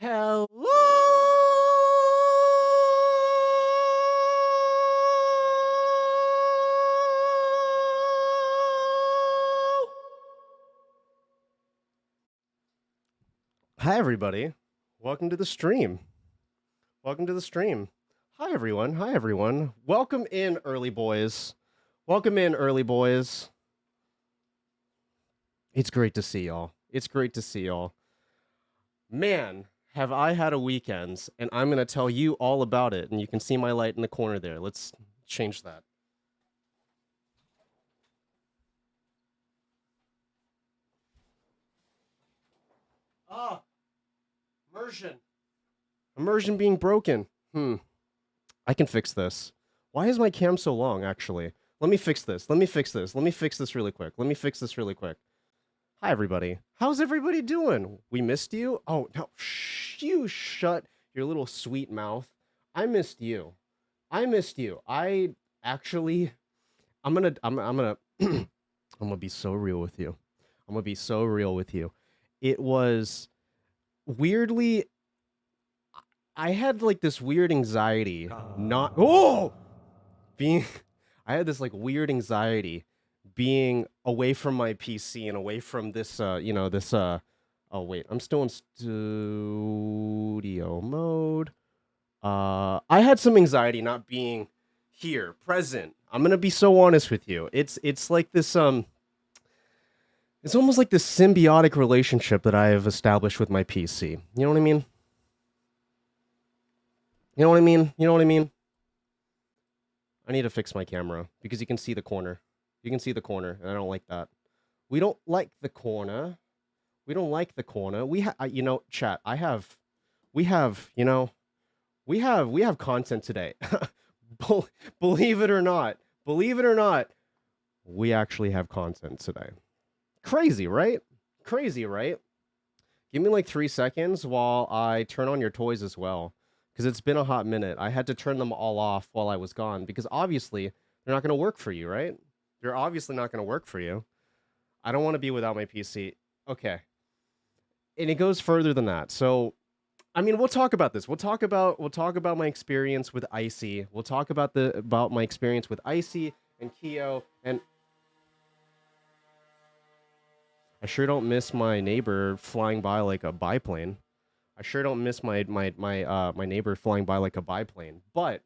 Hello! Hi, everybody. Welcome to the stream. Welcome to the stream. Hi, everyone. Hi, everyone. Welcome in, early boys. Welcome in, early boys. It's great to see y'all. It's great to see y'all. Man, have I had a weekend, and I'm going to tell you all about it. And you can see my light in the corner there. Let's change that. Ah, immersion. Immersion being broken. I can fix this. Why is my cam so long, actually? Let me fix this. Let me fix this. Let me fix this really quick. Let me fix this really quick. Hi, everybody. How's everybody doing? We missed you? Oh, no. You shut your little sweet mouth. I missed you. I missed you. I actually... I'm gonna I'm gonna be so real with you. I'm gonna be so real with you. It was weirdly I had like this weird anxiety not being I had this like weird anxiety being away from my PC and away from this oh wait, I'm still in studio mode. I had some anxiety not being here, present. I'm going to be so honest with you. It's like this it's almost like this symbiotic relationship that I have established with my PC. You know what I mean? You know what I mean? You know what I mean? I need to fix my camera because you can see the corner. You can see the corner, and I don't like that. We don't like the corner. We don't like the corner. Chat. We have content today. Believe it or not, we actually have content today. Crazy, right? Crazy, right? Give me like 3 seconds while I turn on your toys as well. Because it's been a hot minute. I had to turn them all off while I was gone. Because obviously, they're not going to work for you, right? They're obviously not going to work for you. I don't want to be without my PC. Okay. And it goes further than that. So, I mean, we'll talk about this. We'll talk about my experience with Icy. We'll talk about my experience with Icy and Keo, and I sure don't miss my neighbor flying by like a biplane. I sure don't miss my neighbor flying by like a biplane. But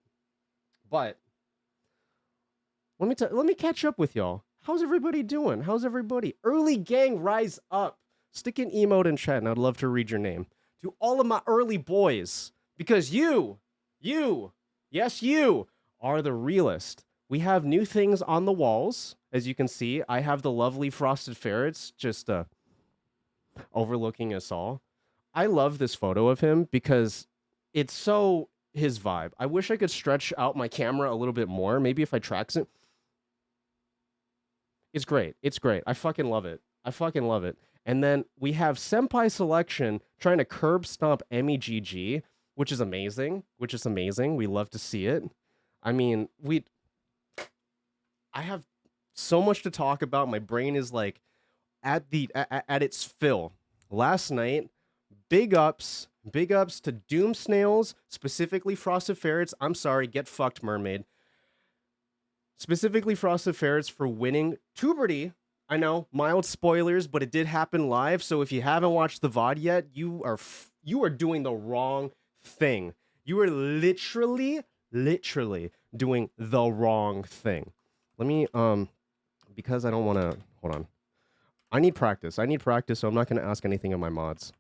let me catch up with y'all. How's everybody doing? How's everybody? Early gang, rise up. Stick an emote in chat, and I'd love to read your name. To all of my early boys, because you, yes, you are the realest. We have new things on the walls, as you can see. I have the lovely frosted ferrets just overlooking us all. I love this photo of him because it's so his vibe. I wish I could stretch out my camera a little bit more. Maybe if I tracks it. It's great. It's great. I fucking love it. I fucking love it. And then we have Senpai Selection trying to curb stomp MEGG, which is amazing. We love to see it. I mean, I have so much to talk about. My brain is like at its fill. Last night, big ups to Doom Snails, specifically Frosted Ferrets. I'm sorry, get fucked, Mermaid. Specifically Frosted Ferrets for winning Tuberty. I know, mild spoilers, but it did happen live. So if you haven't watched the VOD yet, you are doing the wrong thing. You are literally doing the wrong thing. Let me because I don't want to hold on. I need practice, so I'm not going to ask anything of my mods.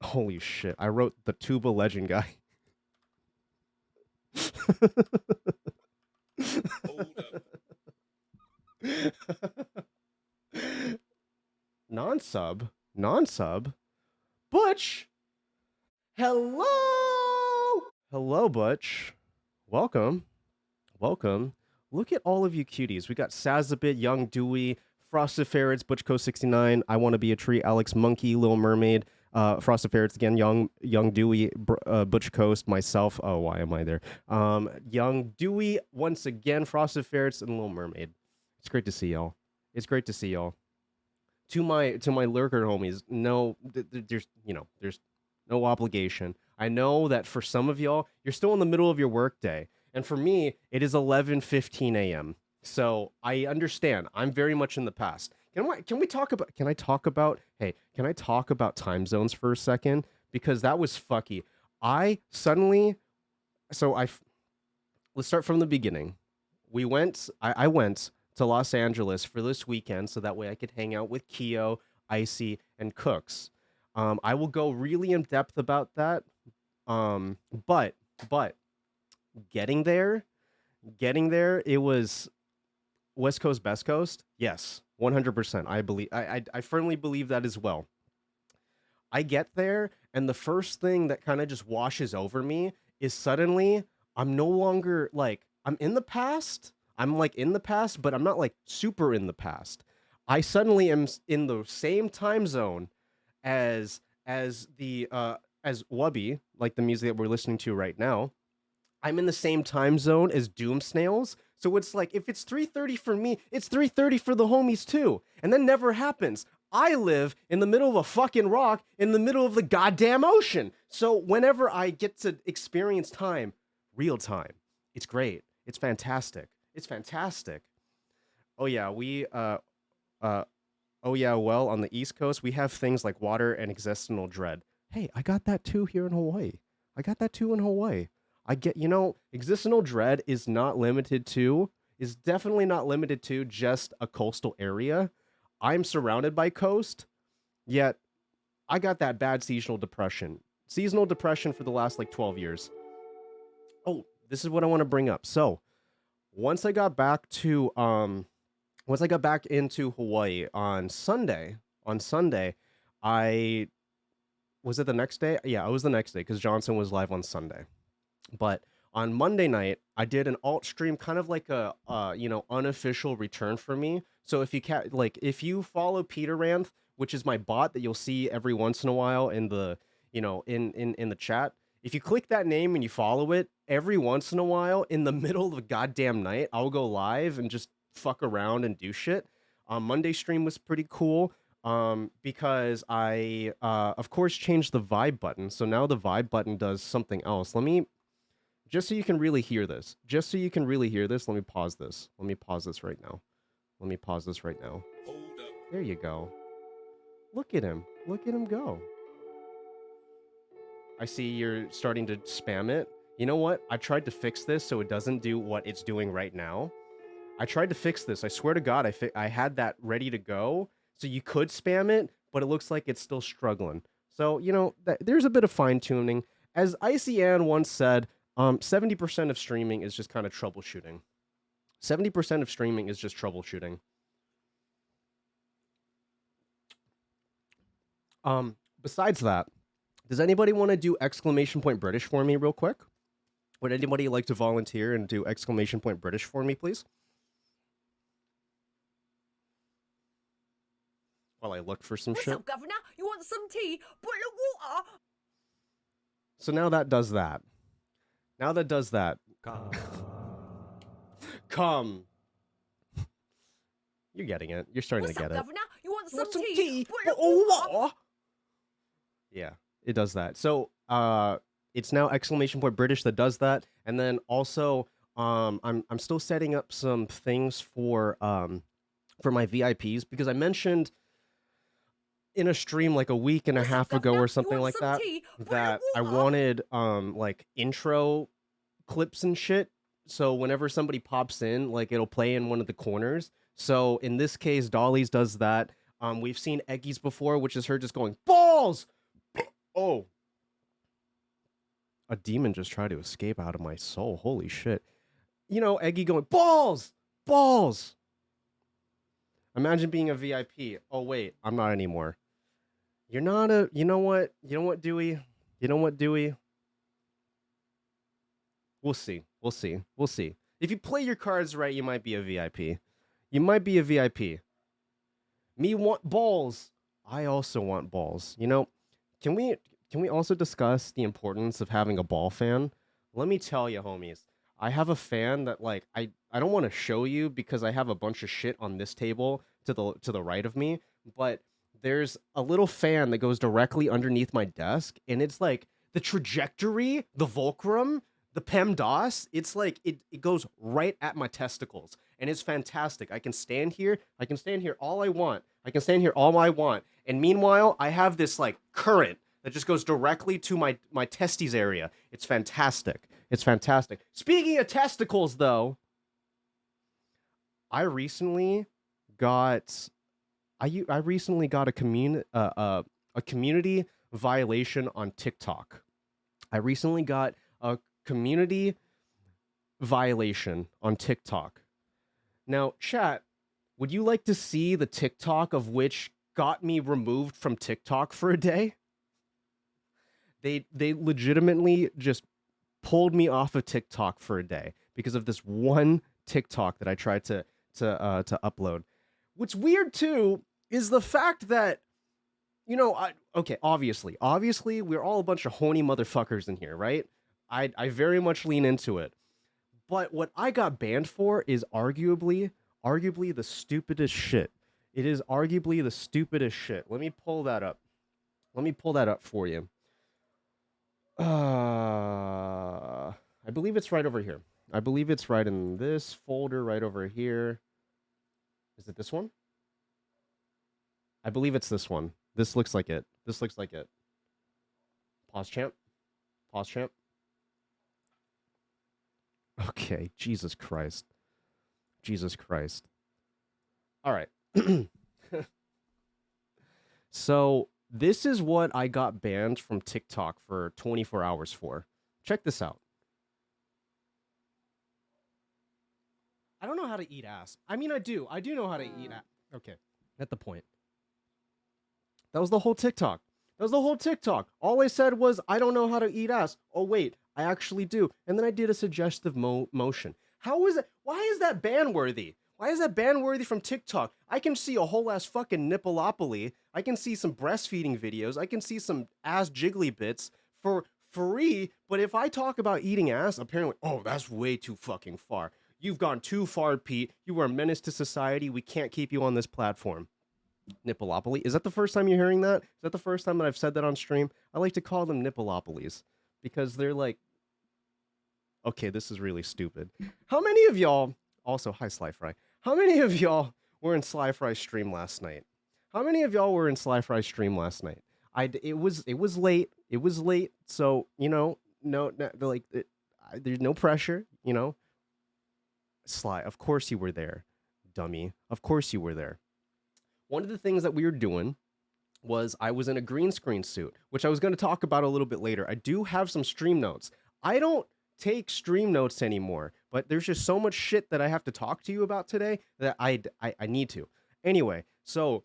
Holy shit, I wrote the Tuba Legend guy. Hold up. Non-sub? Butch? Hello, Butch. Welcome. Look at all of you cuties. We got Sazabit, Young Dewey, Frosted Ferrets, Butchco69, I Want to Be a Tree, Alex Monkey, Little Mermaid, Frosted Ferrets again, Young Dewey, Butch Coast, myself. Oh, why am I there? Young Dewey, once again, Frosted Ferrets, and Little Mermaid. It's great to see y'all. To my lurker homies, no, there's No obligation. I know that for some of y'all, you're still in the middle of your workday. And for me, it is 11:15 a.m. So I understand. I'm very much in the past. Can we talk about can I talk about time zones for a second? Because that was fucky. I suddenly so I let's start from the beginning. I went to Los Angeles for this weekend so that way I could hang out with Keo, Icy, and Cooks. I will go really in depth about that. Um, but but getting there, it was West Coast, Best Coast. Yes, 100%. I firmly believe that as well. I get there, and the first thing that kind of just washes over me is suddenly I'm no longer like I'm in the past. I'm like in the past, but I'm not like super in the past. I suddenly am in the same time zone as Wubby, like the music that we're listening to right now. I'm in the same time zone as Doom Snails. So it's like if it's 3:30 for me, it's 3:30 for the homies too. And that never happens. I live in the middle of a fucking rock in the middle of the goddamn ocean. So whenever I get to experience time, real time, it's great. It's fantastic. It's fantastic. Oh yeah, uh oh yeah, well, on the East Coast, we have things like water and existential dread. Hey, I got that too here in Hawaii. I got that too in Hawaii. I get, existential dread is definitely not limited to just a coastal area. I'm surrounded by coast, yet I got that bad seasonal depression. Seasonal depression for the last like 12 years. Oh, this is what I want to bring up. So, once I got back to once I got back into Hawaii on Sunday, I was it the next day? Yeah, it was the next day because Johnson was live on Sunday. But on Monday night, I did an alt stream, kind of like a unofficial return for me. So if you follow Peter Ranth, which is my bot that you'll see every once in a while in the in the chat, if you click that name and you follow it, every once in a while in the middle of the goddamn night, I'll go live and just fuck around and do shit. Monday stream was pretty cool because I of course changed the vibe button. So now the vibe button does something else. Let me just so you can really hear this. Just so you can really hear this, let me pause this. Let me pause this right now. Let me pause this right now. There you go. Look at him. Look at him go. I see you're starting to spam it. You know what? I tried to fix this so it doesn't do what it's doing right now. I tried to fix this. I swear to God, I had that ready to go so you could spam it, but it looks like it's still struggling. So, there's a bit of fine tuning. As Icy Ann once said, 70% of streaming is just kind of troubleshooting. 70% of streaming is just troubleshooting. Besides that, does anybody want to do exclamation point British for me real quick? Would anybody like to volunteer and do exclamation point British for me, please? While I look for some shit. What's up, Governor? You want some tea? Bottle of water? So now that does that. Now that does that. Come. You're getting it. You're starting to get it. Governor? You want some tea? Bottle of water? Yeah, it does that. So it's now exclamation point British that does that. And then also I'm still setting up some things for my VIPs because I mentioned in a stream like a week and a half ago or something like that that I wanted like intro clips and shit. So whenever somebody pops in, like it'll play in one of the corners. So in this case, Dolly's does that. We've seen Eggy's before, which is her just going balls. Oh, a demon just tried to escape out of my soul. Holy shit. Eggy going balls, balls. Imagine being a VIP. Oh wait, I'm not anymore. You're not a, you know what, Dewey? You know what, Dewey? We'll see. If you play your cards right, you might be a VIP. You might be a VIP. Me want balls. I also want balls. Can we also discuss the importance of having a ball fan? Let me tell you, homies. I have a fan that like I don't want to show you because I have a bunch of shit on this table to the right of me, but there's a little fan that goes directly underneath my desk, and it's like the trajectory, the fulcrum, the PEMDOS, it's like it goes right at my testicles, and it's fantastic. I can stand here all I want. I can stand here all I want. And meanwhile, I have this like current that just goes directly to my testes area. It's fantastic. It's fantastic. Speaking of testicles though, I recently got a community violation on TikTok. I recently got a community violation on TikTok. Now, chat, would you like to see the TikTok of which got me removed from TikTok for a day? They legitimately just pulled me off of TikTok for a day because of this one TikTok that I tried to upload. What's weird too is the fact that, you know, okay, obviously we're all a bunch of horny motherfuckers in here, right? I very much lean into it. But what I got banned for is arguably the stupidest shit. It is arguably the stupidest shit. Let me pull that up. Let me pull that up for you. I believe it's right over here. I believe it's right in this folder right over here. Is it this one? I believe it's this one. This looks like it. This looks like it. Pause champ. Pause champ. Okay, Jesus Christ. Jesus Christ. All right. So, this is what I got banned from TikTok for 24 hours for. Check this out. I don't know how to eat ass. I mean, I do. I do know how to eat ass. Okay, at the point. That was the whole TikTok. That was the whole TikTok. All I said was, I don't know how to eat ass. Oh, wait, I actually do. And then I did a suggestive motion. How is it? Why is that ban-worthy? Why is that ban-worthy from TikTok? I can see a whole ass fucking nippleopoly. I can see some breastfeeding videos. I can see some ass jiggly bits for free. But if I talk about eating ass, apparently, oh, that's way too fucking far. You've gone too far, Pete. You are a menace to society. We can't keep you on this platform. Nippleopoly. Is that the first time you're hearing that? Is that the first time that I've said that on stream? I like to call them nippleopolies because they're like, okay, this is really stupid. How many of y'all, also, hi Slyfry, how many of y'all were in Slyfry's stream last night? How many of y'all were in Slyfry's stream last night? It was late. It was late. So, you know, there's no pressure, you know. Sly, of course you were there, dummy. Of course you were there. One of the things that we were doing was I was in a green screen suit, which I was going to talk about a little bit later. I do have some stream notes. I don't take stream notes anymore, but there's just so much shit that I have to talk to you about today that I need to. Anyway, so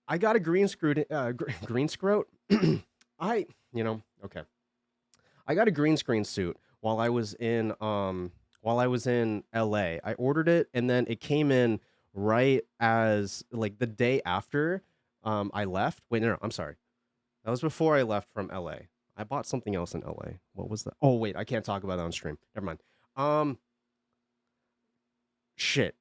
I got a green scrote. I got a green screen suit while I was in LA. I ordered it and then it came in right as like the day after I left. Wait, no, I'm sorry. That was before I left from LA. I bought something else in LA. What was that? Oh, wait, I can't talk about that on stream. Never mind. Shit.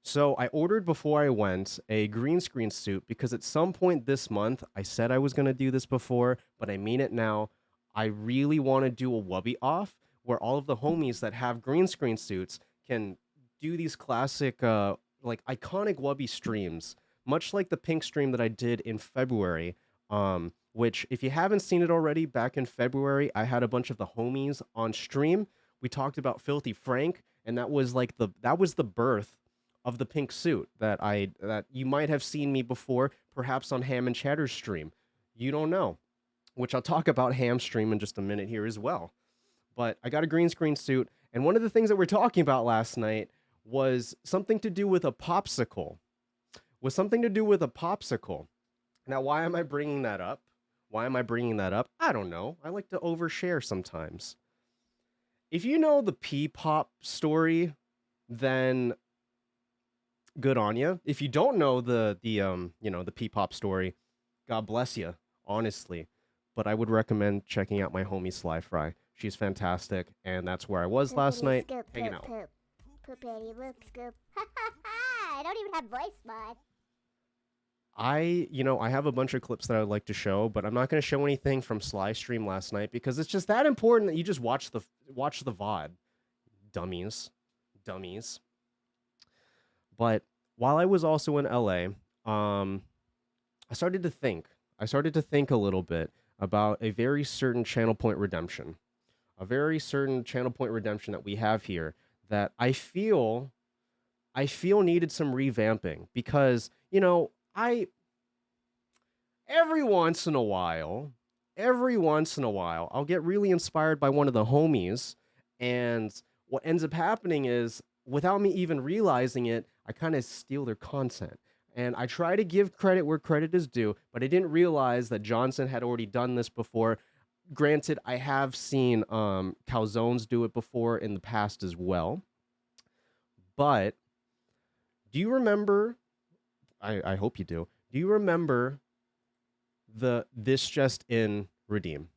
So I ordered before I went a green screen suit because at some point this month, I said I was going to do this before, but I mean it now. I really want to do a wubby off where all of the homies that have green screen suits can do these classic like iconic wubby streams, much like the pink stream that I did in February, which if you haven't seen it already, back in February, I had a bunch of the homies on stream. We talked about Filthy Frank, and that was like the birth of the pink suit that you might have seen me before, perhaps on Ham and Chatter's stream. You don't know, which I'll talk about Ham stream in just a minute here as well. But I got a green screen suit, and one of the things that we're talking about last night was something to do with a popsicle. Now, why am I bringing that up? I don't know. I like to overshare sometimes. If you know the P-pop story, then good on you. If you don't know the P-pop story, God bless you, honestly. But I would recommend checking out my homie Sly Fry. She's fantastic, and that's where I was last night, hanging out. I don't even have voice mod. I have a bunch of clips that I would like to show, but I'm not going to show anything from Sly stream last night because it's just that important that you just watch the VOD. Dummies. Dummies. But while I was also in LA, I started to think. I started to think a little bit about a very certain channel point redemption. A very certain channel point redemption that we have here that I feel needed some revamping because, I every once in a while, I'll get really inspired by one of the homies, and what ends up happening is, without me even realizing it, I kind of steal their content. And I try to give credit where credit is due, but I didn't realize that Johnson had already done this before. Granted, I have seen Calzones do it before in the past as well. But do you remember? I hope you do. Do you remember the this just in redeem?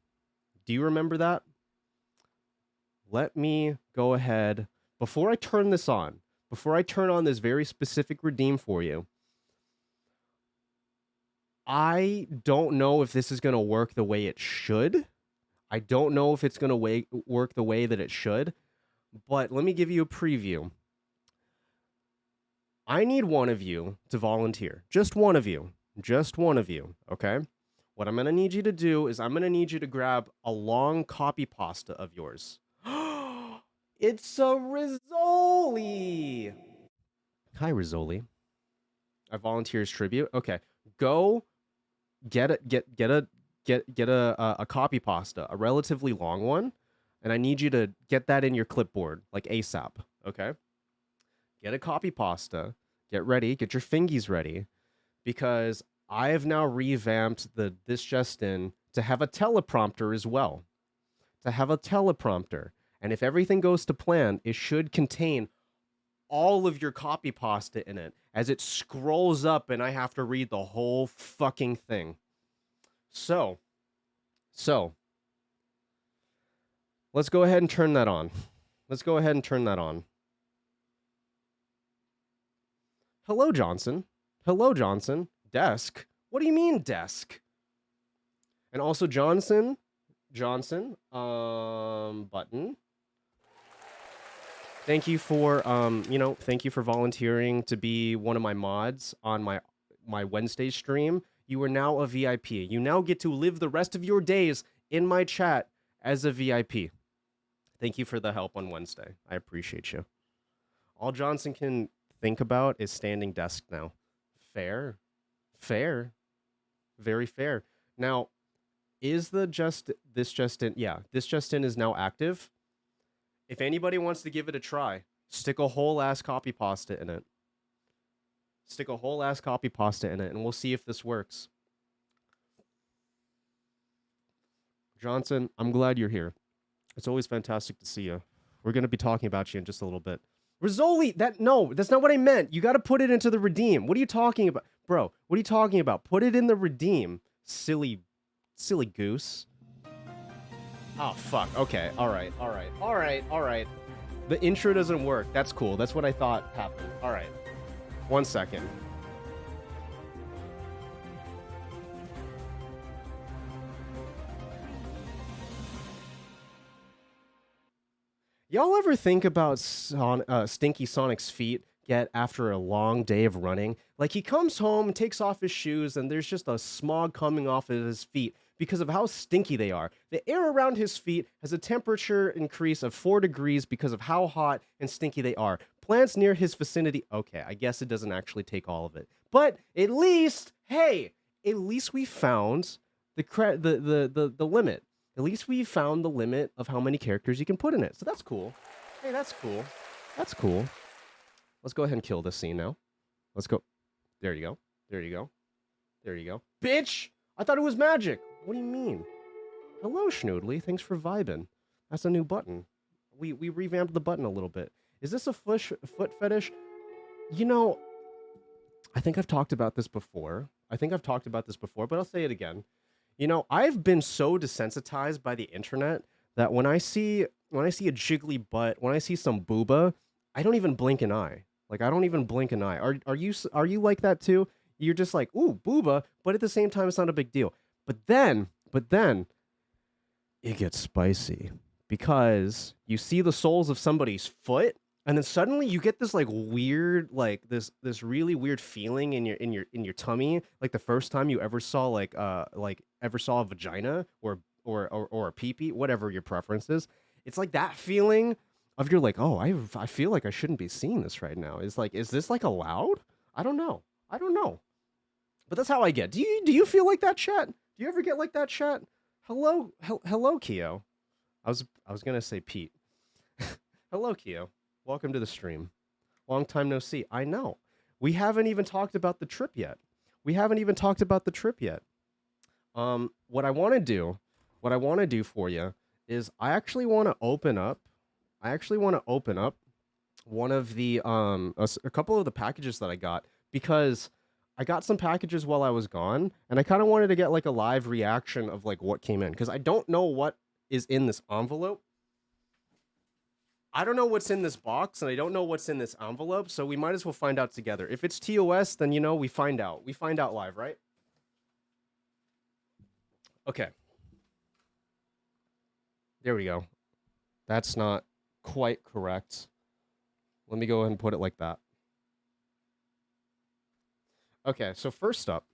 Do you remember that? Let me go ahead before I turn this on. Before I turn on this very specific redeem for you. I don't know if this is going to work the way it should. I don't know if it's going to work the way that it should. But let me give you a preview. I need one of you to volunteer. Just one of you. Just one of you, okay? What I'm going to need you to do is I'm going to need you to grab a long copy pasta of yours. It's a Rizzoli. Hi, Rizzoli. I volunteer as tribute. Okay, go get a copy pasta, a relatively long one, and I need you to get that in your clipboard like ASAP. Okay, get a copy pasta. Get ready. Get your fingies ready, because I have now revamped the This Just In to have a teleprompter as well. To have a teleprompter, and if everything goes to plan, it should contain all of your copy pasta in it as it scrolls up and I have to read the whole fucking thing. So let's go ahead and turn that on. Let's go ahead and turn that on. Hello, Johnson. Hello, Johnson. Desk. What do you mean, desk? And also Johnson, button. Thank you for thank you for volunteering to be one of my mods on my Wednesday stream. You are now a VIP. You now get to live the rest of your days in my chat as a VIP. Thank you for the help on Wednesday. I appreciate you. All Johnson can think about is standing desk now. Fair. Fair. Very fair. Now, is This Just In is now active? If anybody wants to give it a try, stick a whole ass copy pasta in it. Stick a whole ass copy pasta in it, and we'll see if this works. Johnson, I'm glad you're here. It's always fantastic to see you. We're going to be talking about you in just a little bit. Rizzoli, that's not what I meant. You got to put it into the redeem. What are you talking about? Bro, what are you talking about? Put it in the redeem. Silly goose. Oh, fuck. Okay. All right. The intro doesn't work. That's cool. That's what I thought happened. All right. 1 second. Y'all ever think about Stinky Sonic's feet get after a long day of running? Like, he comes home and takes off his shoes, and there's just a smog coming off of his feet because of how stinky they are. The air around his feet has a temperature increase of 4 degrees because of how hot and stinky they are. Plants near his vicinity... Okay, I guess it doesn't actually take all of it. But at least, hey, at least we found the limit. At least we found the limit of how many characters you can put in it. So that's cool. Hey, that's cool. That's cool. Let's go ahead and kill this scene now. Let's go. There you go. There you go. There you go. Bitch! I thought it was magic. What do you mean? Hello, Schnoodly. Thanks for vibing. That's a new button. We revamped the button a little bit. Is this a foot fetish? You know, I think I've talked about this before. But I'll say it again. You know, I've been so desensitized by the internet that when I see a jiggly butt, when I see some booba, I don't even blink an eye. Like, I don't even blink an eye. Are you like that too? You're just like, ooh, booba, but at the same time, it's not a big deal. But then, it gets spicy because you see the soles of somebody's foot, and then suddenly you get this like weird, like this really weird feeling in your tummy, like the first time you ever saw ever saw a vagina or a pee-pee, whatever your preference is. It's like that feeling of you're like, oh, I feel like I shouldn't be seeing this right now. It's like, is this like allowed? I don't know. But that's how I get. Do you feel like that, chat? Do you ever get like that, chat? Hello, Keo. I was gonna say Pete. Hello, Keo. Welcome to the stream. Long time no see. I know. We haven't even talked about the trip yet. What I want to do for you is I actually want to open up one of the a couple of the packages that I got, because I got some packages while I was gone, and I kind of wanted to get like a live reaction of like what came in, because I don't know what is in this envelope. I don't know what's in this box, and I don't know what's in this envelope, so we might as well find out together. If it's TOS, then you know we find out. We find out live, right? Okay. There we go. That's not quite correct. Let me go ahead and put it like that. Okay, so first up,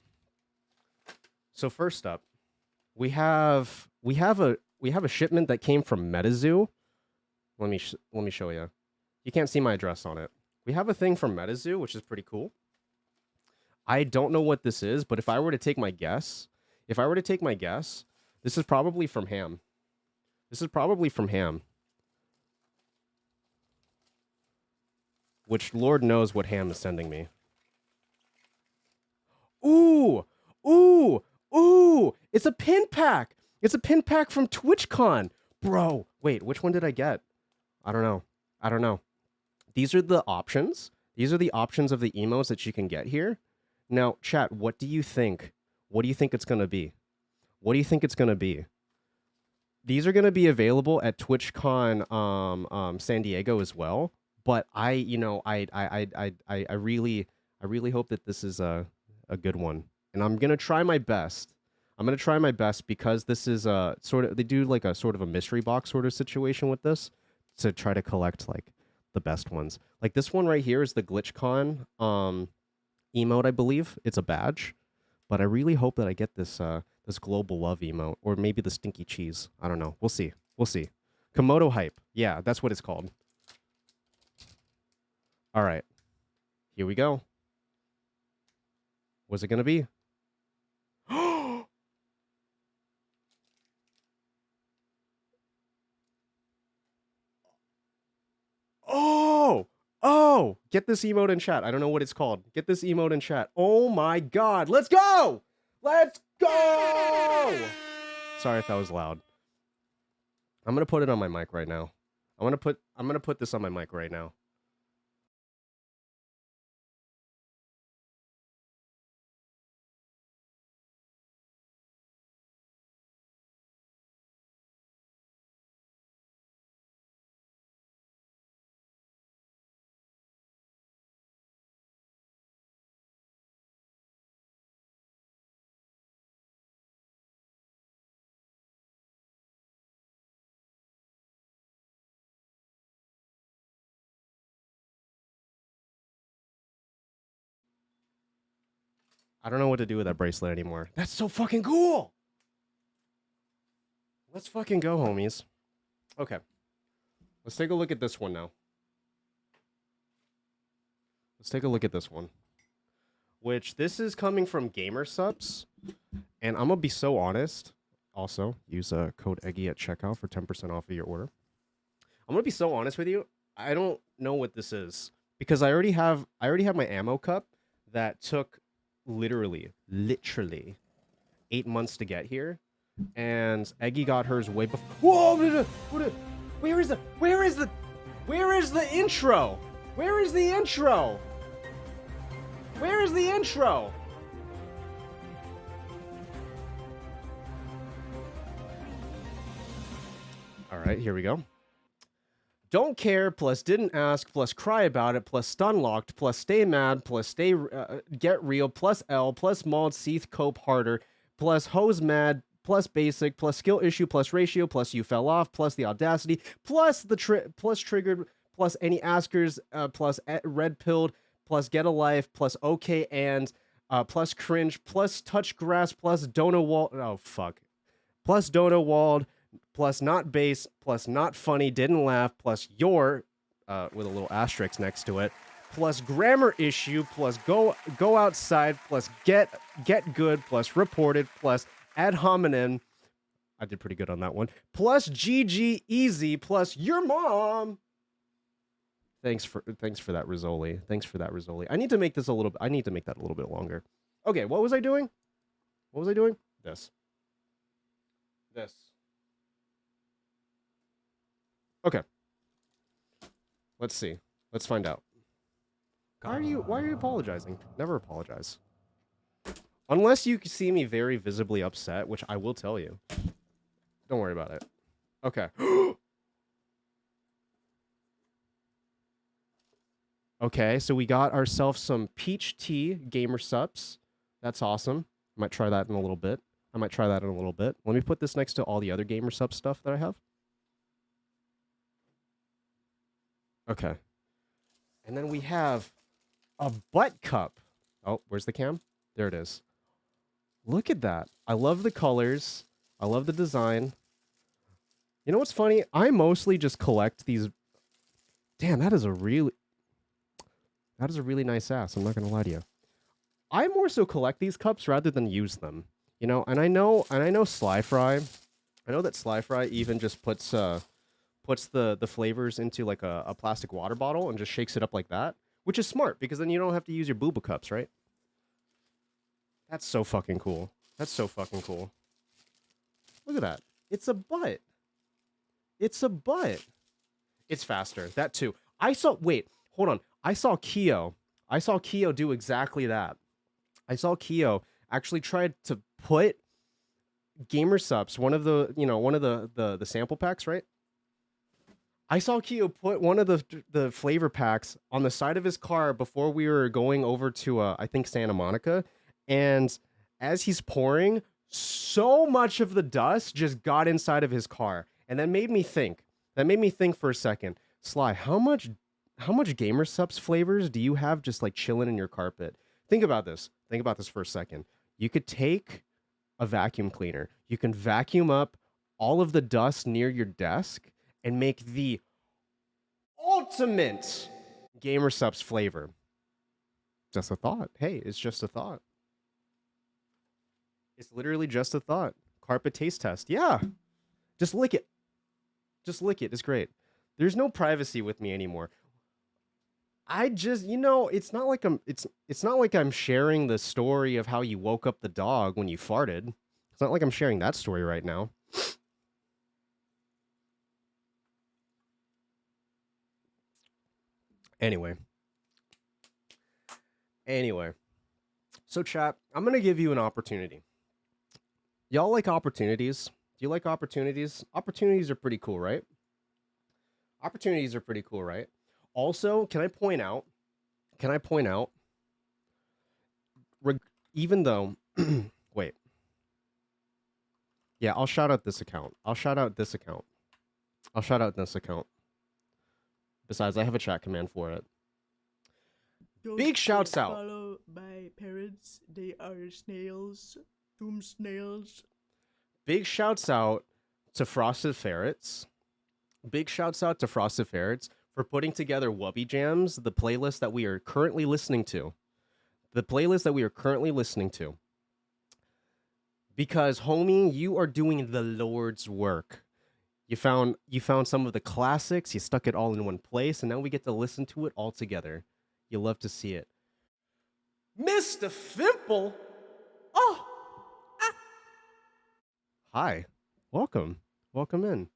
we have a shipment that came from MetaZoo. Let me show you. You can't see my address on it. We have a thing from MetaZoo, which is pretty cool. I don't know what this is, but if I were to take my guess, this is probably from Ham. Which Lord knows what Ham is sending me. Ooh! It's a pin pack! It's a pin pack from TwitchCon! Bro, wait, which one did I get? I don't know. These are the options. These are the options of the emotes that you can get here. Now, chat, what do you think? What do you think it's gonna be? These are gonna be available at TwitchCon San Diego as well. But I really hope that this is a good one, and I'm gonna try my best. Because this is a sort of, they do like a sort of a mystery box sort of situation with this to try to collect like the best ones. Like this one right here is the GlitchCon emote, I believe. It's a badge, but I really hope that I get this this global love emote, or maybe the stinky cheese. I don't know. We'll see. Komodo hype. Yeah, that's what it's called. All right, here we go. What's it gonna be? Oh, get this emote in chat. I don't know what it's called. Get this emote in chat. Oh my god. Let's go! Sorry if that was loud. I'm gonna put it on my mic right now. I'm gonna put this on my mic right now. I don't know what to do with that bracelet anymore. That's so fucking cool! Let's fucking go, homies. Okay. Let's take a look at this one now. Which, this is coming from GamerSups. And I'm gonna be so honest. Also, use code EGGY at checkout for 10% off of your order. I'm gonna be so honest with you. I don't know what this is. Because I already have my ammo cup that took literally 8 months to get here, and Eggy got hers way before. Whoa! Where is the intro? All right, here we go. don't care, plus didn't ask, plus cry about it, plus stun locked, plus stay mad, plus stay get real, plus L, plus mauled, seeth, cope harder, plus hose mad, plus basic, plus skill issue, plus ratio, plus you fell off, plus the audacity, plus the plus triggered, plus any askers, plus red pilled, plus get a life, plus okay and plus cringe, plus touch grass, plus dono wall. Oh fuck. Plus dono walled, plus not base, plus not funny, didn't laugh, plus your, with a little asterisk next to it, plus grammar issue, plus go outside, plus get good, plus reported, plus ad hominem. I did pretty good on that one. Plus GG easy, plus your mom. Thanks for that, Rizzoli. Thanks for that, Rizzoli. I need to make that a little bit longer. Okay, what was I doing? This. Okay. Let's see. Let's find out. Why are you apologizing? Never apologize. Unless you see me very visibly upset, which I will tell you. Don't worry about it. Okay. Okay, so we got ourselves some peach tea gamer subs. That's awesome. I might try that in a little bit. Let me put this next to all the other gamer sub stuff that I have. Okay. And then we have a butt cup. Oh, where's the cam? There it is. Look at that. I love the colors. I love the design. You know what's funny? I mostly just collect these. Damn, that is a really nice ass. I'm not going to lie to you. I more so collect these cups rather than use them. You know, and I know Slyfry. I know that Slyfry even just puts the flavors into like a plastic water bottle and just shakes it up like that, which is smart because then you don't have to use your booba cups, right? That's so fucking cool. Look at that. It's a butt. It's faster. That too. Wait, hold on. I saw Keo do exactly that. I saw Keo actually tried to put gamer subs, one of the sample packs, right? I saw Keo put one of the flavor packs on the side of his car before we were going over to I think Santa Monica, and as he's pouring, so much of the dust just got inside of his car, and that made me think for a second. Sly, how much gamer subs flavors do you have just like chilling in your carpet? Think about this for a second. You could take a vacuum cleaner, you can vacuum up all of the dust near your desk and make the ultimate gamer subs flavor. Just a thought. Hey, it's just a thought. It's literally just a thought. Carpet taste test. Yeah. Just lick it. It's great. There's no privacy with me anymore. I just, it's not like I'm sharing the story of how you woke up the dog when you farted. It's not like I'm sharing that story right now. Anyway. So chat, I'm going to give you an opportunity. Y'all like opportunities? Do you like opportunities? Opportunities are pretty cool, right? Also, can I point out, even though, wait. Yeah, I'll shout out this account. Besides, I have a chat command for it. Big shouts out. Follow my parents. They are snails. Doom snails. Big shouts out to Frosted Ferrets. For putting together Wubby Jams, the playlist that we are currently listening to. Because, homie, you are doing the Lord's work. You found some of the classics, you stuck it all in one place, and now we get to listen to it all together. You love to see it. Mr. Fimple! Oh! Ah. Hi. Welcome in.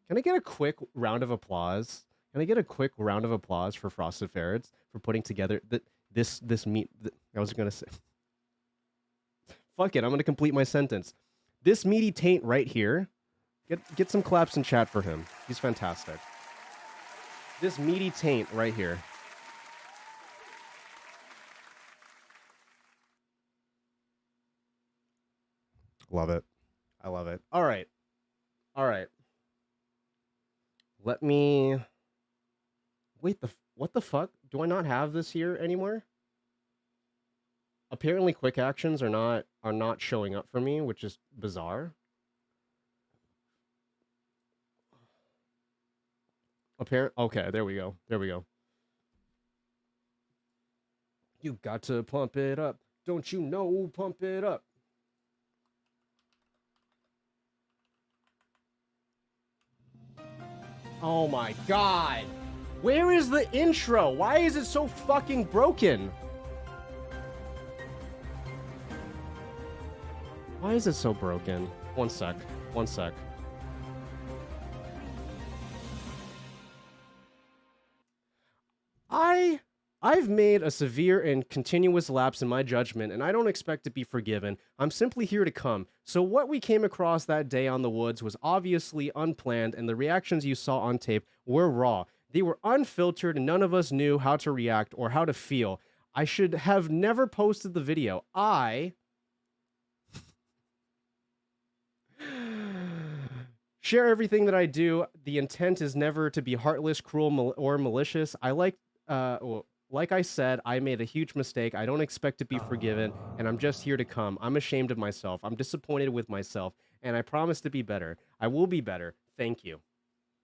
Can I get a quick round of applause? For Frosted Ferrets for putting together this meat? I was gonna say. Fuck it, I'm gonna complete my sentence. This meaty taint right here. Get some claps in chat for him. He's fantastic. This meaty taint right here. Love it. I love it. All right. All right. Let me... Wait, what the fuck? Do I not have this here anymore? Apparently quick actions are not showing up for me, which is bizarre. Okay, there we go. There we go. You got to pump it up. Don't you know? Pump it up. Oh my god. Where is the intro? Why is it so fucking broken? Why is it so broken? One sec. One sec. I've made a severe and continuous lapse in my judgment, and I don't expect to be forgiven. I'm simply here to come. So what we came across that day on the woods was obviously unplanned, and the reactions you saw on tape were raw. They were unfiltered, and none of us knew how to react or how to feel. I should have never posted the video. I share everything that I do. The intent is never to be heartless, cruel, or malicious. Like I said, I made a huge mistake. I don't expect to be forgiven, and I'm just here to come. I'm ashamed of myself. I'm disappointed with myself, and I promise to be better. I will be better. Thank you.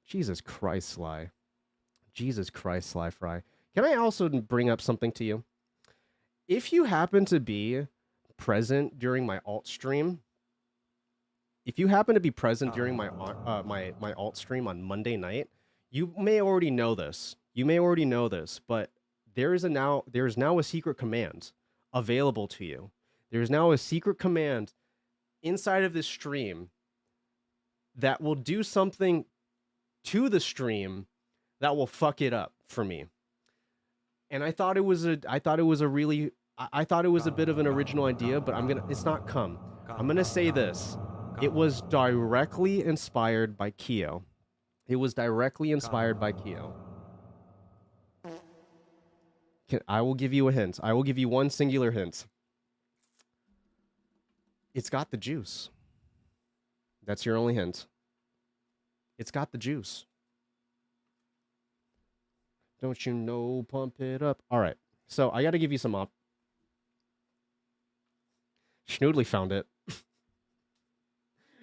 Jesus Christ, Sly. Jesus Christ, Sly Fry. Can I also bring up something to you? If you happen to be present during my alt stream, if you happen to be present during my my alt stream on Monday night, you may already know this. You may already know this, but there's now a secret command available to you. There's now a secret command inside of this stream that will do something to the stream that will fuck it up for me. And I thought it was a bit of an original idea, but it's not come. I'm gonna say this. It was directly inspired by Keo. It was directly inspired by Keo. I will give you a hint. I will give you one singular hint. It's got the juice. That's your only hint. It's got the juice. Don't you know? Pump it up. All right. So I got to give you some Schnoodly found it.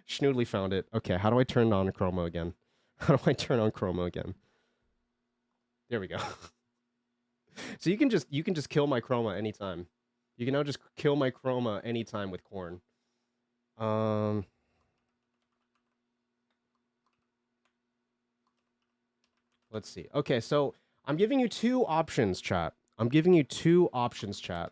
Schnoodly found it. Okay, how do I turn on chroma again? How do I turn on chroma again? There we go. So you can just kill my chroma anytime. You can now just kill my chroma anytime with corn. Let's see. Okay, so I'm giving you two options, chat. I'm giving you two options, chat.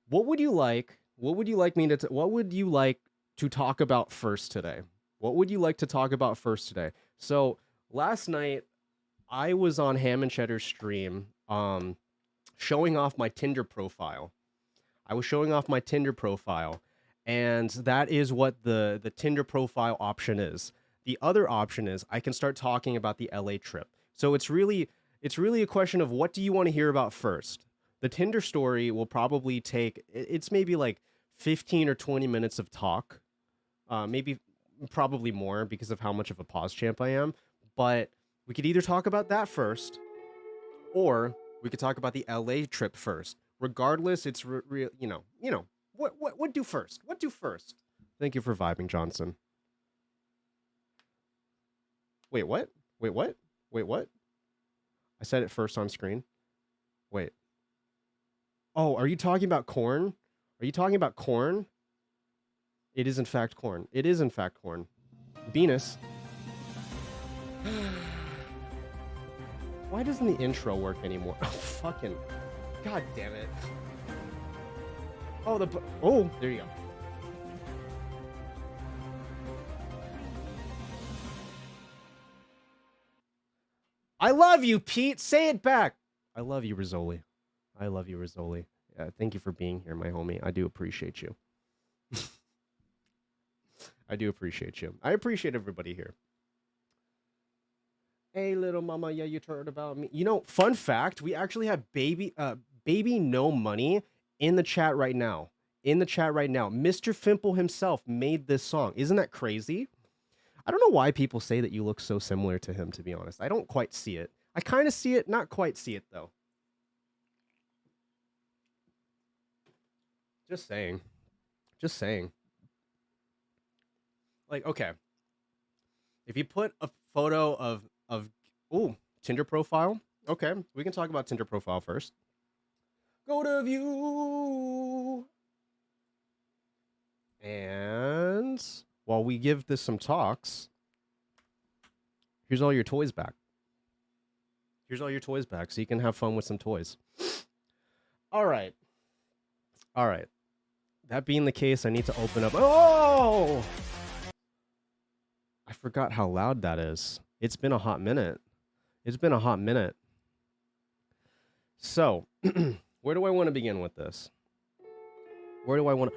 What would you like? What would you like me to? What would you like to talk about first today? What would you like to talk about first today? So last night, I was on Ham and Cheddar's stream, showing off my Tinder profile. I was showing off my Tinder profile, and that is what the Tinder profile option is. The other option is I can start talking about the LA trip. So it's really a question of what do you want to hear about first? The Tinder story will probably take, it's maybe like 15 or 20 minutes of talk. Probably more because of how much of a pause champ I am. But we could either talk about that first, or we could talk about the LA trip first. Regardless, it's what do first? What do first? Thank you for vibing, Johnson. Wait, what? Wait, what? Wait, what? I said it first on screen. Wait. Oh, are you talking about corn? Are you talking about corn? It is in fact corn. It is in fact corn. Venus. Why doesn't the intro work anymore? Oh, fucking. God damn it. Oh, there you go. I love you, Pete. Say it back. I love you, Rizzoli. I love you, Rizzoli. Thank you for being here, my homie. I do appreciate you. I do appreciate you. I appreciate everybody here. Hey, little mama, yeah, you heard about me. You know, fun fact, we actually have baby no money in the chat right now. In the chat right now. Mr. Fimple himself made this song. Isn't that crazy? I don't know why people say that you look so similar to him, to be honest. I don't quite see it. I kind of see it, not quite see it, though. Just saying. Just saying. Like, okay. If you put a photo of ooh, Tinder profile. Okay, we can talk about Tinder profile first. Go to view. And while we give this some talks, here's all your toys back. Here's all your toys back so you can have fun with some toys. All right. All right. That being the case, I need to open up. Oh! I forgot how loud that is. It's been a hot minute. It's been a hot minute. So, where do I want to begin with this? Where do I want to...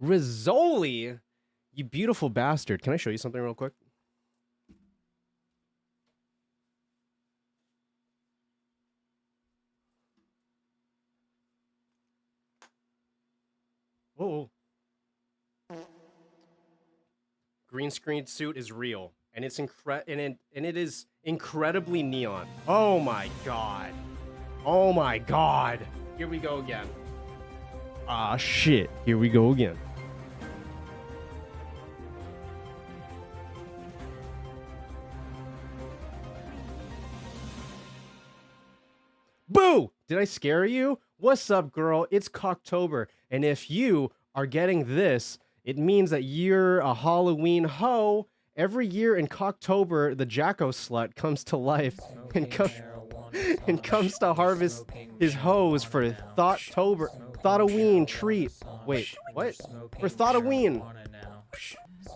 Rizzoli, you beautiful bastard. Can I show you something real quick? Whoa. Green screen suit is real, and it's it is incredibly neon. Oh my god. Oh my god. Here we go again. Ah shit. Here we go again. Boo! Did I scare you? What's up, girl? It's Cocktober, and if you are getting this, it means that you're a Halloween hoe. Every year in Cocktober, the Jacko slut comes to life and comes to harvest his hoes for Thoughtoween treat. Wait, what? For Thoughtoween.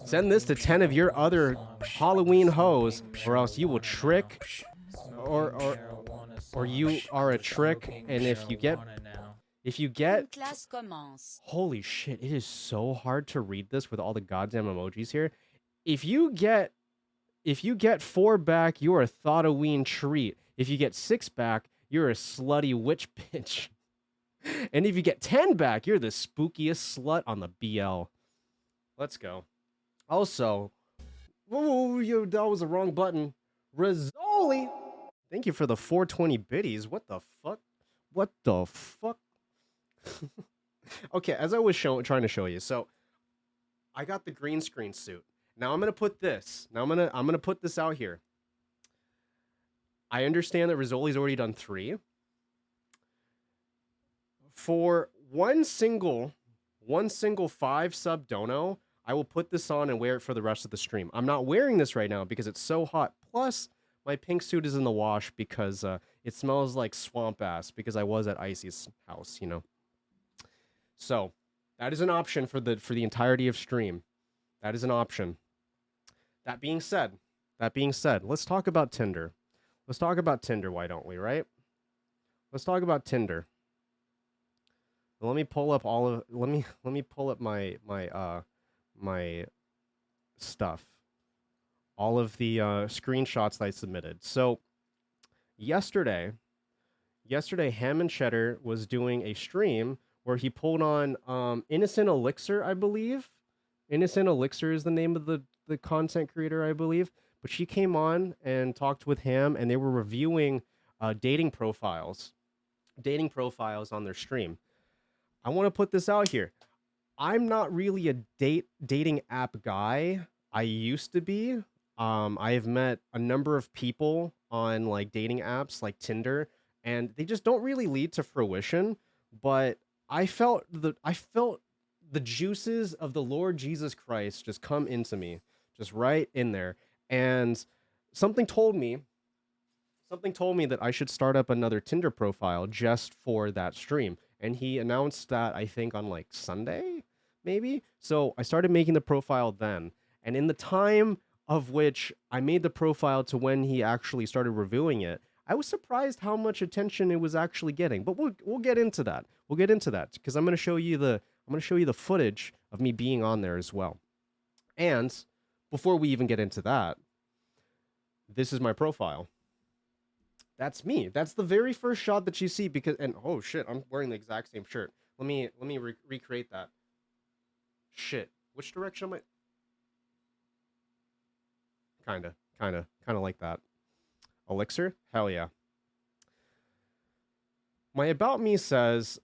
Send this to 10 of your other Halloween hoes, or else you will trick, or you are a trick, and if you get, holy shit, it is so hard to read this with all the goddamn emojis here. If you get 4 back, you're a Thoughtoween treat. If you get 6 back, you're a slutty witch bitch. And if you get 10 back, you're the spookiest slut on the BL. Let's go. Also, whoa, that was the wrong button. Rizzoli. Thank you for the 420 biddies. What the fuck? What the fuck? Okay, as I was trying to show you, so I got the green screen suit. Now I'm gonna put this. Now I'm gonna put this out here. I understand that Rizzoli's already done 3. For one single 5 sub dono, I will put this on and wear it for the rest of the stream. I'm not wearing this right now because it's so hot. Plus, my pink suit is in the wash because it smells like swamp ass because I was at Icy's house, you know. So that is an option for the entirety of stream. That is an option. That being said, let's talk about Tinder. Let's talk about Tinder, why don't we, right? Let's talk about Tinder. Let me pull up let me pull up my stuff. All of the screenshots that I submitted. So yesterday Ham and Cheddar was doing a stream where he pulled on Innocent Elixir, I believe. Innocent Elixir is the name of the content creator, I believe. But she came on and talked with Ham, and they were reviewing dating profiles on their stream. I want to put this out here. I'm not really a dating app guy. I used to be. I have met a number of people on like dating apps like Tinder, and they just don't really lead to fruition. But I felt the juices of the Lord Jesus Christ just come into me, just right in there. And something told me that I should start up another Tinder profile just for that stream. And he announced that, I think, on like Sunday, maybe. So I started making the profile then. And in the time of which I made the profile to when he actually started reviewing it. I was surprised how much attention it was actually getting, but we'll get into that. We'll get into that because I'm going to show you the footage of me being on there as well. And before we even get into that, this is my profile. That's me. That's the very first shot that you see because oh shit, I'm wearing the exact same shirt. Let me recreate that. Shit. Which direction am I? Kinda like that. Elixir? Hell yeah. My about me says,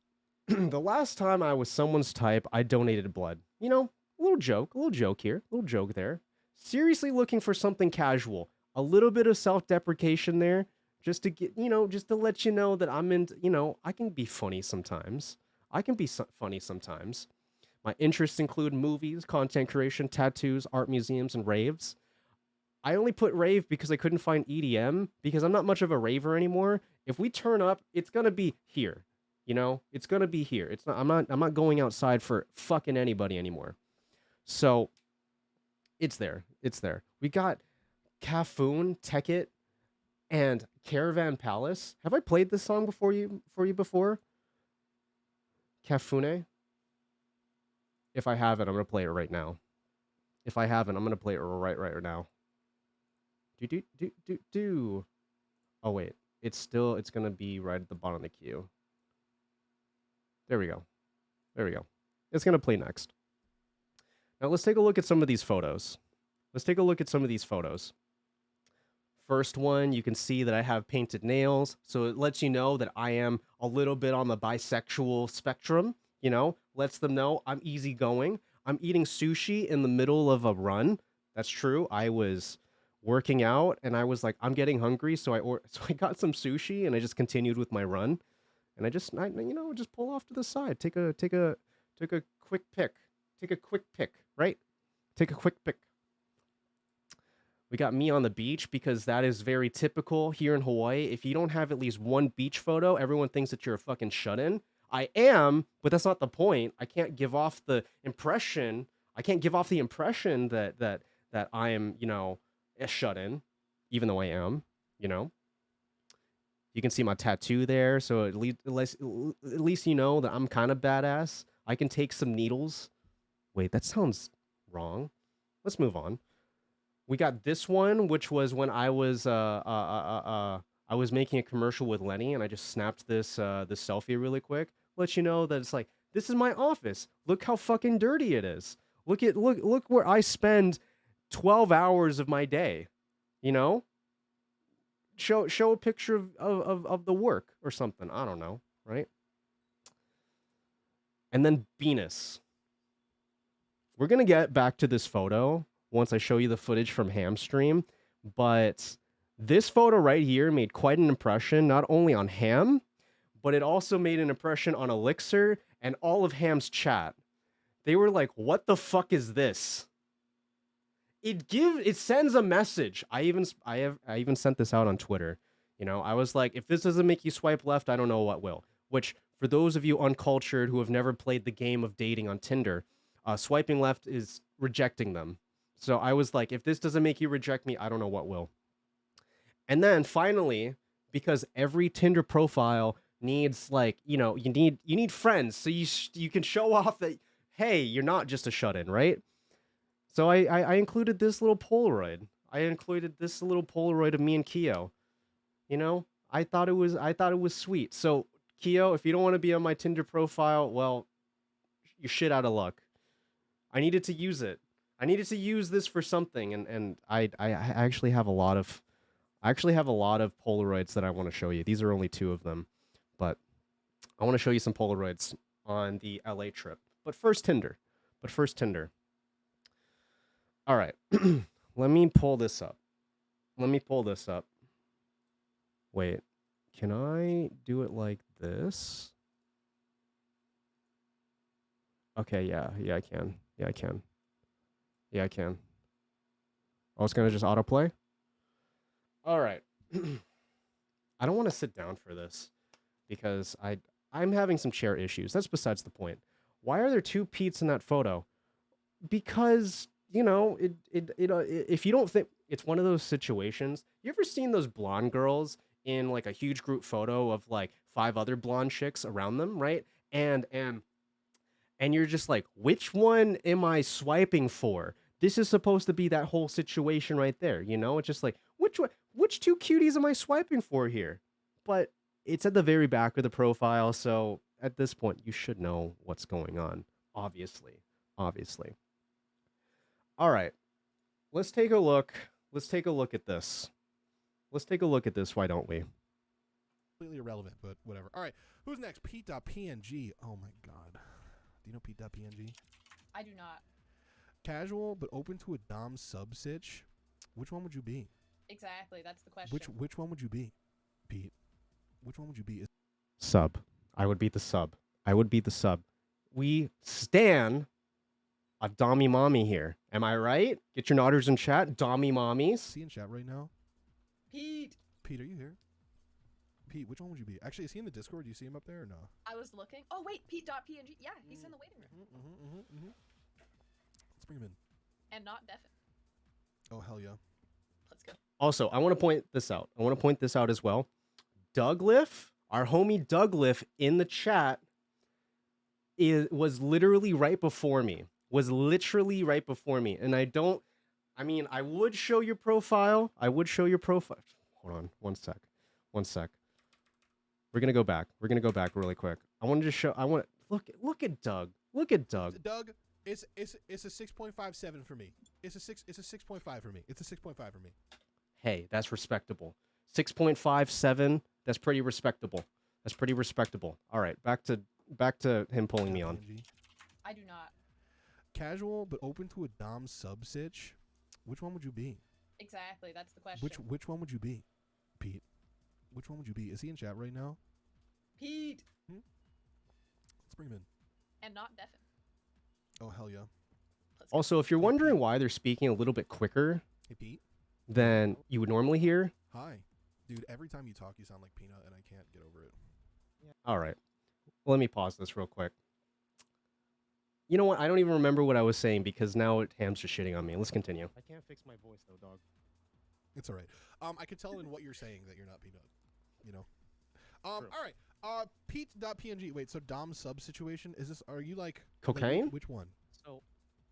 the last time I was someone's type, I donated blood. You know, a little joke here, a little joke there. Seriously looking for something casual. A little bit of self-deprecation there, just to get, just to let you know that I'm in, I can be funny sometimes. Funny sometimes. My interests include movies, content creation, tattoos, art museums, and raves. I only put rave because I couldn't find EDM because I'm not much of a raver anymore. If we turn up, it's gonna be here. It's gonna be here. It's not. I'm not going outside for fucking anybody anymore. So it's there. It's there. We got Cafoon, Tekit, and Caravan Palace. Have I played this song for you before? Cafune. If I haven't, I'm gonna play it right now. If I haven't, I'm gonna play it right now. Do. Oh wait, it's gonna be right at the bottom of the queue. There we go. It's gonna play next. Now let's take a look at some of these photos. First one, you can see that I have painted nails, so it lets you know that I am a little bit on the bisexual spectrum. Lets them know I'm easygoing. I'm eating sushi in the middle of a run. That's true. I was working out and I was like, I'm getting hungry, so I got some sushi and I just continued with my run. And I just pull off to the side, take a quick pic, right? Take a quick pic. We got me on the beach because that is very typical here in Hawaii. If you don't have at least one beach photo, everyone thinks that you're a fucking shut-in. I am, but that's not the point. I can't give off the impression that I am, a shut-in, even though I am, You can see my tattoo there, so at least you know that I'm kind of badass. I can take some needles. Wait, that sounds wrong. Let's move on. We got this one, which was when I was making a commercial with Lenny, and I just snapped this selfie really quick. Let you know that it's like, this is my office. Look how fucking dirty it is. Look where I spend 12 hours of my day. Show a picture of the work or something. I don't know, right? And then Venus. We're gonna get back to this photo once I show you the footage from Hamstream, but this photo right here made quite an impression, not only on Ham, but it also made an impression on Elixir and all of Ham's chat. They were like, what the fuck is this? It sends a message. I even sent this out on Twitter. I was like, if this doesn't make you swipe left, I don't know what will. Which, for those of you uncultured who have never played the game of dating on Tinder, swiping left is rejecting them. So I was like, if this doesn't make you reject me, I don't know what will. And then finally, because every Tinder profile needs you need friends, so you can show off that, hey, you're not just a shut-in, right? So I included this little Polaroid. Of me and Keo. I thought it was sweet. So Keo, if you don't want to be on my Tinder profile, well, you're shit out of luck. I needed to use it. I needed to use this for something, and I actually have a lot of Polaroids that I want to show you. These are only 2 of them, but I want to show you some Polaroids on the LA trip. But first Tinder. All right. Let me pull this up. Wait. Can I do it like this? Okay, yeah, I can. I can. Oh, it's gonna just autoplay? All right. I don't want to sit down for this because I'm having some chair issues. That's besides the point. Why are there 2 Pete's in that photo? Because you know, if you don't think it's one of those situations, you ever seen those blonde girls in like a huge group photo of like 5 other blonde chicks around them, right? And you're just like, which one am I swiping for? This is supposed to be that whole situation right there, you know? It's just like, which 2 cuties am I swiping for here? But it's at the very back of the profile, so at this point you should know what's going on, obviously. Obviously. All right. Let's take a look. Let's take a look at this. Let's take a look at this, why don't we? Completely irrelevant, but whatever. All right, who's next? PETEdotPNG. Oh my god. Do you know PETEdotPNG? I do not. Casual, but open to a dom sub sitch. Which one would you be? Exactly, that's the question. Which one would you be, Pete? Which one would you be? Sub. I would be the sub. I would be the sub. We stan a dommy mommy here. Am I right? Get your nodders in chat. Dommy mommies. See in chat right now? Pete! Pete, are you here? Pete, which one would you be? Actually, is he in the Discord? Do you see him up there or no? I was looking. Oh, wait, PETEdotPNG. Yeah, he's in the waiting room. Let's bring him in. And not deafened. Oh, hell yeah. Let's go. Also, I want to point this out. I want to point this out as well. Dougliff, our homie Dougliff in the chat was literally right before me. And I mean, I would show your profile. Hold on, one sec. We're going to go back. Really quick. Look at Doug. Doug, it's a 6.57 for me. It's a 6.5 for me. It's a 6.5 for me. Hey, that's respectable. 6.57, that's pretty respectable. All right, back to him pulling me on. I do not. Casual, but open to a dom sub sitch. Which one would you be? Exactly, that's the question. Which one would you be, Pete? Which one would you be? Is he in chat right now? Pete! Let's bring him in. And not deafened. Oh, hell yeah. Also, if you're wondering why they're speaking a little bit quicker Hey, Pete. than you would normally hear. Hi. Dude, every time you talk, you sound like Peanut, and I can't get over it. All right. Let me pause this real quick. You know what? I don't even remember what I was saying because now Ham's just shitting on me. Let's continue. I can't fix my voice though, dog. It's all right. I could tell in what you're saying that you're not Peanut. You know. All right. PETEdotPNG. Wait. So Dom sub situation is this? Are you like cocaine? Which one? So,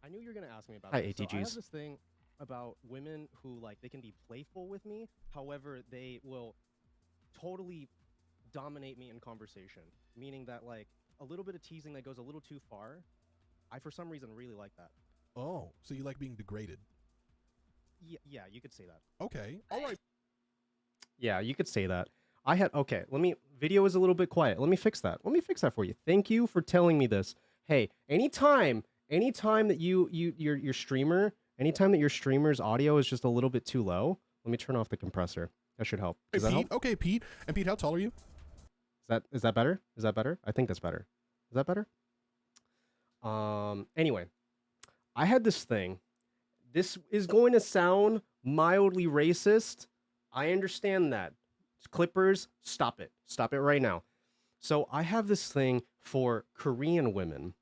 I knew you were gonna ask me about Hi, this. So I have ATGs. this thing about women who like they can be playful with me. However, they will totally dominate me in conversation. Meaning that like a little bit of teasing that goes a little too far. I, for some reason, really like that. Oh, so you like being degraded? Yeah, you could say that. Okay, all right. Yeah, you could say that. Okay, video is a little bit quiet. Let me fix that. For you. Thank you for telling me this. Hey, anytime that your streamer's audio is just a little bit too low, let me turn off the compressor. That should help. Does that help? Okay, Pete. And Pete, how tall are you? Is that better? I think that's better. Is that better? Anyway, I had this thing. This is going to sound mildly racist. I understand that. Clippers, stop it. Stop it right now. So I have this thing for Korean women.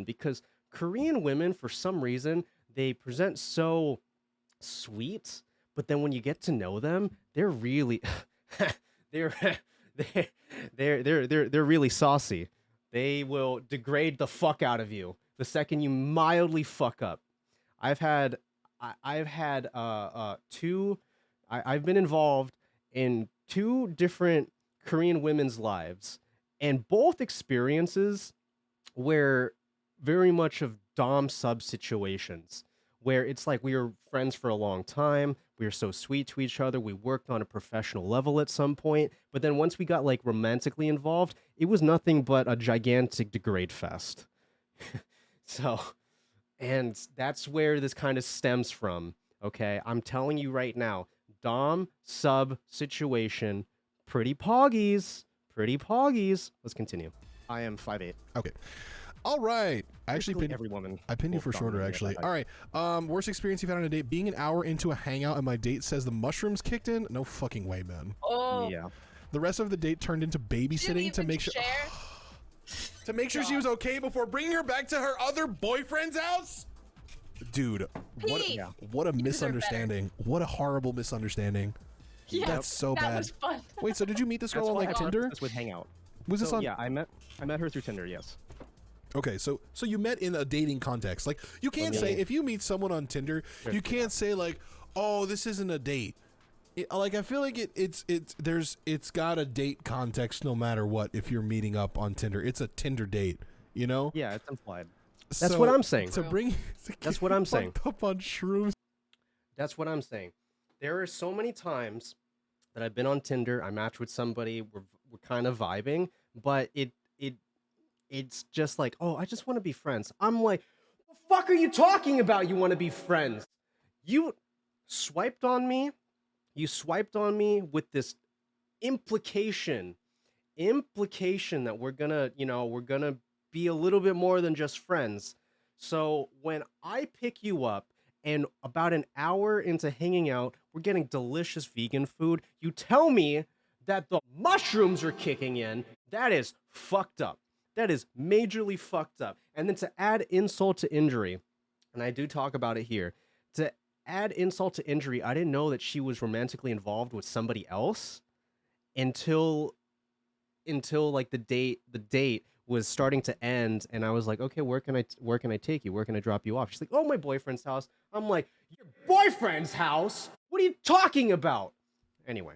Because Korean women, for some reason, they present so sweet, but then when you get to know them, they're really they're really saucy. They will degrade the fuck out of you the second you mildly fuck up. I've been involved in 2 different Korean women's lives, and both experiences were very much of dom sub situations where it's like we were friends for a long time. We were so sweet to each other. We worked on a professional level at some point. But then once we got like romantically involved, it was nothing but a gigantic degrade fest. And that's where this kind of stems from. Okay, I'm telling you right now, dom sub situation, pretty poggies. Let's continue. I am 5'8". Okay. All right. I actually pinned every woman. I pinned you for shorter, actually. All right. Worst experience you've had on a date: being an hour into a hangout and my date says the mushrooms kicked in. No fucking way, man. Oh. Yeah. The rest of the date turned into babysitting to make sure she was okay before bringing her back to her other boyfriend's house. Dude, Pete! what a You deserve misunderstanding. What a horrible misunderstanding. Yeah, That's so that bad. was fun. Wait, so did you meet this girl That's on why like I Tinder? this with Hangout. Was this So, on? Yeah, I met her through Tinder. Yes. Okay, so you met in a dating context. Like you can't say if you meet someone on Tinder, you can't say like, "Oh, this isn't a date." Like I feel like it's got a date context no matter what. If you're meeting up on Tinder, it's a Tinder date. You know? Yeah, it's implied. That's what I'm saying. So bring. That's what I'm saying. Up on shrooms. That's what I'm saying. There are so many times that I've been on Tinder. I match with somebody. We're kind of vibing, but it's just like, oh, I just want to be friends. I'm like, the fuck are you talking about? You want to be friends? You swiped on me. You swiped on me with this implication that we're gonna be a little bit more than just friends. So when I pick you up and about an hour into hanging out, we're getting delicious vegan food, you tell me that the mushrooms are kicking in. That is fucked up. That is majorly fucked up. And then to add insult to injury, and I do talk about it here, to add insult to injury, I didn't know that she was romantically involved with somebody else until like the date was starting to end, and I was like, okay, where can I take you? Where can I drop you off? She's like, oh, my boyfriend's house. I'm like, your boyfriend's house? What are you talking about? Anyway.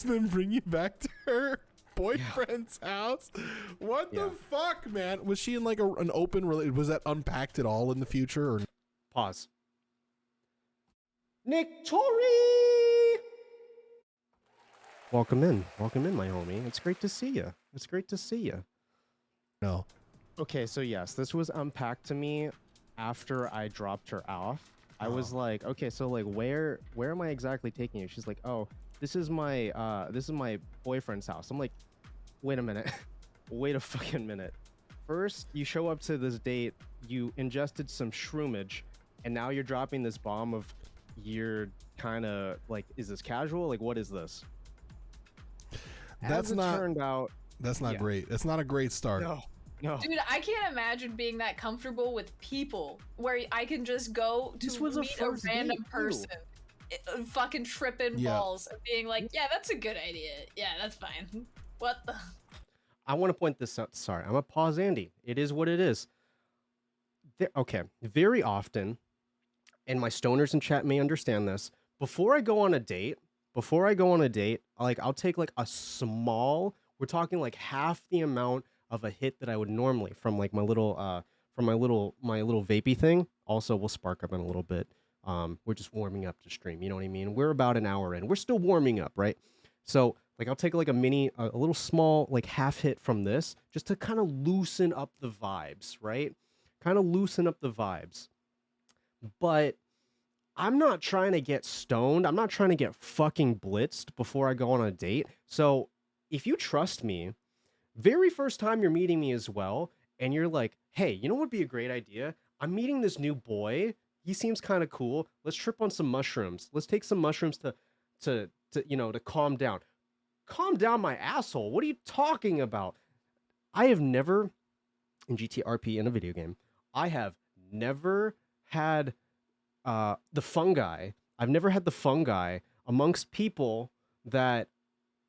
Then bring you back to her boyfriend's house. What the fuck, man? Was she in like an open relationship? Was that unpacked at all in the future? Or Pause. Nick Torrey! Welcome in, my homie. It's great to see you. no? Okay, so yes, this was unpacked to me after I dropped her off. I was like, okay, so like where am I exactly taking you? She's like, oh, this is my boyfriend's house. I'm like, wait a minute. Wait a fucking minute. First, you show up to this date, you ingested some shroomage, and now you're dropping this bomb of you're kind of like, is this casual? Like, what is this? That's not turned out. That's not great. That's not a great start. No. Dude, I can't imagine being that comfortable with people where I can just go to meet a random person, fucking tripping balls, and being like, yeah, that's a good idea. Yeah, that's fine. What the? I want to point this out. Sorry, I'm gonna pause, Andy. It is what it is. Okay, very often, and my stoners in chat may understand this. Before I go on a date, like I'll take like a small. We're talking like half the amount of a hit that I would normally from like my little vapey thing. Also, we'll spark up in a little bit. We're just warming up to stream. You know what I mean? We're about an hour in. We're still warming up, right? So like I'll take like a little small like half hit from this just to kind of loosen up the vibes, right? Kind of loosen up the vibes. But I'm not trying to get stoned. I'm not trying to get fucking blitzed before I go on a date. So if you trust me, very first time you're meeting me as well, and you're like, hey, you know what would be a great idea? I'm meeting this new boy. He seems kind of cool. Let's trip on some mushrooms. Let's take some mushrooms to calm down. Calm down my asshole. What are you talking about? I have never, in GTRP in a video game, I have never had the fungi. I've never had the fungi amongst people that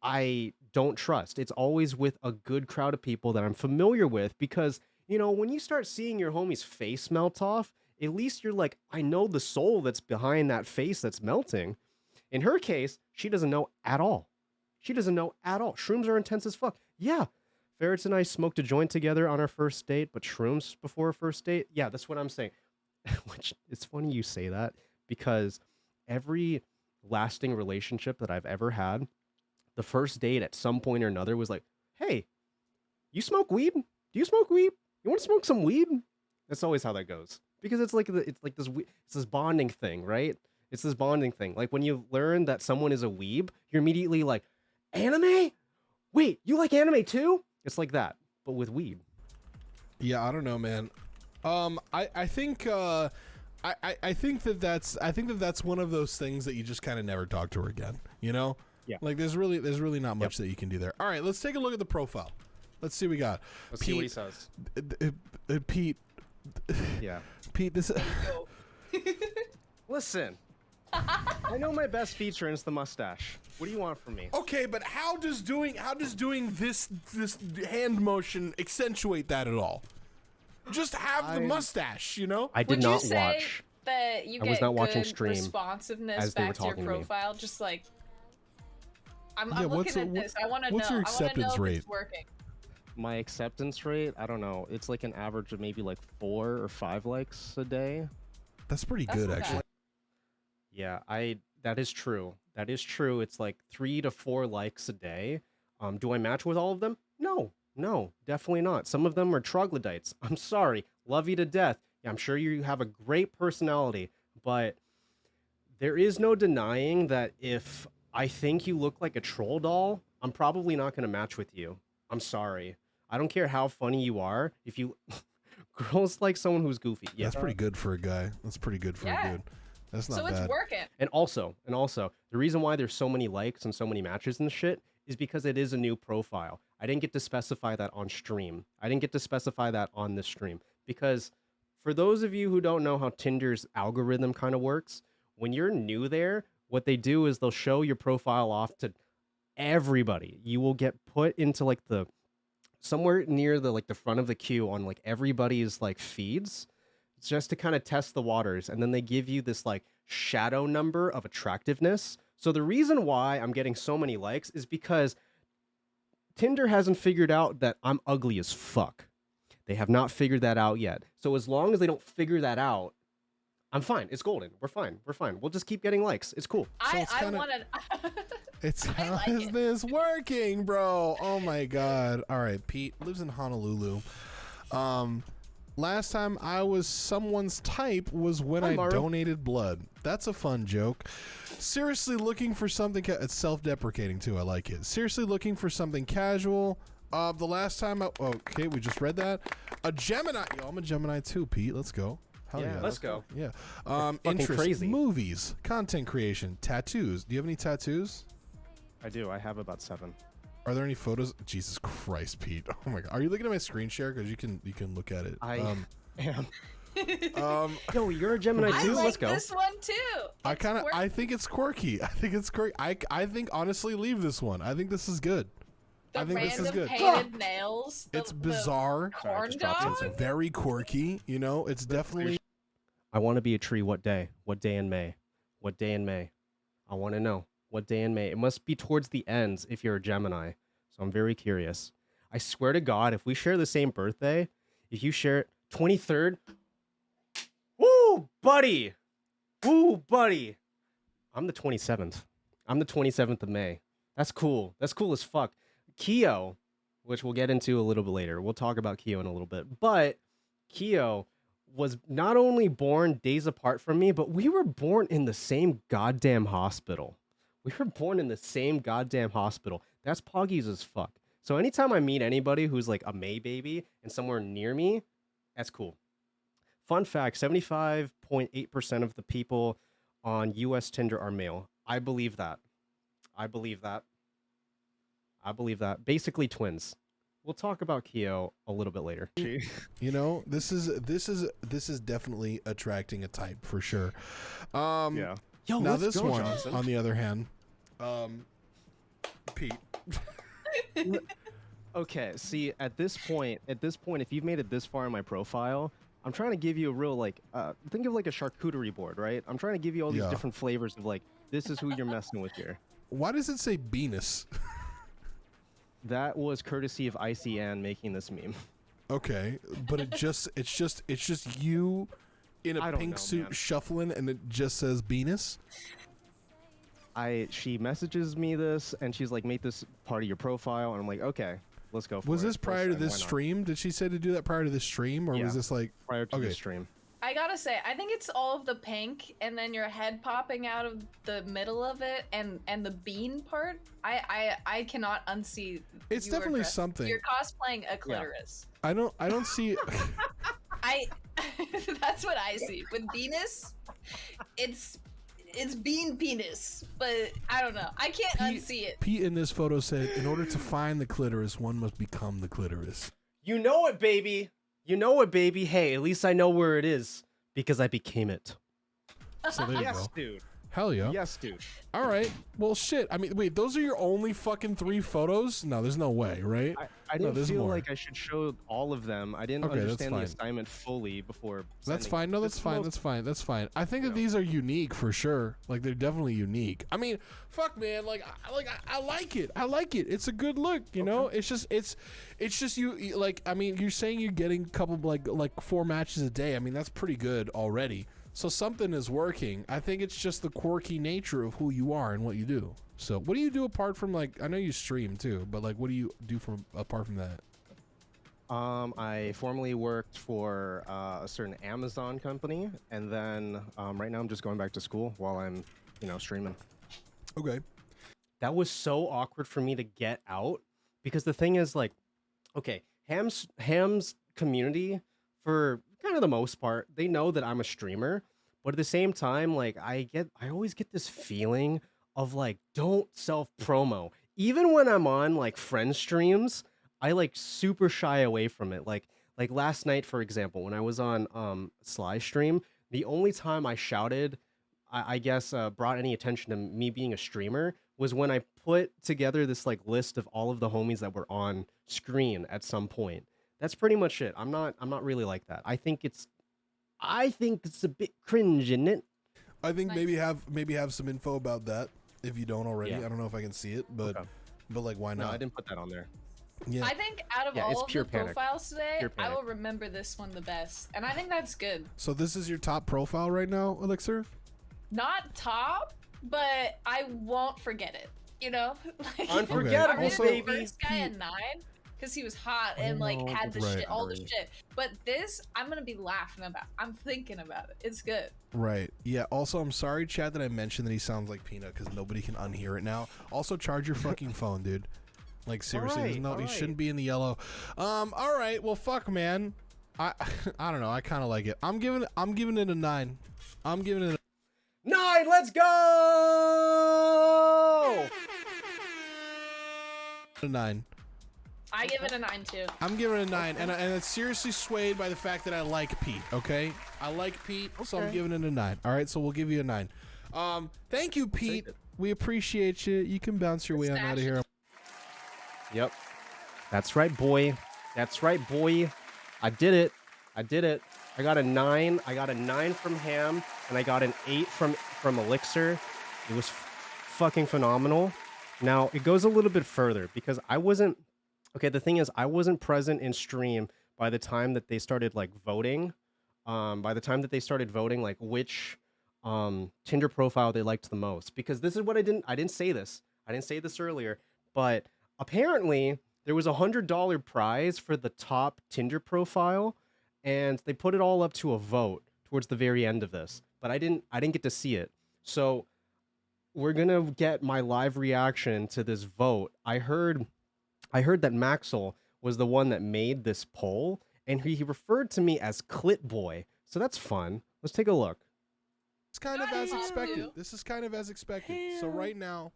I don't trust. It's always with a good crowd of people that I'm familiar with, because, you know, when you start seeing your homie's face melt off, at least you're like, I know the soul that's behind that face that's melting. In her case, she doesn't know at all. She doesn't know at all. Shrooms are intense as fuck. Yeah. Ferrets and I smoked a joint together on our first date, but shrooms before a first date? Yeah, that's what I'm saying. Which, it's funny you say that, because every lasting relationship that I've ever had, the first date at some point or another was like, hey, you smoke weed? Do you smoke weed? You want to smoke some weed? That's always how that goes. Because it's this bonding thing, right? It's this bonding thing. Like when you learn that someone is a weeb, you're immediately like, anime? Wait, you like anime too? It's like that, but with weed. Yeah, I don't know, man. I think that's one of those things that you just kind of never talk to her again. You know? Yeah. Like there's really not much that you can do there. All right, let's take a look at the profile. Let's see what we got. Let's see what he says. Pete, Yeah. Pete, this. Go. Listen, I know my best feature is the mustache. What do you want from me? Okay, but how does doing this hand motion accentuate that at all? Just have the mustache, you know? I did Would not you say watch. that you I get was not watching good stream responsiveness as they were back to your talking to me. profile? Just like I'm Yeah, looking at this. I want to know. what's your I want to know acceptance if rate? it's working. My acceptance rate, I don't know. It's like an average of maybe like 4 or 5 likes a day. That's pretty That's good, not actually. bad. Yeah, that is true. That is true. It's like 3 to 4 likes a day. Do I match with all of them? No, definitely not. Some of them are troglodytes. I'm sorry. Love you to death. Yeah, I'm sure you have a great personality, but there is no denying that if I think you look like a troll doll, I'm probably not going to match with you. I'm sorry. I don't care how funny you are. If you girls like someone who's goofy. Yeah, That's pretty good for a guy. That's pretty good for a dude. That's not So bad. it's working. And also, the reason why there's so many likes and so many matches and shit is because it is a new profile. I didn't get to specify that on stream. I didn't get to specify that on this stream because for those of you who don't know how Tinder's algorithm kind of works, when you're new there, what they do is they'll show your profile off to everybody. You will get put into like the somewhere near the like the front of the queue on like everybody's like feeds just to kind of test the waters, and then they give you this like shadow number of attractiveness. So the reason why I'm getting so many likes is because Tinder hasn't figured out that I'm ugly as fuck. They have not figured that out yet. So as long as they don't figure that out, I'm fine. It's golden. We're fine. We'll just keep getting likes. It's cool. I kinda- want to. It's how like is it. this working, bro? Oh my god. All right, Pete lives in Honolulu. Last time I was someone's type was when Hi, I Maru. donated blood. That's a fun joke. Seriously looking for something. It's self-deprecating too. I like it. Seriously looking for something casual. The last time okay, we just read that. A Gemini. Yo, I'm a Gemini too, Pete. Let's go. Hell Yeah, let's go. Yeah. fucking Interest, crazy. movies, content creation, tattoos. Do you have any tattoos? I do. I have about 7. Are there any photos? Jesus Christ, Pete! Oh my God! Are you looking at my screen share? Because you can look at it. I am. Um, Yo, you're a Gemini I too. like Let's go. this one too. I It's kind of. quirky. I think it's quirky. I think it's quirky. I think honestly, leave this one. I think this is good. I think this is random good. painted nails. It's bizarre. Sorry, I Corn just dropped dog. something. Very quirky. You know, it's definitely. I want to be a tree. What day? What day in May? What day in May? I want to know. What day in May? It must be towards the ends if you're a Gemini. So I'm very curious. I swear to God, if we share the same birthday, if you share it 23rd, woo, buddy. Woo, buddy. I'm the 27th. I'm the 27th of May. That's cool. That's cool as fuck. Keo, which we'll get into a little bit later. We'll talk about Keo in a little bit. But Keo was not only born days apart from me, but we were born in the same goddamn hospital. We were born in the same goddamn hospital. That's poggies as fuck. So anytime I meet anybody who's like a May baby and somewhere near me, that's cool. Fun fact, 75.8% of the people on US Tinder are male. I believe that. I believe that. I believe that. Basically twins. We'll talk about Keo a little bit later. You know, this is definitely attracting a type for sure. Yeah. Yo, Now let's this go, one, Johnson. on the other hand, Pete. Okay, see, at this point, if you've made it this far in my profile, I'm trying to give you a real, like, think of like a charcuterie board, right? I'm trying to give you all these Yeah. different flavors of, like, this is who you're messing with here. Why does it say Venus? That was courtesy of ICN making this meme. Okay, but it's just you in I a don't pink know, suit man. shuffling, and it just says Venus. She messages me this, and she's like, make this part of your profile, and I'm like, okay, let's go for it. Was this prior to Listen, this why not? stream? Did she say to do that prior to this stream, or Yeah. was this like Prior to Okay. the stream. I gotta say, I think it's all of the pink and then your head popping out of the middle of it and the bean part. I cannot unsee. It's you were definitely dressed- something. You're cosplaying a clitoris. I don't see I. That's what I see with Venus. It's bean penis, but I don't know. I can't unsee it. Pete in this photo said, in order to find the clitoris, one must become the clitoris. You know it, baby. You know it, baby. Hey, at least I know where it is because I became it. So there you Yes, go. dude. Hell yeah. Yes, dude. All right. Well, shit. I mean, wait, those are your only fucking 3 photos? No, there's no way, right? I No, didn't there's feel more. like I should show all of them. I didn't Okay, that's understand the fine. assignment fully before. That's sending fine. it. No, This that's is fine. most- That's fine. That's fine. I think that Yeah. these are unique for sure. Like they're definitely unique. I mean, fuck, man. Like, I like it. I like it. It's a good look. You know. It's just you. Like, I mean, you're saying you're getting a couple like 4 matches a day. I mean, that's pretty good already. So something is working. I think it's just the quirky nature of who you are and what you do. So what do you do apart from like? I know you stream too, but like, what do you do from apart from that? I formerly worked for a certain Amazon company, and then right now I'm just going back to school while I'm, streaming. Okay. That was so awkward for me to get out because the thing is, like, okay, Ham's community, for kind of the most part, they know that I'm a streamer, but at the same time, like, I always get this feeling of like, don't self promo. Even when I'm on like friend streams, I like super shy away from it. Like last night, for example, when I was on Sly stream, the only time I shouted, I guess, brought any attention to me being a streamer was when I put together this like list of all of the homies that were on screen at some point. That's pretty much it. I'm not really like that. I think it's a bit cringe, isn't it? I think Nice. maybe have some info about that if you don't already. Yeah. I don't know if I can see it, but Okay. like why No, not? I didn't put that on there. Yeah. I think out of Yeah, it's all of pure the panic. profiles today, Pure I panic. will remember this one the best, and I think that's good. So this is your top profile right now, Elixir? Not top, but I won't forget it. You know, like, Unforgettable, I rated Also- the first guy a 9 because he was hot and like Oh, had the right. shit, all the shit. But this, I'm gonna be laughing about. I'm thinking about it. It's good. Right. Yeah. Also, I'm sorry, Chad, that I mentioned that he sounds like Peanut because nobody can unhear it now. Also, charge your fucking phone, dude. Like seriously, there's Alright, he alright. shouldn't be in the yellow. All right. Well, fuck, man. I I don't know. I kind of like it. I'm giving it a 9. I'm giving it 9, let's go! a 9. I give it a 9 too. I'm giving it a 9, and it's seriously swayed by the fact that I like Pete. Okay, I like Pete, so I'm Okay. giving it a 9. All right, so we'll give you a 9. Thank you, Pete. it. We appreciate you. You can bounce your way on out of here. Yep. That's right, boy. That's right, boy. I did it. I got a 9. I got a 9 from Ham, and I got an 8 from Elixir. It was fucking phenomenal. Now, it goes a little bit further because I wasn't... Okay, the thing is, I wasn't present in stream by the time that they started, like, voting. By the time that they started voting, like, which Tinder profile they liked the most. Because this is what I didn't say this. I didn't say this earlier. But apparently, there was a $100 prize for the top Tinder profile. And they put it all up to a vote towards the very end of this. But I didn't get to see it. So we're gonna get my live reaction to this vote. I heard that Maxwell was the one that made this poll, and he referred to me as Clit Boy. So that's fun. Let's take a look. It's kind of as Nice. expected. This is kind of as expected. So right now,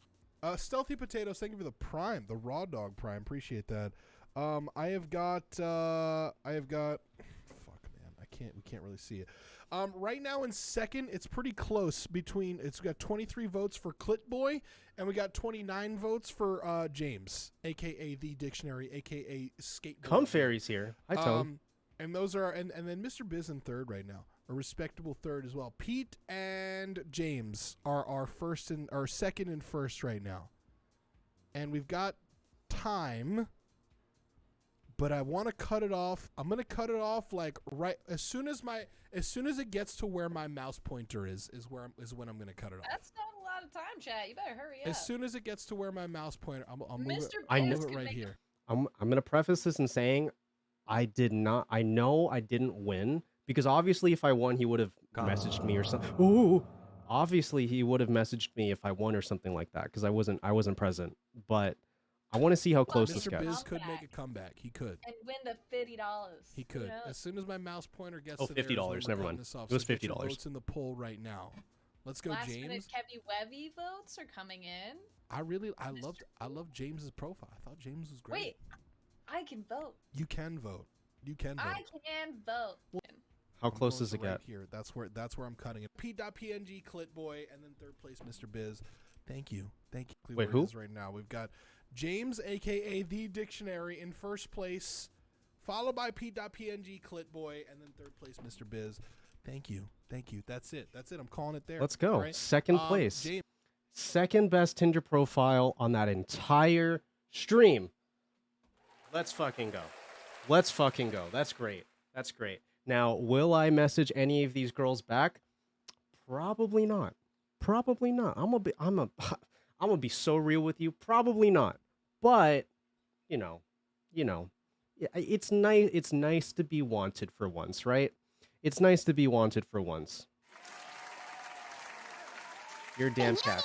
Stealthy Potatoes, thank you for the Prime, the Raw Dog Prime. Appreciate that. I have got. Fuck, man, we can't really see it. Right now in second, it's pretty close between. It's got 23 votes for Clit Boy, and we got 29 votes for James, aka the Dictionary, aka Skateboard. Come Fairies here. Hi, Tone. And those are and then Mr. Biz in third right now, a respectable third as well. Pete and James are our second and first right now, and we've got time. But I want to cut it off. I'm gonna cut it off like right as soon as it gets to where my mouse pointer is when I'm gonna cut it off. That's not a lot of time, chat. You better hurry up. As soon as it gets to where my mouse pointer, I'll move it. Mr. I'll Biz move it can right make here. I'm gonna preface this in saying I know I didn't win because obviously if I won he would have messaged me or something. Ooh, obviously he would have messaged me if I won or something like that because I wasn't present. But I want to see how close this Mr. gets. Biz could make a comeback. He could. and win the $50. He could. You know? As soon as my mouse pointer gets Oh, to there is when $50, we're never cutting mind. this off. It was So get your $50. votes in the poll right now. Let's go, Last minute James. Kevy Webby votes are coming in. I loved James's profile. I thought James was great. Wait, I can vote. You can vote. You can vote. I can vote. How I'm close going does to it get? right here. That's where I'm cutting it. PETEdotPNG Clit Boy, and then third place Mr. Biz. Thank you. Wait, where who? it is right now. We've got James, aka The Dictionary, in first place, followed by PETEdotPNG Clit Boy, and then third place Mr. Biz. Thank you. That's it. I'm calling it there. Let's go. Right? Second place. James. Second best Tinder profile on that entire stream. Let's fucking go. That's great. Now, will I message any of these girls back? Probably not. I'm gonna be so real with you. Probably not. But, you know, it's nice to be wanted for once, right? It's nice to be wanted for once. You're damn cat.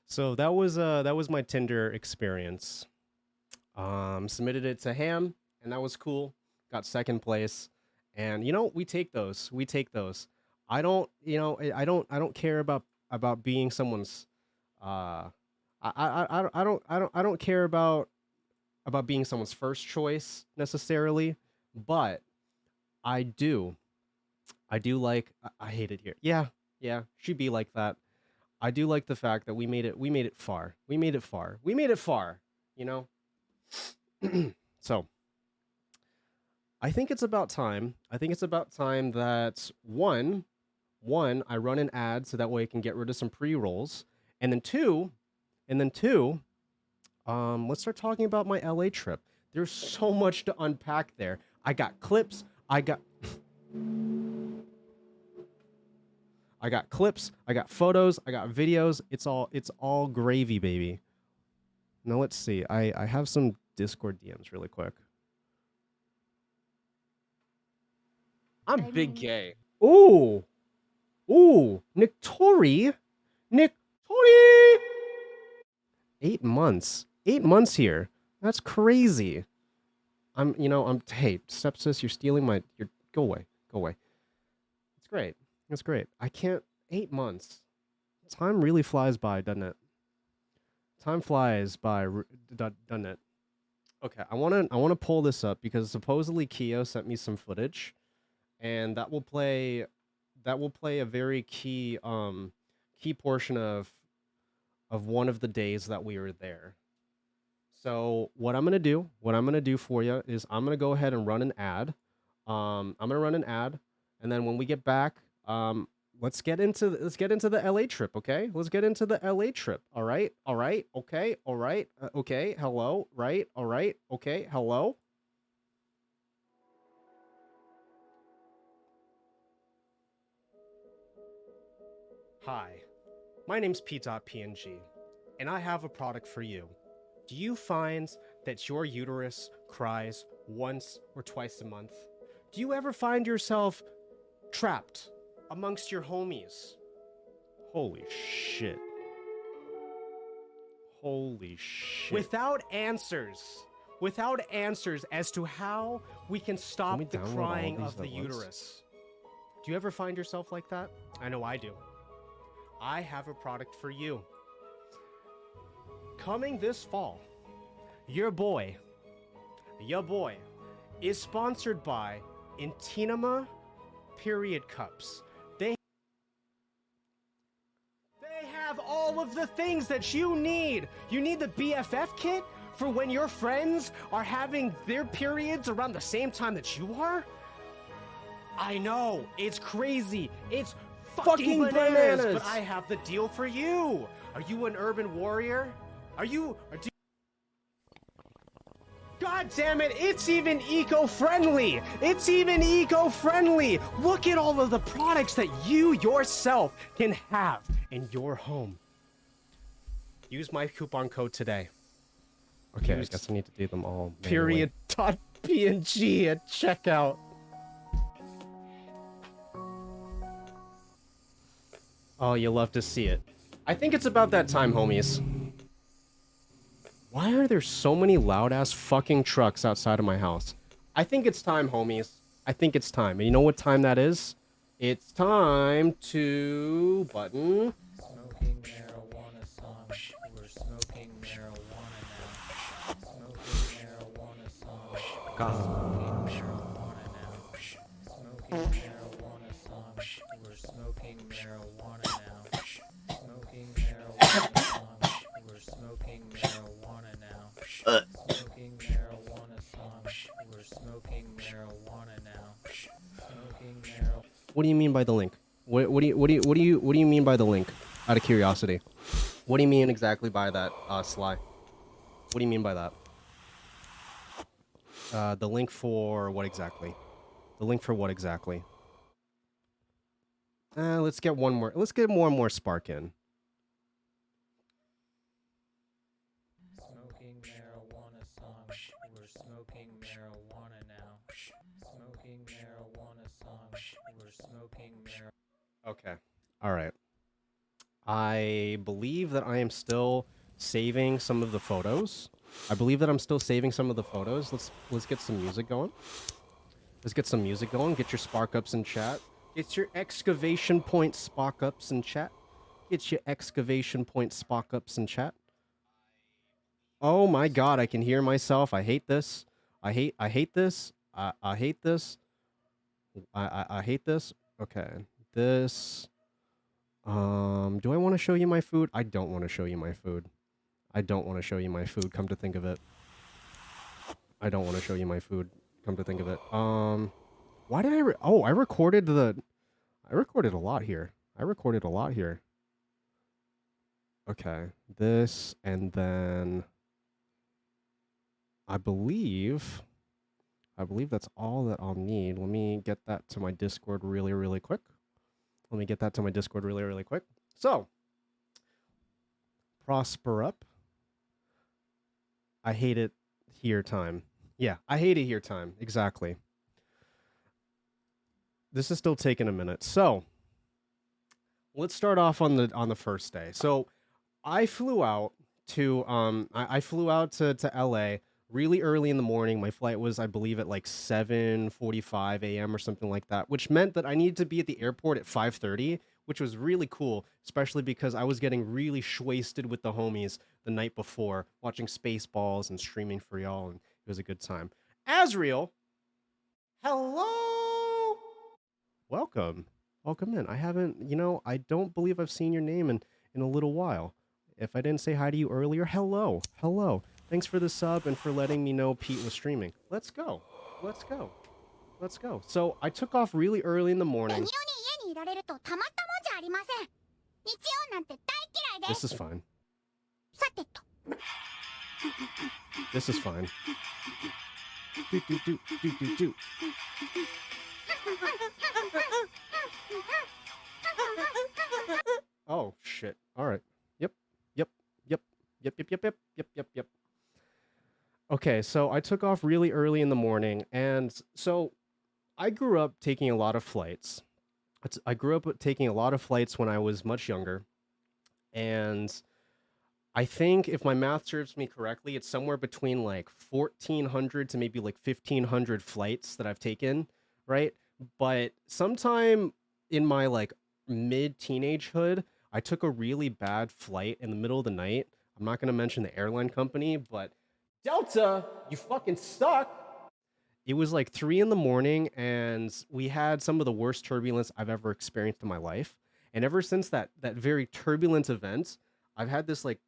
So that was my Tinder experience. Submitted it to Ham, and that was cool. Got second place, and we take those. I don't care about being someone's. I don't care about being someone's first choice necessarily, but I do like. I hate it here. Yeah, she be like that. I do like the fact that we made it far. So I think it's about time. That one, I run an ad so that way I can get rid of some pre-rolls. And then two, let's start talking about my LA trip. There's so much to unpack there. I got clips, I got photos, I got videos. It's all gravy, baby. Now let's see. I have some Discord DMs really quick. I'm big gay. Ooh, Nick Tory. 8 months. 8 months here. That's crazy. Hey, stepsis, you're stealing my. Go away. It's great. I can't. 8 months. Time really flies by, doesn't it? Time flies by, doesn't it? Okay, I wanna pull this up because supposedly Keo sent me some footage, and that will play a very key portion of one of the days that we were there. So what I'm gonna do for you is I'm gonna go ahead and run an ad. I'm gonna run an ad, and then when we get back, let's get into the LA trip, okay? Let's get into the LA trip. All right, okay, okay. Hello, right? All right, okay. Hello. Hi, my name's PETEdotPNG, and I have a product for you. Do you find that your uterus cries once or twice a month? Do you ever find yourself trapped amongst your homies? Holy shit. Without answers as to how we can stop the crying of the uterus. Do you ever find yourself like that? I know I do. I have a product for you. Coming this fall, your boy is sponsored by Intinima period cups. They have all of the things that you need. You need the BFF kit for when your friends are having their periods around the same time that you are? I know, it's crazy. It's fucking bananas, but I have the deal for you. Are you an urban warrior? God damn it, it's even eco-friendly! Look at all of the products that you yourself can have in your home. Use my coupon code today. Okay, I guess I need to do them all. PETEdotPNG at checkout. Oh, you love to see it. I think it's about that time, homies. Why are there so many loud-ass fucking trucks outside of my house? I think it's time, homies. I think it's time. And you know what time that is? It's time to button. Smoking marijuana song. We're smoking marijuana now. Smoking marijuana song. Smoking marijuana now. Smoking marijuana song. We're smoking marijuana now. Smoking marijuana song. We're smoking marijuana now. Smoking marijuana song. We're smoking marijuana now. Smoking marijuana. What do you mean by the link? What do you mean by the link? Out of curiosity, what do you mean exactly by that, Sly? What do you mean by that? The link for what exactly? The link for what exactly? Let's get one more. Let's get more and more spark in. Smoking marijuana song. We're smoking marijuana now. Smoking marijuana song. We're smoking marijuana. Okay. All right. I believe that I am still saving some of the photos. I believe that I'm still saving some of the photos. Let's get some music going. Let's get some music going. Get your spark ups in chat. Get your excavation point spark ups in chat. Get your excavation point spark ups in chat. Oh my god, I can hear myself. I hate this. I hate this. I hate this. I hate this. Okay. This. Do I want to show you my food? I don't want to show you my food. I don't want to show you my food, come to think of it. I don't want to show you my food, come to think of it. Why did I I recorded a lot here. I recorded a lot here. Okay, this, and then I believe that's all that I'll need. Let me get that to my Discord really quick. So, prosper up. I hate it here time. Yeah, I hate it here time. Exactly. This is still taking a minute. So, let's start off on the first day. So, I flew out to to LA really early in the morning. My flight was, I believe, at like 7:45 a.m. or something like that, which meant that I needed to be at the airport at 5:30, which was really cool, especially because I was getting really shwasted with the homies the night before, watching Spaceballs and streaming for y'all, and it was a good time. Asriel, hello! Welcome in. I haven't, I don't believe I've seen your name in a little while. If I didn't say hi to you earlier, hello. Thanks for the sub and for letting me know Pete was streaming. Let's go. So I took off really early in the morning. This is fine. Do. Oh shit. All right. Yep. Okay, so I took off really early in the morning, and so I grew up taking a lot of flights. I grew up taking a lot of flights when I was much younger, and I think if my math serves me correctly, it's somewhere between like 1,400 to maybe like 1,500 flights that I've taken, right? But sometime in my like mid-teenagehood, I took a really bad flight in the middle of the night. I'm not going to mention the airline company, but Delta, you fucking suck. It was like 3 in the morning, and we had some of the worst turbulence I've ever experienced in my life. And ever since that very turbulent event, I've had this like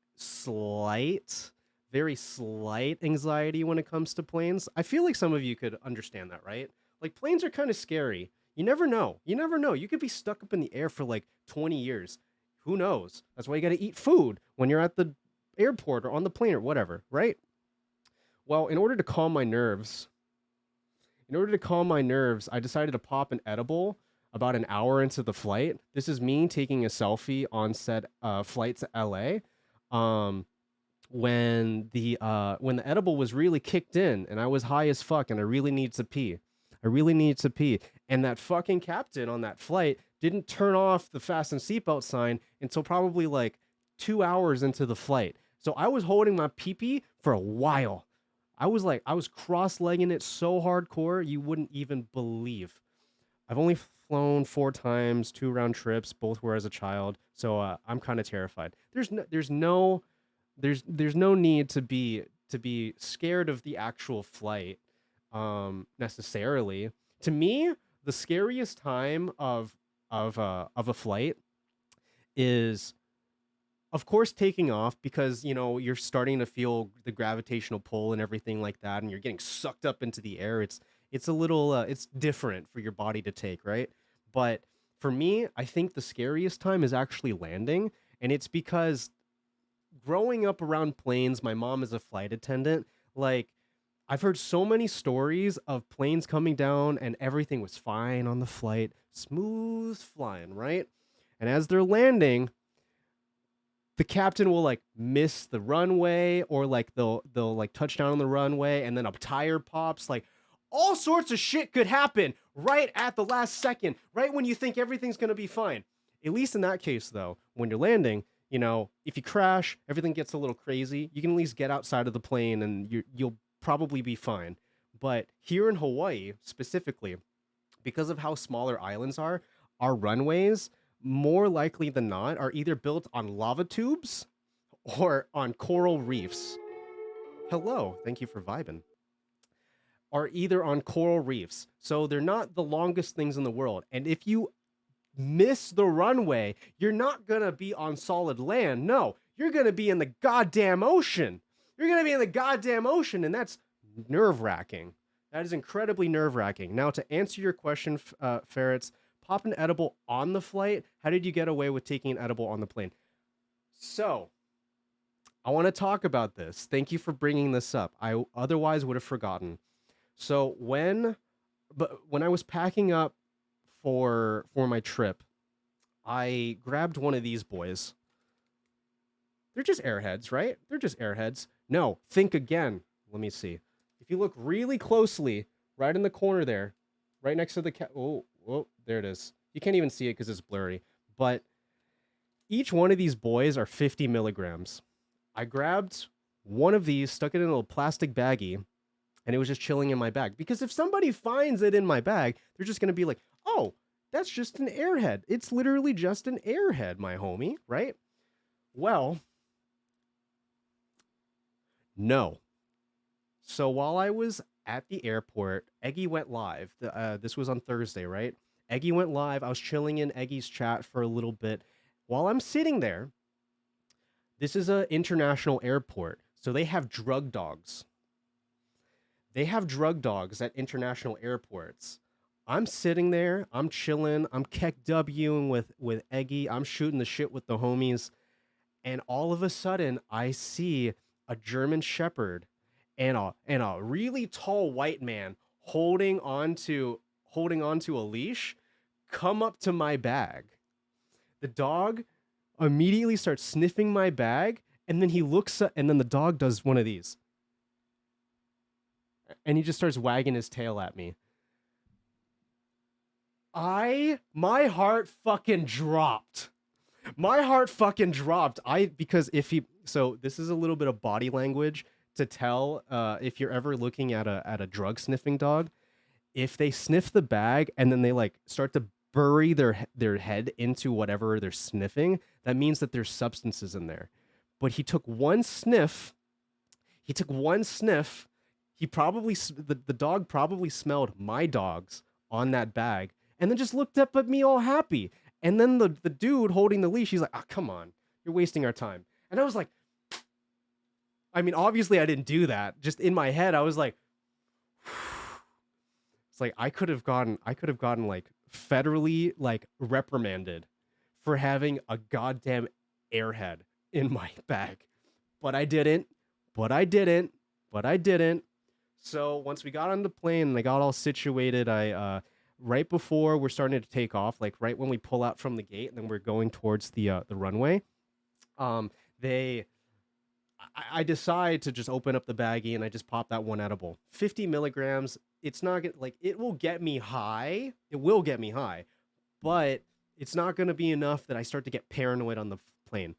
very slight anxiety when it comes to planes. I feel like some of you could understand that, right? Like planes are kind of scary. You never know. You could be stuck up in the air for like 20 years. Who knows? That's why you got to eat food when you're at the airport or on the plane or whatever, right? Well, in order to calm my nerves, I decided to pop an edible about an hour into the flight. This is me taking a selfie on said flight to LA. When the edible was really kicked in and I was high as fuck and I really needed to pee. And that fucking captain on that flight didn't turn off the fasten seatbelt sign until probably like 2 hours into the flight. So I was holding my pee-pee for a while. I was cross-legging it so hardcore, you wouldn't even believe. I've only flown 4 times, 2 round trips, both were as a child. So I'm kind of terrified. There's no need to be scared of the actual flight necessarily. To me, the scariest time of a flight is, of course, taking off, because you're starting to feel the gravitational pull and everything like that, and you're getting sucked up into the air. It's a little it's different for your body to take, right? But for me, I think the scariest time is actually landing, and it's because growing up around planes, my mom is a flight attendant. Like, I've heard so many stories of planes coming down and everything was fine on the flight, smooth flying, right? And as they're landing, the captain will like miss the runway, or like they'll like touch down on the runway and then a tire pops. Like, all sorts of shit could happen right at the last second, right when you think everything's going to be fine. At least in that case, though, when you're landing, if you crash, everything gets a little crazy. You can at least get outside of the plane and you'll probably be fine. But here in Hawaii, specifically, because of how smaller islands are, our runways, more likely than not, are either built on lava tubes or on coral reefs. Hello, thank you for vibing. Are either on coral reefs. So they're not the longest things in the world. And if you miss the runway, you're not gonna be on solid land. No, you're gonna be in the goddamn ocean. You're gonna be in the goddamn ocean, and that's nerve-wracking. That is incredibly nerve-wracking. Now, to answer your question, Ferrets, pop an edible on the flight. How did you get away with taking an edible on the plane? So, I want to talk about this. Thank you for bringing this up. I otherwise would have forgotten. So when I was packing up for my trip, I grabbed one of these boys. They're just airheads, right? They're just airheads. No, think again. Let me see. If you look really closely, right in the corner there, right next to the oh, there it is. You can't even see it because it's blurry. But each one of these boys are 50 milligrams. I grabbed one of these, stuck it in a little plastic baggie, and it was just chilling in my bag. Because if somebody finds it in my bag, they're just going to be like, oh, that's just an airhead. It's literally just an airhead, my homie, right? Well, no. So while I was at the airport, Eggy went live. This was on Thursday, right? Eggy went live. I was chilling in Eggy's chat for a little bit. While I'm sitting there, this is an international airport, so they have drug dogs. They have drug dogs at international airports. I'm sitting there, I'm chilling, I'm KEKWing with Eggy, I'm shooting the shit with the homies, and all of a sudden I see a German Shepherd and a really tall white man holding onto a leash come up to my bag. The dog immediately starts sniffing my bag, and then he looks up, and then the dog does one of these. And he just starts wagging his tail at me. My heart fucking dropped. My heart fucking dropped. Because so this is a little bit of body language to tell if you're ever looking at a drug sniffing dog. If they sniff the bag and then they like start to bury their head into whatever they're sniffing, that means that there's substances in there. But he took one sniff. The dog probably smelled my dogs on that bag and then just looked up at me all happy. And then the dude holding the leash, he's like, oh, come on, you're wasting our time. And I was like, I mean, obviously I didn't do that. Just in my head, I was like, it's like I could have gotten like federally like reprimanded for having a goddamn airhead in my bag. But I didn't. So once we got on the plane and I got all situated, I right before we're starting to take off, like right when we pull out from the gate and then we're going towards the runway, I decide to just open up the baggie and I just pop that one edible. 50 milligrams. It's not like it will get me high. It will get me high, but it's not going to be enough that I start to get paranoid on the plane.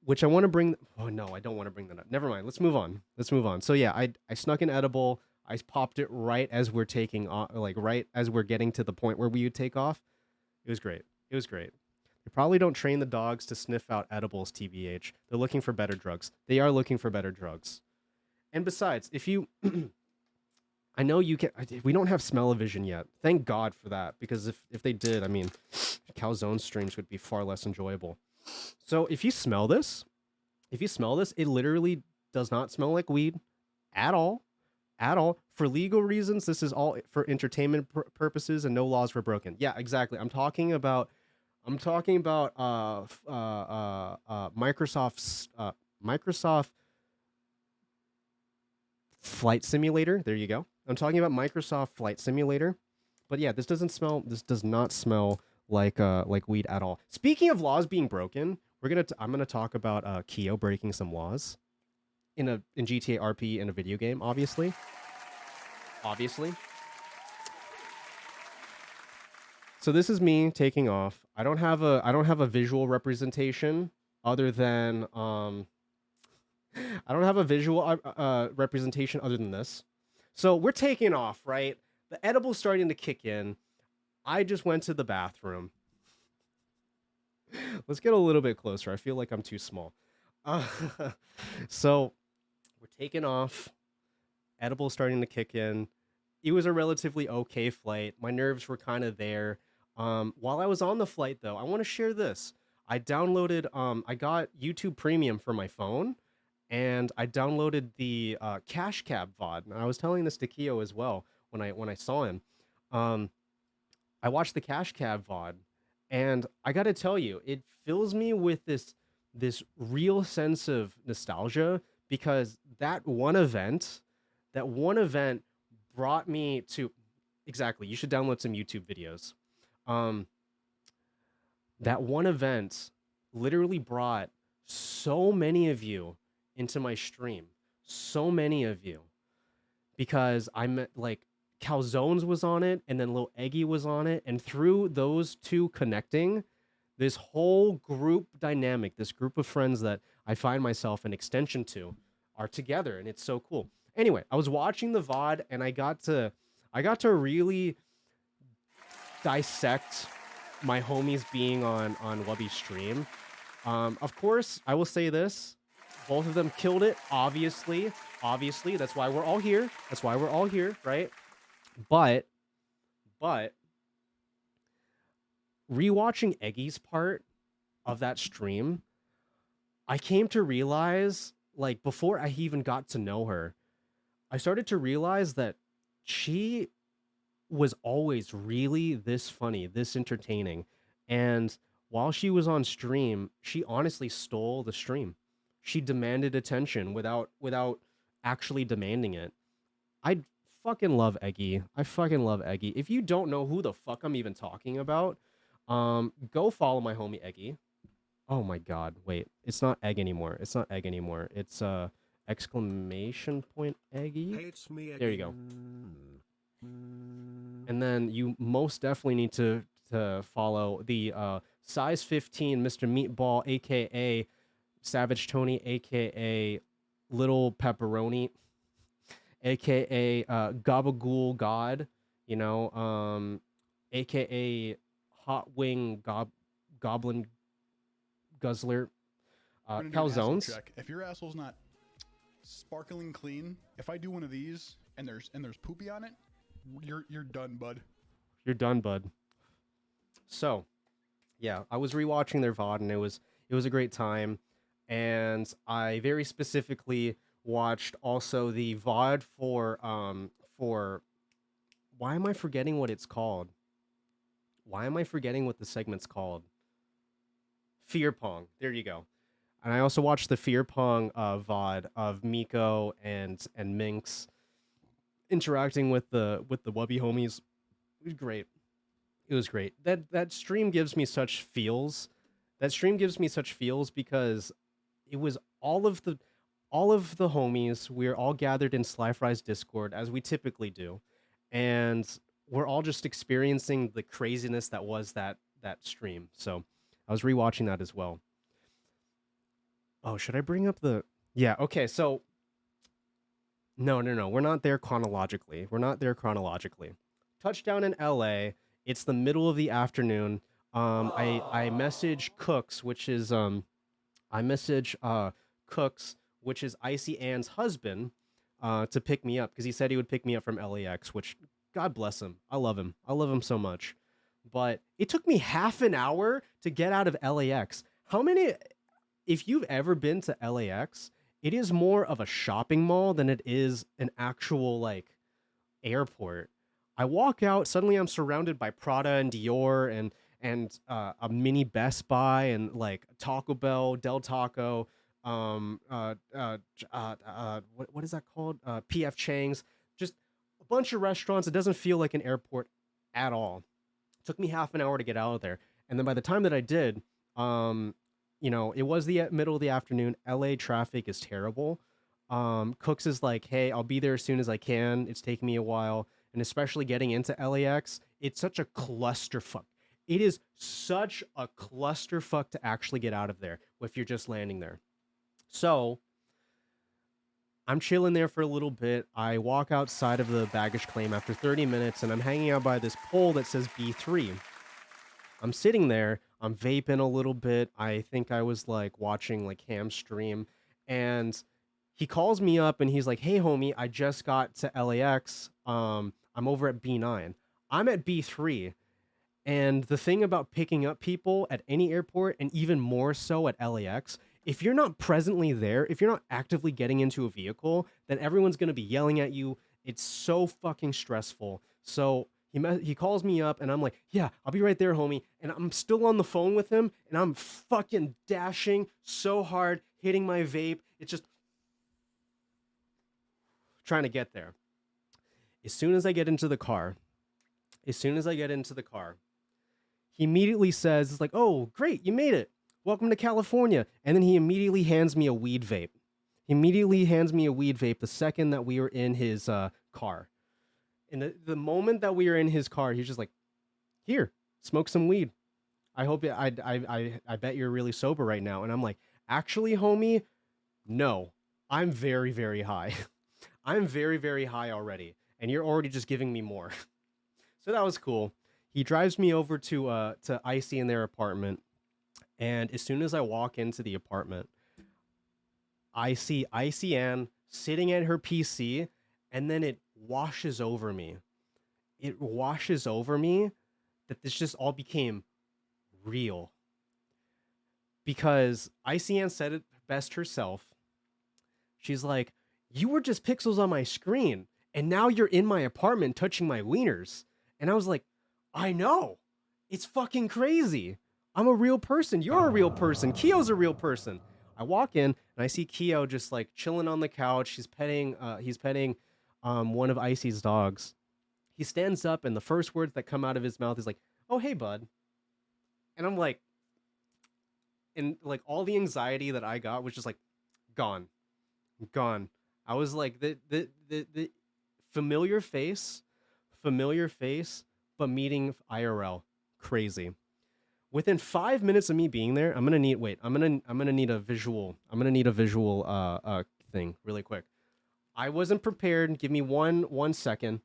which I want to bring. Oh no, I don't want to bring that up. Never mind. Let's move on. Let's move on. So yeah, I snuck an edible. I popped it right as we're taking off, like right as we're getting to the point where we would take off. It was great. It was great. They probably don't train the dogs to sniff out edibles, TBH. They're looking for better drugs. They are looking for better drugs. And besides, if you I know you can. We don't have smell-o-vision yet. Thank God for that, because if they did, I mean, Calzone streams would be far less enjoyable. So if you smell this, it literally does not smell like weed at all, at all. For legal reasons, this is all for entertainment purposes, and no laws were broken. Yeah, exactly. I'm talking about Microsoft's Flight Simulator. There you go. I'm talking about Microsoft Flight Simulator. But yeah, this does not smell like weed at all. Speaking of laws being broken, I'm gonna talk about Keo breaking some laws in GTA RP in a video game, obviously. So this is me taking off. I don't have a visual representation other than I don't have a visual representation other than this. So we're taking off, right? The edible's starting to kick in. I just went to the bathroom. Let's get a little bit closer. I feel like I'm too small. So we're taking off. Edible's starting to kick in. It was a relatively okay flight. My nerves were kind of there. While I was on the flight, though, I want to share this. I downloaded, I got YouTube Premium for my phone, and I downloaded the Cash Cab VOD. And I was telling this to Keo as well when I saw him. I watched the Cash Cab VOD, and I got to tell you, it fills me with this real sense of nostalgia, because that one event brought me to, exactly, you should download some YouTube videos. That one event literally brought so many of you into my stream. So many of you. Because I met, like, Calzones was on it, and then Lil Eggy was on it, and through those two connecting, this whole group dynamic, this group of friends that I find myself an extension to, are together, and it's so cool. Anyway, I was watching the VOD, and I got to really dissect my homies being on Wubby's stream. Of course, I will say this. Both of them killed it, obviously. Obviously, that's why we're all here. That's why we're all here, right? But rewatching Eggy's part of that stream, I came to realize, like, before I even got to know her, I started to realize that she was always really this funny, this entertaining. And while she was on stream, she honestly stole the stream. She demanded attention without actually demanding it. I fucking love Eggy. I fucking love Eggy. If you don't know who the fuck I'm even talking about, go follow my homie Eggy. Oh my god, wait. It's not Egg anymore. It's not Egg anymore. It's exclamation point Eggy. Hates me again. There you go. And then you most definitely need to follow the size 15 Mr. Meatball, aka Savage Tony, aka Little Pepperoni, aka Gabagool God, you know, aka Hot Wing Goblin Guzzler, I'm gonna do an asshole Calzones. check. If your asshole's not sparkling clean, if I do one of these and there's poopy on it, you're done, bud. You're done, bud. So, yeah, I was rewatching their VOD, and it was a great time. And I very specifically watched also the VOD for why am I forgetting what it's called? Why am I forgetting what the segment's called? Fear Pong. There you go. And I also watched the Fear Pong VOD of Miko and Minx interacting with the Wubby homies. It was great. It was great. That stream gives me such feels. That stream gives me such feels because it was all of the homies. We're all gathered in Slyfry's Discord as we typically do, and we're all just experiencing the craziness that was that stream. So I was rewatching that as well. Oh, should I bring up the? Yeah. Okay. So no, we're not there chronologically. We're not there chronologically. Touchdown in LA. It's the middle of the afternoon. I message Cooks, which is I message Cooks, which is Icy Ann's husband, to pick me up because he said he would pick me up from LAX, which God bless him. I love him. I love him so much. But it took me half an hour to get out of LAX. How many if you've ever been to LAX, it is more of a shopping mall than it is an actual like airport. I walk out, suddenly I'm surrounded by Prada and Dior and a mini Best Buy and like Taco Bell, Del Taco, what is that called? PF Chang's, just a bunch of restaurants. It doesn't feel like an airport at all. It took me half an hour to get out of there, and then by the time that I did, it was the middle of the afternoon. LA traffic is terrible. Cooks is like, hey, I'll be there as soon as I can. It's taking me a while. And especially getting into LAX, it's such a clusterfuck. It is such a clusterfuck to actually get out of there if you're just landing there. So I'm chilling there for a little bit. I walk outside of the baggage claim after 30 minutes, and I'm hanging out by this pole that says B3. I'm sitting there. I'm vaping a little bit. I think I was like watching like Ham stream, and he calls me up and he's like, "Hey, homie, I just got to LAX. I'm over at B9. I'm at B3." And the thing about picking up people at any airport, and even more so at LAX, if you're not presently there, if you're not actively getting into a vehicle, then everyone's going to be yelling at you. It's so fucking stressful. So he calls me up and I'm like, yeah, I'll be right there, homie. And I'm still on the phone with him and I'm fucking dashing so hard, hitting my vape. It's just trying to get there. As soon as I get into the car, he immediately says, it's like, oh, great, you made it. Welcome to California. And then he immediately hands me a weed vape. The second that we were in his car. And the moment that we were in his car, he's just like, here, smoke some weed. I hope I bet you're really sober right now. And I'm like, actually, homie, no, I'm very, very high. I'm very, very high already. And you're already just giving me more. So that was cool. He drives me over to Icy in their apartment. And as soon as I walk into the apartment, I see Icy Ann sitting at her PC, and then it washes over me. That this just all became real. Because Icy Ann said it best herself. She's like, you were just pixels on my screen, and now you're in my apartment touching my wieners. And I was like, I know. It's fucking crazy. I'm a real person. You're a real person. Kyo's a real person. I walk in and I see Kyo just like chilling on the couch. He's petting one of Icy's dogs. He stands up and the first words that come out of his mouth is like, "Oh, hey, bud." And I'm like, and like all the anxiety that I got was just like gone. I was like the familiar face, but meeting IRL. Crazy. Within 5 minutes of me being there, I'm gonna need a visual thing really quick. I wasn't prepared. Give me one second.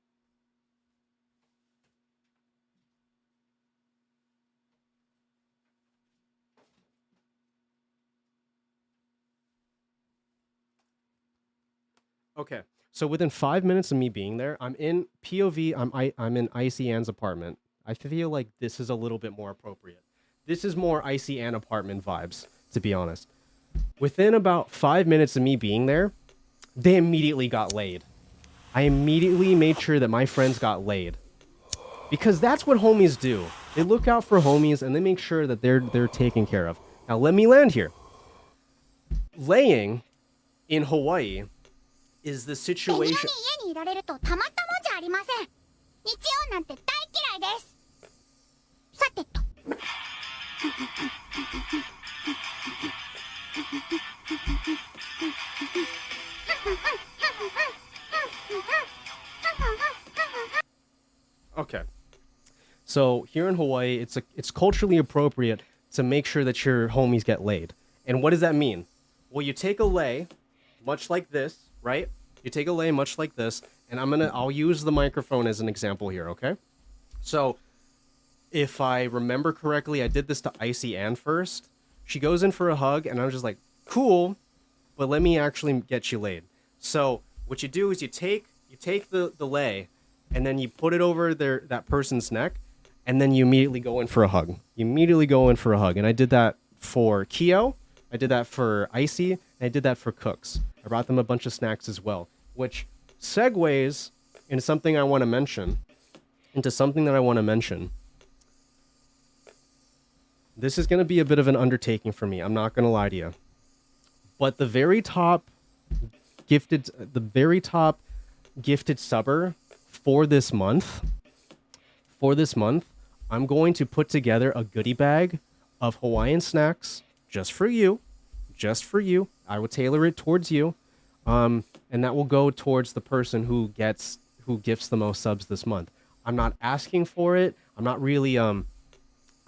Okay. So within 5 minutes of me being there, I'm in POV. I'm in Icy Ann's apartment. I feel like this is a little bit more appropriate. This is more Icy Ann apartment vibes, to be honest. Within about 5 minutes of me being there, they immediately got laid. I immediately made sure that my friends got laid. Because that's what homies do. They look out for homies and they make sure that they're taken care of. Now let me land here. Laying in Hawaii is the situation. Okay. So here in Hawaii, it's culturally appropriate to make sure that your homies get laid. And what does that mean? Well, you take a lei, much like this, right? You take a lei much like this, and I'll use the microphone as an example here, okay? So, if I remember correctly, I did this to Icy Ann first. She goes in for a hug, and I'm just like, cool, but let me actually get you laid. So, what you do is you take the lei, and then you put it over that person's neck, and then you immediately go in for a hug. You immediately go in for a hug, and I did that for Keo, I did that for Icy, and I did that for Cooks. I brought them a bunch of snacks as well, which segues into something I want to mention. This is going to be a bit of an undertaking for me. I'm not going to lie to you. But the very top gifted subber for this month, I'm going to put together a goodie bag of Hawaiian snacks just for you. I will tailor it towards you. And that will go towards the person who gifts the most subs this month. I'm not asking for it. I'm not really I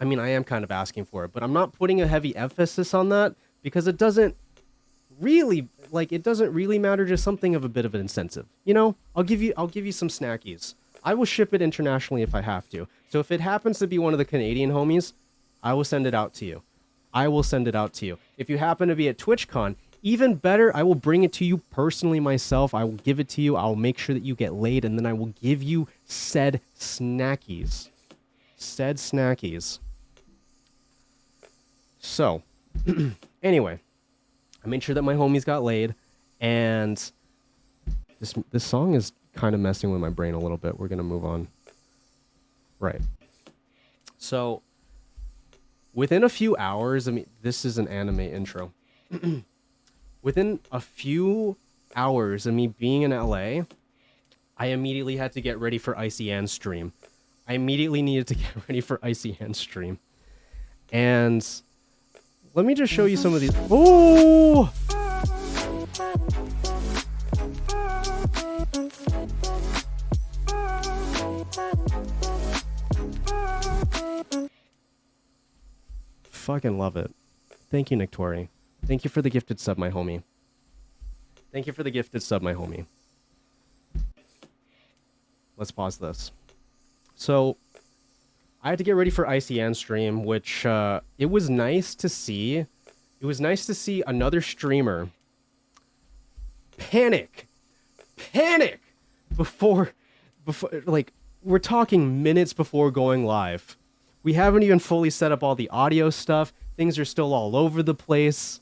am kind of asking for it, but I'm not putting a heavy emphasis on that because it doesn't really matter, just something of a bit of an incentive. You know, I'll give you some snackies. I will ship it internationally if I have to. So if it happens to be one of the Canadian homies, I will send it out to you. If you happen to be at TwitchCon, even better, I will bring it to you personally myself. I will give it to you. I will make sure that you get laid, and then I will give you said snackies. So, anyway, I made sure that my homies got laid, and this song is kind of messing with my brain a little bit. We're going to move on. Right. So, within a few hours, this is an anime intro. Within a few hours of me being in LA, I immediately had to get ready for Icy Ann's stream. I immediately needed to get ready for Icy Ann's stream. And let me just show you some of these. Oh! Fucking love it. Thank you, Nictori. Thank you for the gifted sub, my homie. Let's pause this. So, I had to get ready for Icy Ann's stream, which it was nice to see. It was nice to see another streamer panic before like we're talking minutes before going live. We haven't even fully set up all the audio stuff. Things are still all over the place.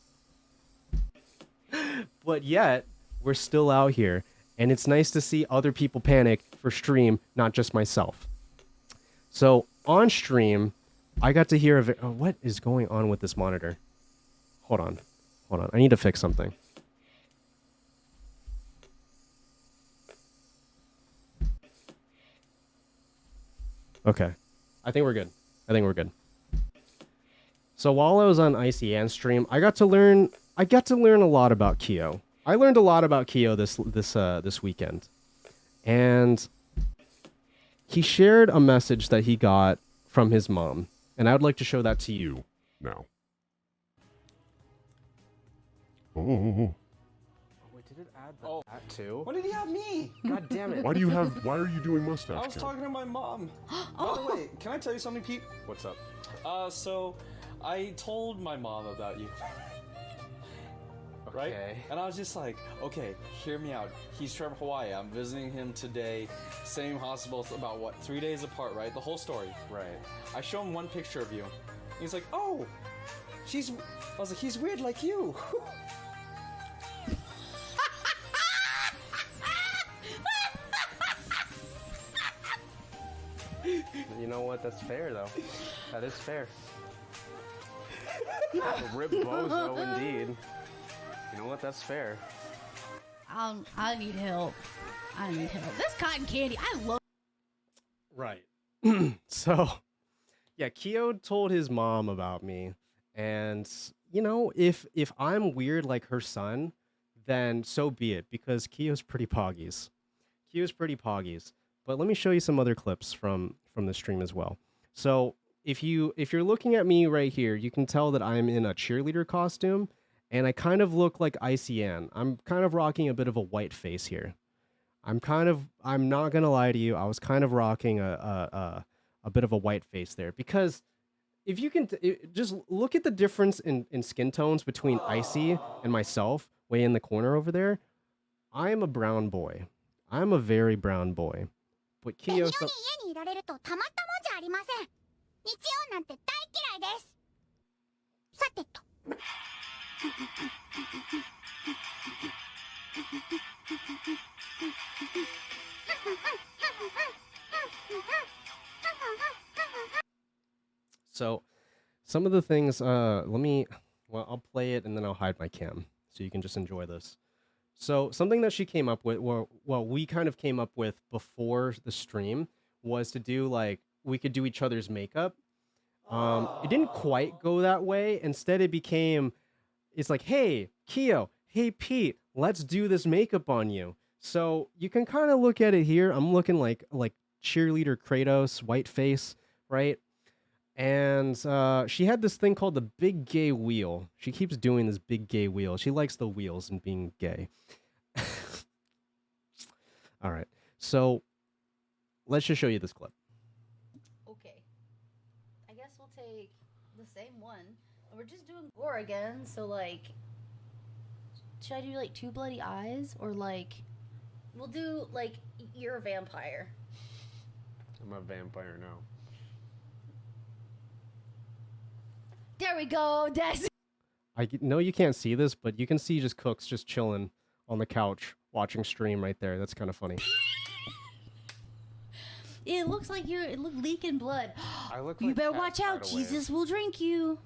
But yet, we're still out here. And it's nice to see other people panic for stream, not just myself. So, on stream, I got to hear of it. Oh, what is going on with this monitor? Hold on. I need to fix something. Okay. I think we're good. So while I was on Icy Ann's stream, I got to learn a lot about Keo. I learned a lot about Keo this weekend. And he shared a message that he got from his mom, and I would like to show that to you now. Oh. Wait, did it add that too? Why did he have me? God damn it. Why are you doing mustache? I was talking to my mom. By the way, can I tell you something, Pete? What's up? So I told my mom about you. Right? Okay. And I was just like, okay, hear me out. He's from Hawaii. I'm visiting him today. Same hospital, about what, 3 days apart, right? The whole story. Right. I show him one picture of you. He's like, oh, I was like, he's weird like you. You know what? That's fair, though. That is fair. Rip bozo, indeed. You know what? That's fair. I need help. This cotton candy, I love. Right. So, yeah, Keo told his mom about me, and you know, if I'm weird like her son, then so be it, because Keo's pretty poggies. But let me show you some other clips from the stream as well. So if you're looking at me right here, you can tell that I'm in a cheerleader costume, and I kind of look like Icy Ann. I'm kind of rocking a bit of a white face here. I'm not gonna lie to you, I was kind of rocking a bit of a white face there, because if you can just look at the difference in skin tones between Icy and myself, way in the corner over there. I am a brown boy. I'm a very brown boy. But Kiyo... So, some of the things, I'll play it and then I'll hide my cam so you can just enjoy this. So, something that she came up with, we kind of came up with before the stream was to do, like, we could do each other's makeup. It didn't quite go that way. Instead, it's like, hey, Kyo, hey, Pete, let's do this makeup on you. So, you can kind of look at it here. I'm looking like cheerleader Kratos, white face, right? And she had this thing called the big gay wheel. She keeps doing this big gay wheel. She likes the wheels and being gay. All right. So let's just show you this clip. Okay. I guess we'll take the same one. And we're just doing gore again. So, like, should I do, like, 2 bloody eyes? Or, like, we'll do, like, you're a vampire. I'm a vampire now. There we go, Des. I know you can't see this, but you can see just Cooks just chilling on the couch watching stream right there. That's kind of funny. It looks like it look leaking blood. I look You like better Cat watch out. Spiderwave. Jesus will drink you.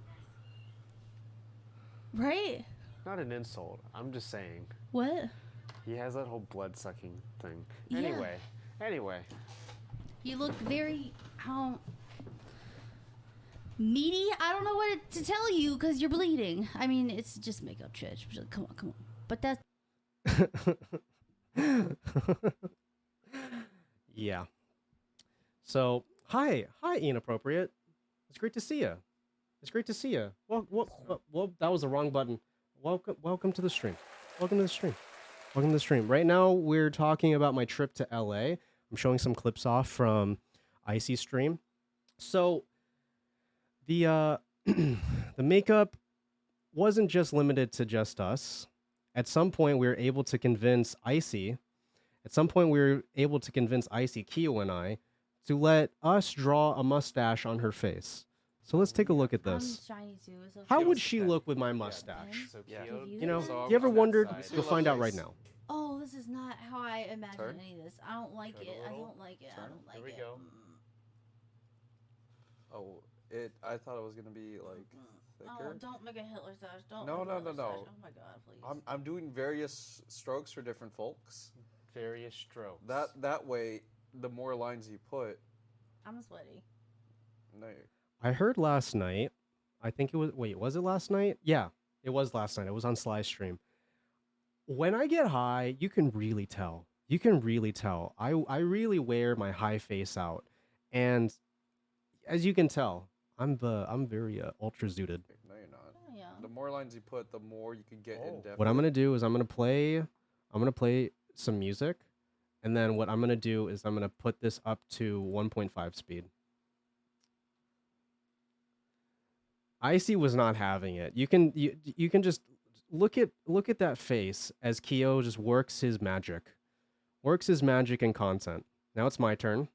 Right? Not an insult. I'm just saying. What? He has that whole blood-sucking thing. Yeah. Anyway. You look very meaty. I don't know what to tell you because you're bleeding. I mean, it's just makeup, Trish. Come on. But that's... Yeah. So, hi, Inappropriate. It's great to see you. Well, that was the wrong button. Welcome to the stream. Welcome to the stream. Right now, we're talking about my trip to LA. I'm showing some clips off from Icy's stream. So, the makeup wasn't just limited to just us. At some point, we were able to convince Icy, Kyo, and I, to let us draw a mustache on her face. So let's take a look at this. I'm shiny too, so How would she look with my mustache? Yeah. You know, So you ever on that wondered? side. You'll find out right now. Oh, this is not how I imagine Turn. any of this. I don't like Turn it. a I little. don't like it. I Turn. don't like Here we it. go. Oh, I thought it was gonna be like Oh, thicker. don't make a Hitler stash. Don't. No, make a no, Hitler no, no. stash. Oh my god, please. I'm doing various strokes for different folks. Various strokes. That way, the more lines you put, I'm sweaty. no. I heard last night. I think it was. Wait, was it last night? Yeah, it was last night. It was on Sly's stream. When I get high, you can really tell. I really wear my high face out, and as you can tell, I'm very ultra zooted. No, you're not. Oh, yeah. The more lines you put, the more you can get in depth. What I'm gonna do is I'm gonna play some music, and then what I'm gonna do is I'm gonna put this up to 1.5 speed. Icy was not having it. You can just look at that face as Kyo just works his magic in content. Now it's my turn.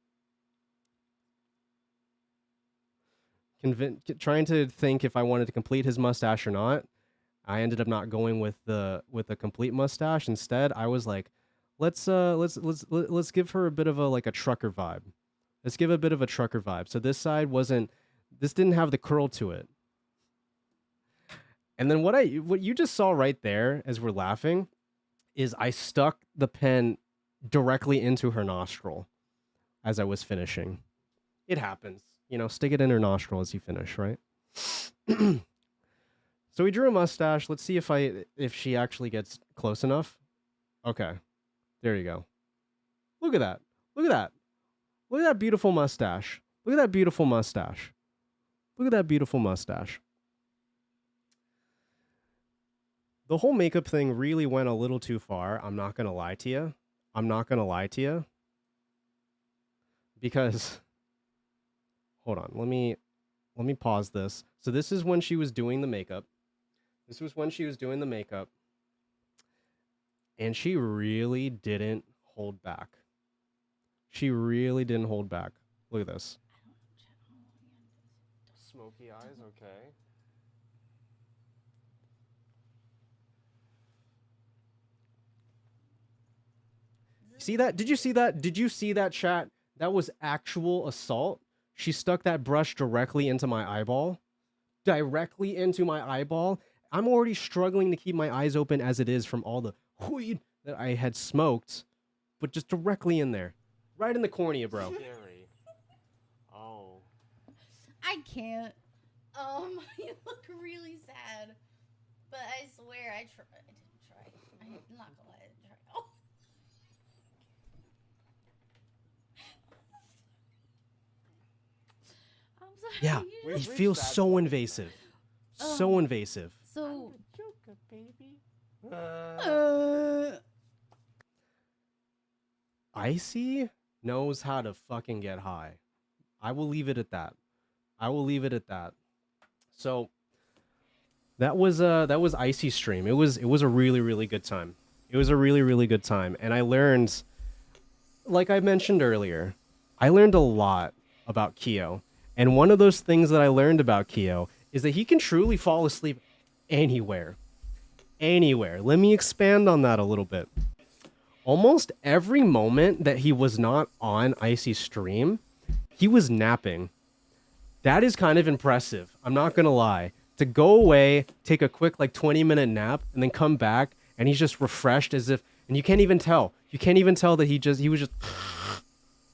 Trying to think if I wanted to complete his mustache or not. I ended up not going with the complete mustache. Instead, I was like, let's give her a bit of a trucker vibe. Let's give a bit of a trucker vibe. So this didn't have the curl to it. And then what you just saw right there as we're laughing is I stuck the pen directly into her nostril as I was finishing. It happens. You know, stick it in her nostril as you finish, right? So we drew a mustache. Let's see if she actually gets close enough. Okay. There you go. Look at that. Look at that. Look at that beautiful mustache. Look at that beautiful mustache. Look at that beautiful mustache. the whole makeup thing really went a little too far. I'm not gonna lie to you. I'm not gonna lie to you. Because hold on, let me pause this. So this is when she was doing the makeup. This was when she was doing the makeup. And she really didn't hold back. She really didn't hold back. Look at this. Smoky eyes, okay. See that? Did you see that? Did you see that, chat? That was actual assault. She stuck that brush directly into my eyeball. Directly into my eyeball. I'm already struggling to keep my eyes open as it is from all the weed that I had smoked. But just directly in there. Right in the cornea, bro. Scary. Oh. I can't. You look really sad. But I swear I didn't try. I'm not gonna lie, I didn't try. Oh. I'm sorry. Yeah, We've it reached feels that so point. invasive. So invasive. So Joker, baby. Icy knows how to fucking get high. I will leave it at that. I will leave it at that. So that was Icy's stream. It was a really, really good time. It was a really, really good time. And I learned, like I mentioned earlier, I learned a lot about Kyo. And one of those things that I learned about Kyo is that he can truly fall asleep anywhere. Anywhere. Let me expand on that a little bit. Almost every moment that he was not on Icy's stream, he was napping. That is kind of impressive. I'm not going to lie. To go away, take a quick like 20-minute nap, and then come back, and he's just refreshed as if, and you can't even tell. You can't even tell that he was just,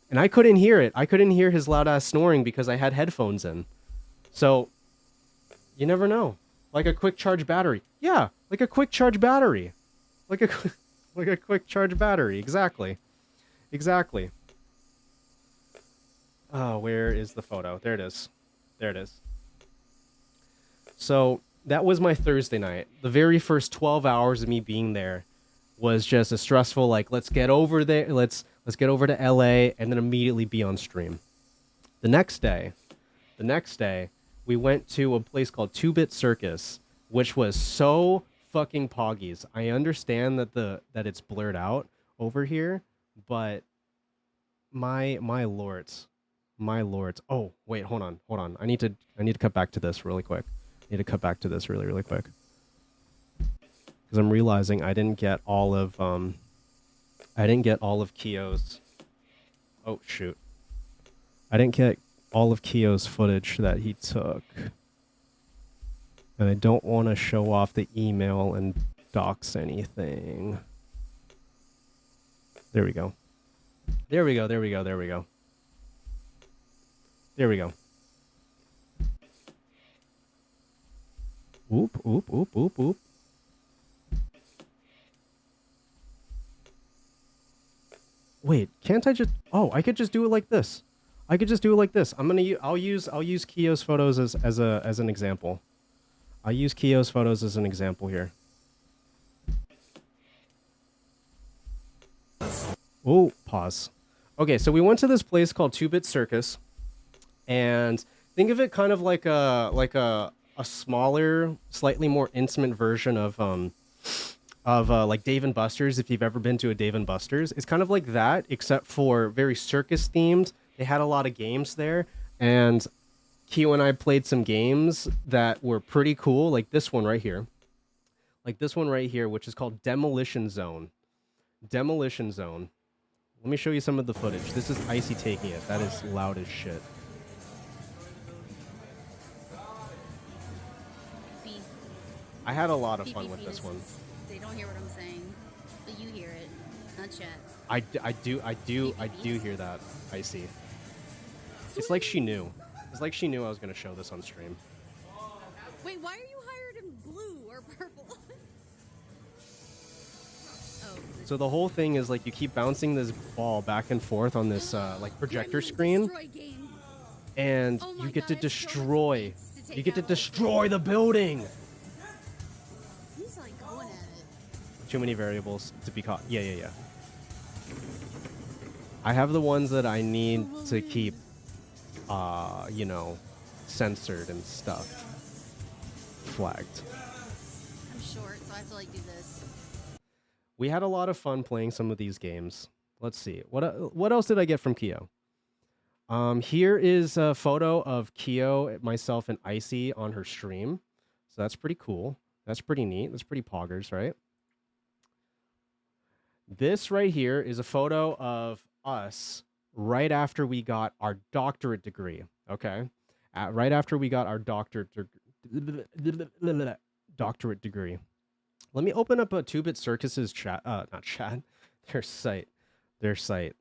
and I couldn't hear it. I couldn't hear his loud ass snoring because I had headphones in. So, you never know. Like a quick charge battery. Yeah, like a quick charge battery. Like a quick charge battery. Exactly. Exactly. Oh, where is the photo? There it is. There it is. So that was my Thursday night. The very first 12 hours of me being there was just a stressful, like, let's get over there. Let's get over to LA and then immediately be on stream. The next day, we went to a place called 2-Bit Circus, which was so fucking poggies. I understand that it's blurred out over here, but my lords. Oh, wait, hold on. I need to cut back to this really quick. Really quick. Because I'm realizing I didn't get all of Kyo's. Oh shoot. I didn't get all of Kyo's footage that he took. And I don't want to show off the email and dox anything. There we go. There we go. Oop. Wait, can't I just... Oh, I could just do it like this. I'll use Kyo's photos as an example. I'll use Kyo's photos as an example here. Oh, pause. Okay, so we went to this place called 2-Bit Circus, and think of it kind of like a smaller, slightly more intimate version of like Dave & Buster's. If you've ever been to a Dave & Buster's, it's kind of like that, except for very circus themed. They had a lot of games there, and Kyo and I played some games that were pretty cool, like this one right here. Which is called Demolition Zone. Let me show you some of the footage. This is Icy taking it. That is loud as shit. I had a lot of fun with this one. They don't hear what I'm saying, but you hear it, not chat. I do hear that, Icy. It's like she knew. It's like she knew I was going to show this on stream. Wait, why are you hired in blue or purple? So the whole thing is like you keep bouncing this ball back and forth on this like projector screen, and you get to destroy. You get to destroy the building. He's like going Too many variables to be caught. Yeah, yeah, yeah. I have the ones that I need to keep, you know, censored and stuff. Flagged. I'm short, so I have to like do this. We had a lot of fun playing some of these games. Let's see. What else did I get from Keo? Here is a photo of Keo, myself, and Icy on her stream. So that's pretty cool. That's pretty neat. That's pretty poggers, right? This right here is a photo of us right after we got our doctorate degree. Okay, right after we got our doctorate degree. Let me open up a 2-Bit Circus's chat. Not chat. Their site.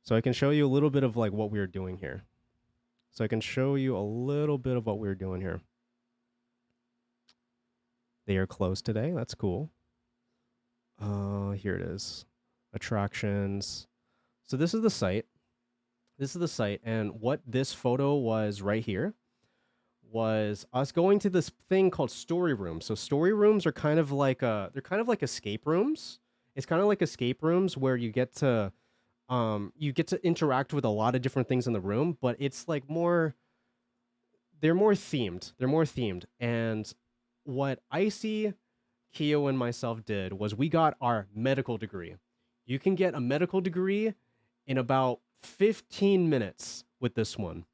So I can show you a little bit of like what we were doing here. They are closed today. That's cool. Here it is. Attractions. So this is the site. And what this photo was right here was us going to this thing called story rooms. So story rooms are kind of like escape rooms. It's kind of like escape rooms where you get to interact with a lot of different things in the room, but it's like they're more themed. And what Icy, Keo, and myself did was we got our medical degree. You can get a medical degree in about 15 minutes with this one.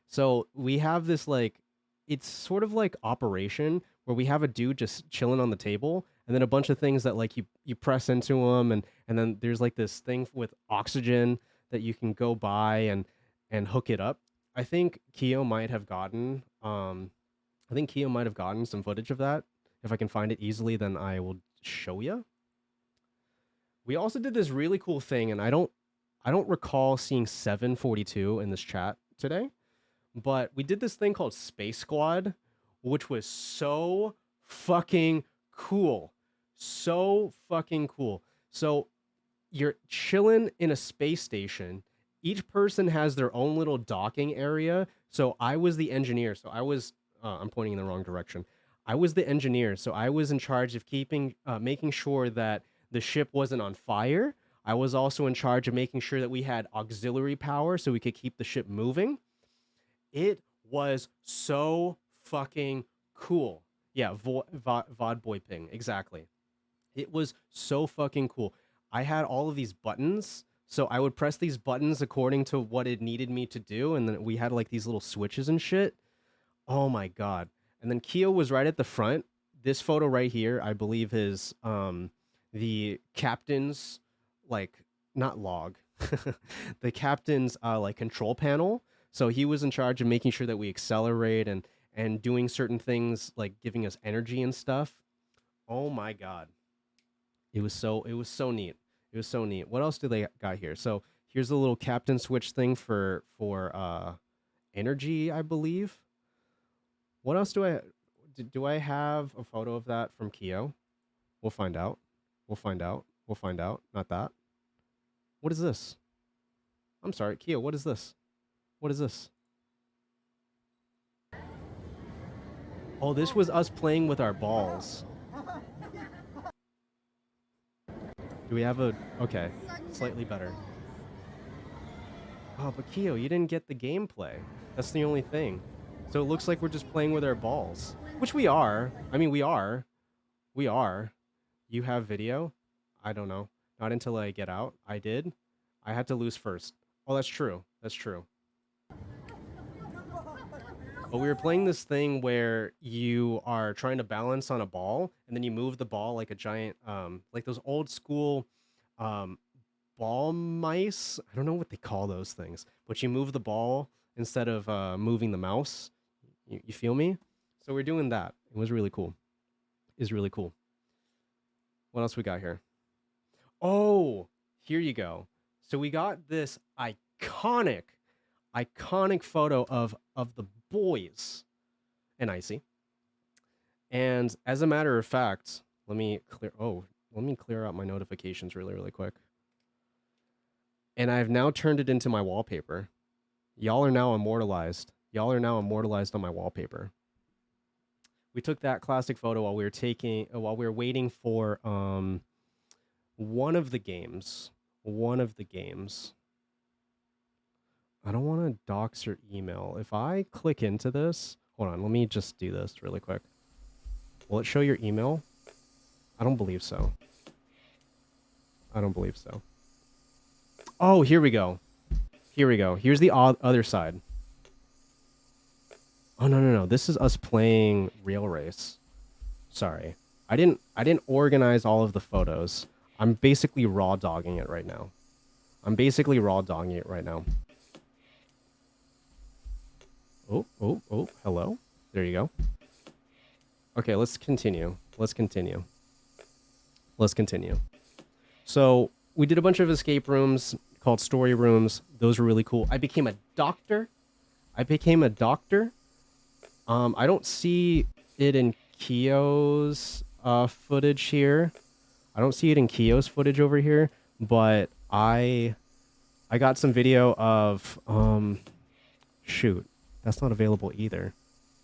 So we have this like, it's sort of like Operation where we have a dude just chilling on the table and then a bunch of things that like you press into him and then there's like this thing with oxygen that you can go by and hook it up. I think Keo might have gotten some footage of that. If I can find it easily, then I will show you. We also did this really cool thing, and I don't recall seeing 742 in this chat today, but we did this thing called Space Squad, which was so fucking cool. So you're chilling in a space station. Each person has their own little docking area. So I was the engineer. So I was, I'm pointing in the wrong direction. I was the engineer. So I was in charge of making sure that the ship wasn't on fire. I was also in charge of making sure that we had auxiliary power so we could keep the ship moving. It was so fucking cool. Yeah, PETEdotPNG, exactly. It was so fucking cool. I had all of these buttons, so I would press these buttons according to what it needed me to do, and then we had like these little switches and shit. Oh my god. And then Keo was right at the front. This photo right here, I believe, is the captain's, like, not log, the captain's like control panel. So he was in charge of making sure that we accelerate and doing certain things like giving us energy and stuff. Oh my god. It was so neat. It was so neat. What else do they got here? So here's the little captain switch thing for energy, I believe. What else do I have a photo of that from Keo? We'll find out. Not that. What is this? I'm sorry, Keo, what is this? What is this? Oh, this was us playing with our balls. Do we have a... Okay, slightly better. Oh, but Keo, you didn't get the gameplay. That's the only thing. So it looks like we're just playing with our balls. Which we are. I mean, we are. We are. You have video? I don't know. Not until I get out. I did. I had to lose first. Oh, that's true. That's true. But we were playing this thing where you are trying to balance on a ball, and then you move the ball like a giant, like those old school ball mice. I don't know what they call those things, but you move the ball instead of moving the mouse. You feel me? So we're doing that. It was really cool. It's really cool. What else we got here? Oh, here you go. So we got this iconic photo of the boys and Icy. And as a matter of fact, let me clear out my notifications really quick. And I've now turned it into my wallpaper. Y'all are now immortalized. Y'all are now immortalized on my wallpaper. We took that classic photo while we were waiting for one of the games. I don't want to dox your email. If I click into this, hold on, let me just do this really quick. Will it show your email? I don't believe so. Oh, here we go. Here's the other side. Oh, no. This is us playing Rail Race. Sorry. I didn't organize all of the photos. I'm basically raw dogging it right now. Oh, hello. There you go. Okay, let's continue. So, we did a bunch of escape rooms called story rooms. Those were really cool. I became a doctor. I don't see it in Kyo's footage here. I don't see it in Kyo's footage over here, but I got some video of shoot, that's not available either.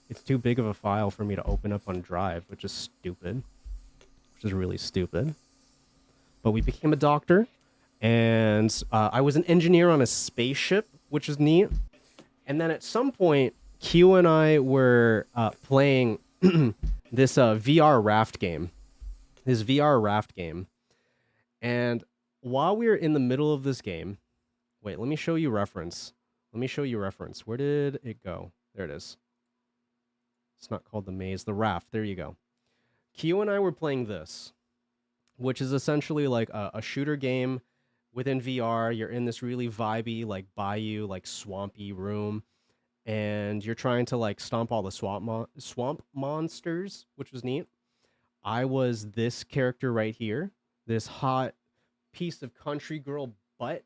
It's too big of a file for me to open up on Drive, which is really stupid. But we became a doctor, and I was an engineer on a spaceship, which is neat. And then at some point, Q and I were playing this VR raft game. And while we were in the middle of this game, wait, let me show you reference. Where did it go? There it is. It's not called the maze, the raft. There you go. Q and I were playing this, which is essentially like a shooter game within VR. You're in this really vibey, like bayou, like swampy room, and you're trying to like stomp all the swamp monsters, which was neat. I was this character right here, this hot piece of country girl butt,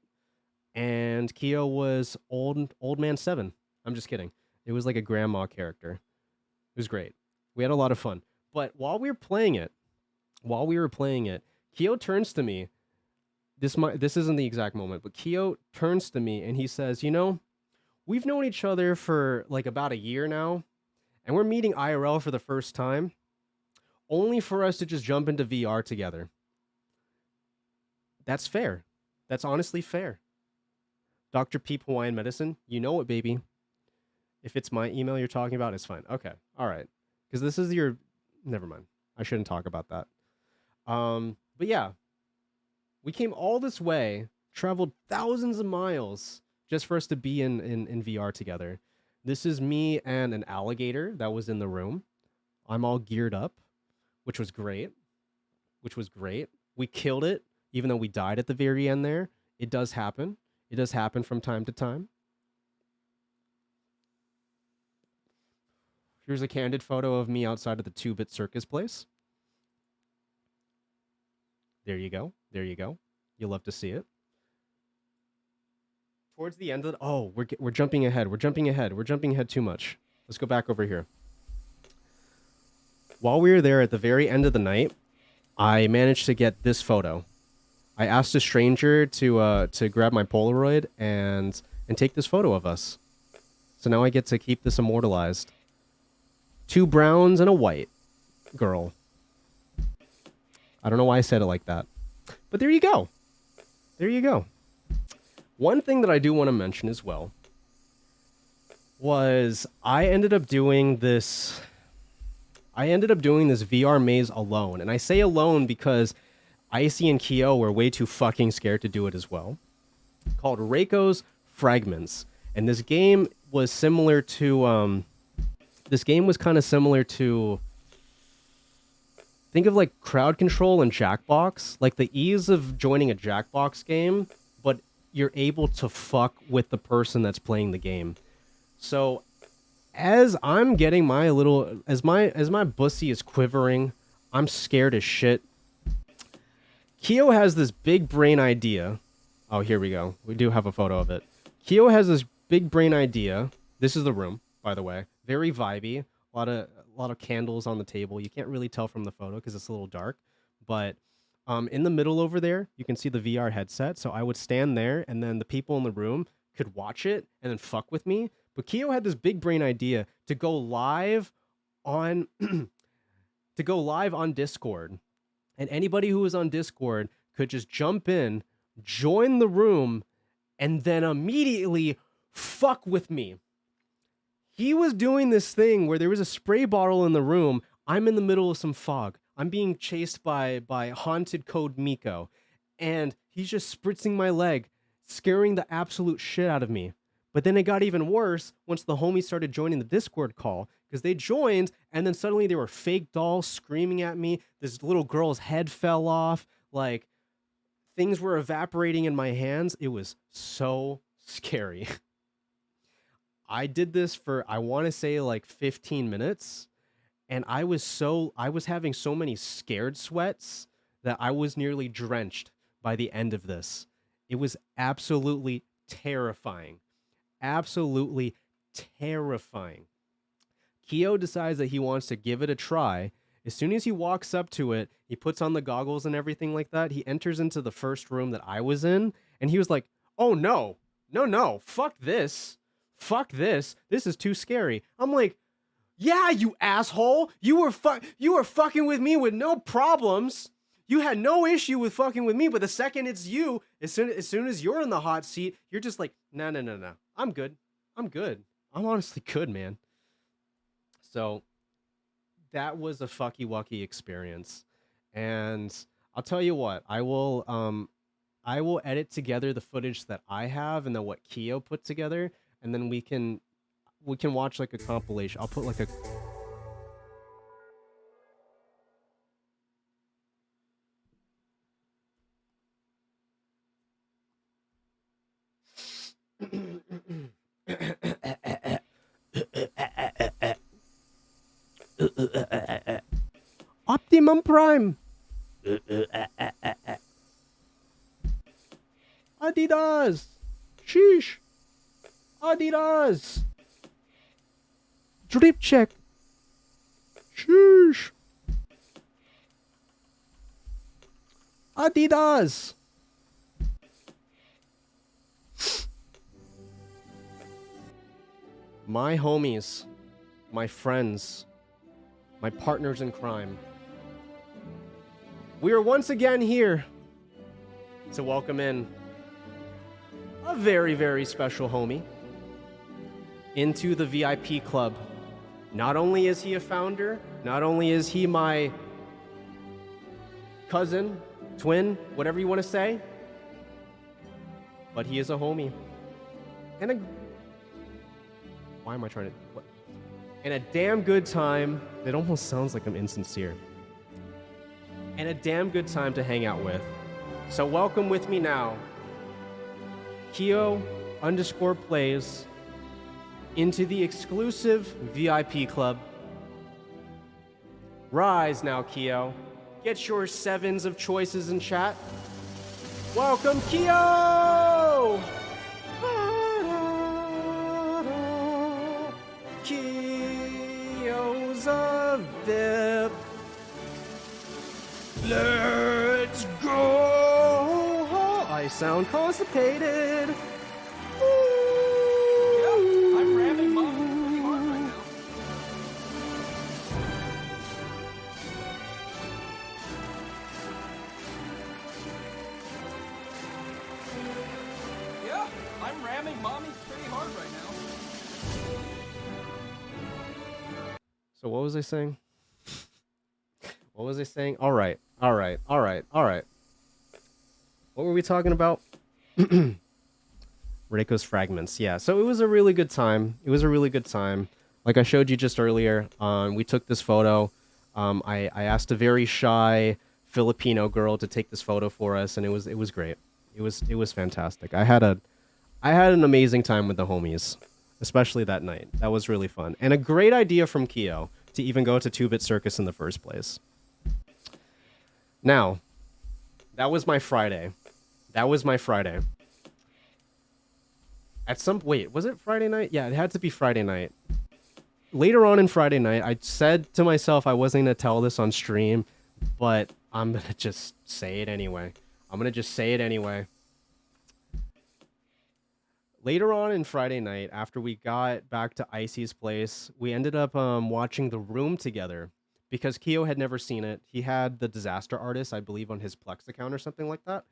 and Kyo was old man 7. I'm just kidding. It was like a grandma character. It was great. We had a lot of fun. But while we were playing it, Kyo turns to me. This isn't the exact moment, but Kyo turns to me and he says, "You know, we've known each other for like about a year now, and we're meeting IRL for the first time, only for us to just jump into VR together. That's fair. That's honestly fair. Dr. Peep Hawaiian Medicine, you know it, baby. If it's my email you're talking about, it's fine. Okay, all right. Because this is your... Never mind. I shouldn't talk about that. But yeah, we came all this way, traveled thousands of miles just for us to be in VR together. This is me and an alligator that was in the room. I'm all geared up, which was great. We killed it, even though we died at the very end there. It does happen. It does happen from time to time. Here's a candid photo of me outside of the 2-bit circus place. There you go. You'll love to see it. Towards the end of the... Oh, we're jumping ahead. We're jumping ahead too much. Let's go back over here. While we were there at the very end of the night, I managed to get this photo. I asked a stranger to grab my Polaroid and take this photo of us. So now I get to keep this immortalized. 2 browns and a white girl. I don't know why I said it like that. But there you go. One thing that I do want to mention as well was I ended up doing this VR maze alone. And I say alone because Icy and Kyo were way too fucking scared to do it as well. Called Reiko's Fragments. And this game was similar to... Think of like crowd control and Jackbox. Like the ease of joining a Jackbox game, but you're able to fuck with the person that's playing the game. So as I'm getting my little... As my bussy is quivering, I'm scared as shit. Kyo has this big brain idea. Oh, here we go. We do have a photo of it. Kyo has this big brain idea. This is the room, by the way. Very vibey. A lot of candles on the table. You can't really tell from the photo because it's a little dark. But in the middle over there, you can see the VR headset. So I would stand there, and then the people in the room could watch it and then fuck with me. But Kyo had this big brain idea to go live on to go live on Discord. And anybody who was on Discord could just jump in, join the room, and then immediately fuck with me. He was doing this thing where there was a spray bottle in the room. I'm in the middle of some fog. I'm being chased by haunted Code Miko. And he's just spritzing my leg, scaring the absolute shit out of me. But then it got even worse once the homies started joining the Discord call, because they joined and then suddenly there were fake dolls screaming at me. This little girl's head fell off. Like, things were evaporating in my hands. It was so scary. I did this for, I want to say, like 15 minutes. And I was having so many scared sweats that I was nearly drenched by the end of this. It was absolutely terrifying. Absolutely terrifying. Kyo decides that he wants to give it a try. As soon as he walks up to it, he puts on the goggles and everything like that. He enters into the first room that I was in, and he was like, oh no, fuck this. Fuck this. This is too scary. I'm like, yeah, you asshole. You were fucking with me with no problems. You had no issue with fucking with me, but the second it's you, as soon as you're in the hot seat, you're just like, no. I'm good. I'm honestly good, man. So that was a fucky wucky experience. And I'll tell you what, I will edit together the footage that I have and then what Kyo put together, and then we can watch like a compilation. I'll put like a Optimum Prime. Adidas. Sheesh. Adidas. Drip check. Sheesh. Adidas. My homies, my friends, my partners in crime. We are once again here to welcome in a very, very special homie into the VIP club. Not only is he a founder, not only is he my cousin, twin, whatever you want to say, but he is a homie. And a... Why am I trying to... What? And a damn good time. It almost sounds like I'm insincere. And a damn good time to hang out with. So welcome with me now, Kyo_plays into the exclusive VIP club. Rise now, Kyo. Get your 7s of choices in chat. Welcome, Kyo! Kyo's a VIP. Let's go! I sound constipated. I'm ramming mom pretty hard right now. Yeah, I'm ramming mommy pretty hard right now. So what was I saying? What was I saying? All right. What were we talking about? Reiko's fragments. Yeah, so it was a really good time. Like I showed you just earlier, we took this photo. I asked a very shy Filipino girl to take this photo for us, and it was great. It was fantastic. I had an amazing time with the homies, especially that night. That was really fun. And a great idea from Kyo to even go to 2-Bit Circus in the first place. Now, that was my Friday. Wait, was it Friday night? Yeah, it had to be Friday night. Later on in Friday night, I said to myself I wasn't going to tell this on stream, but I'm going to just say it anyway. Later on in Friday night, after we got back to Icy's place, we ended up watching The Room together. because Keo had never seen it. He had the Disaster Artist, I believe, on his Plex account or something like that.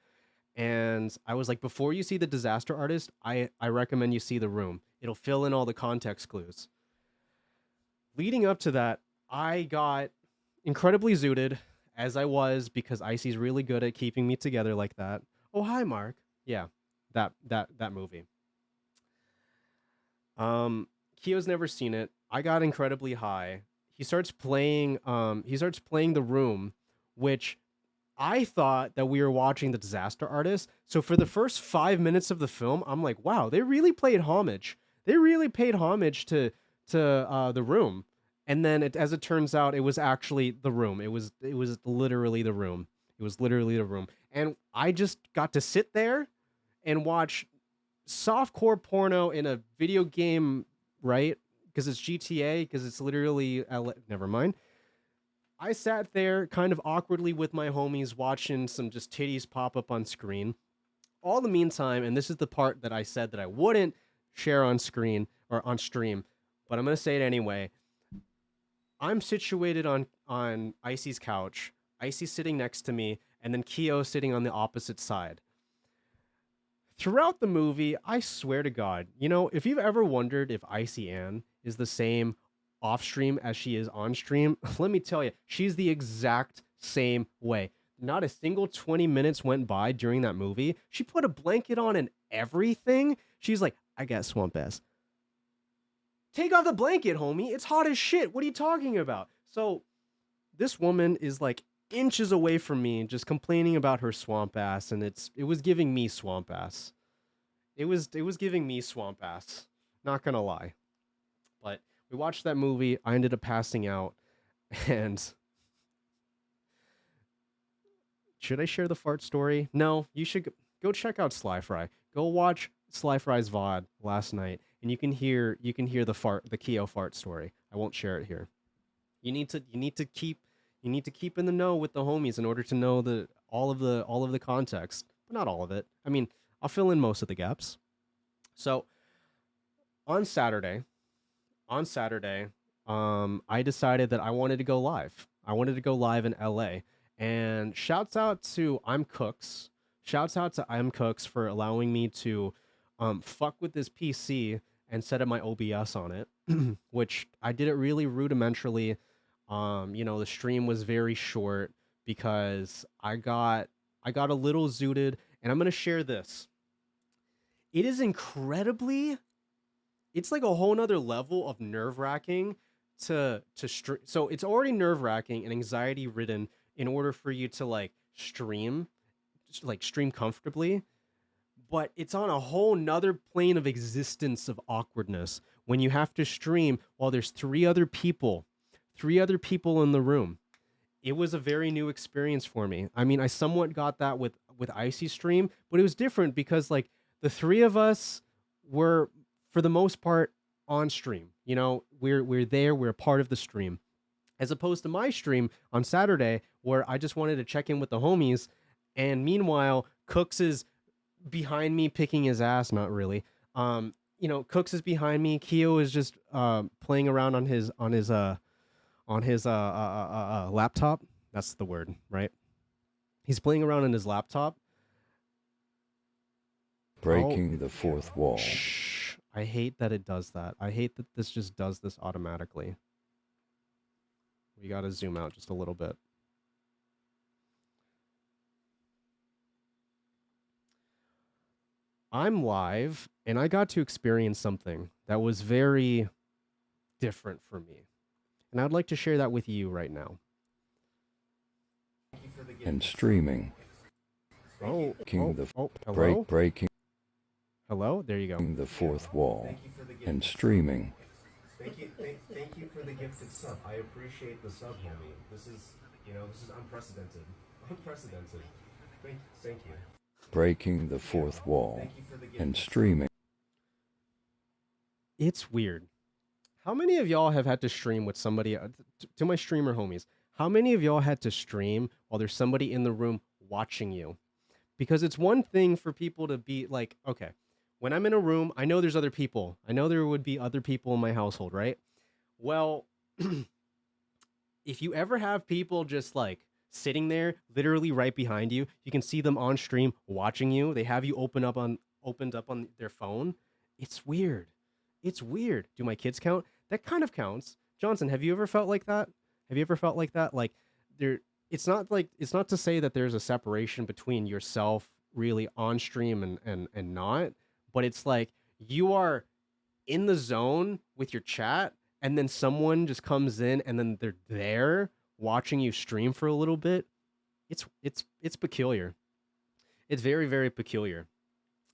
And I was like, before you see the Disaster Artist, I recommend you see The Room. It'll fill in all the context clues. Leading up to that, I got incredibly zooted, as I was, because Icy's really good at keeping me together like that. Oh, hi, Mark. Yeah, that movie. Keo's never seen it. I got incredibly high. He starts playing The Room, which I thought that we were watching the Disaster Artist. So for the first 5 minutes of the film, I'm like, wow, they really played homage. They really paid homage to The Room. And then as it turns out, it was actually The Room. It was literally The Room. It was literally The Room. And I just got to sit there and watch softcore porno in a video game, right? Because it's GTA, because it's literally never mind. I sat there kind of awkwardly with my homies watching some just titties pop up on screen. All the meantime, and this is the part that I said that I wouldn't share on screen or on stream, but I'm going to say it anyway. I'm situated on Icy's couch, Icy sitting next to me, and then Keo sitting on the opposite side. Throughout the movie, I swear to God, you know, if you've ever wondered if Icy Ann is the same off stream as she is on stream, let me tell you, she's the exact same way. Not a single 20 minutes went by during that movie. She put a blanket on and everything. She's like, I got swamp ass. Take off the blanket, homie. It's hot as shit. What are you talking about? So this woman is like inches away from me, just complaining about her swamp ass, and it was giving me swamp ass. It was giving me swamp ass. Not gonna lie. But we watched that movie. I ended up passing out. And should I share the fart story? No, you should go check out Sly Fry. Go watch Sly Fry's VOD last night, and you can hear the Keo fart story. I won't share it here. You need to keep in the know with the homies in order to know all of the context, but not all of it. I mean, I'll fill in most of the gaps. So on Saturday, I decided that I wanted to go live. I wanted to go live in LA. And shouts out to I'm Cooks. Shouts out to I'm Cooks for allowing me to fuck with this PC and set up my OBS on it, which I did it really rudimentarily. You know, the stream was very short because I got a little zooted, and I'm gonna share this. It is incredibly, it's like a whole nother level of nerve-wracking to stream. So it's already nerve-wracking and anxiety-ridden in order for you to stream comfortably, but it's on a whole nother plane of existence of awkwardness when you have to stream while there's three other people in the room. It was a very new experience for me. I mean, I somewhat got that with Icy stream, but it was different because the three of us were, for the most part, on stream. You know, we're there, we're a part of the stream. As opposed to my stream on Saturday, where I just wanted to check in with the homies, and meanwhile, Cooks is behind me picking his ass. Not really. You know, Cooks is behind me. Keo is just playing around on his laptop. That's the word, right? He's playing around on his laptop. Breaking the fourth wall. Shh. I hate that it does that. I hate that this just does this automatically. We gotta zoom out just a little bit. I'm live, and I got to experience something that was very different for me. And I'd like to share that with you right now. And streaming. Hello? Breaking. Hello? There you go. The fourth wall. And streaming. Thank you for the gifted sub. I appreciate the sub, homie. This is unprecedented. Unprecedented. Thank you. Breaking the fourth wall. And streaming. It's weird. How many of y'all have had to stream with somebody, to my streamer homies, how many of y'all had to stream while there's somebody in the room watching you? Because it's one thing for people to be like, okay, when I'm in a room, I know there's other people. I know there would be other people in my household, right? Well, if you ever have people just like sitting there literally right behind you, you can see them on stream watching you. They have you opened up on their phone. It's weird. It's weird. Do my kids count? That kind of counts. Johnson, have you ever felt like that? Have you ever felt like that? Like it's not to say that there's a separation between yourself really on stream and not, but it's like you are in the zone with your chat and then someone just comes in and then they're there watching you stream for a little bit. It's peculiar. It's very, very peculiar.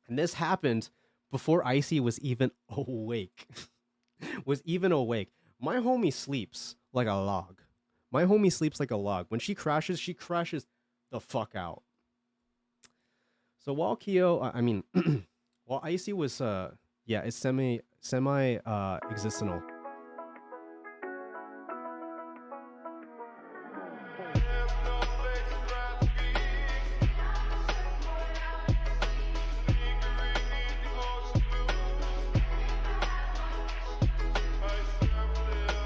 And this happened before Icy was even awake. My homie sleeps like a log. When she crashes the fuck out. So while while Icy was it's semi existential.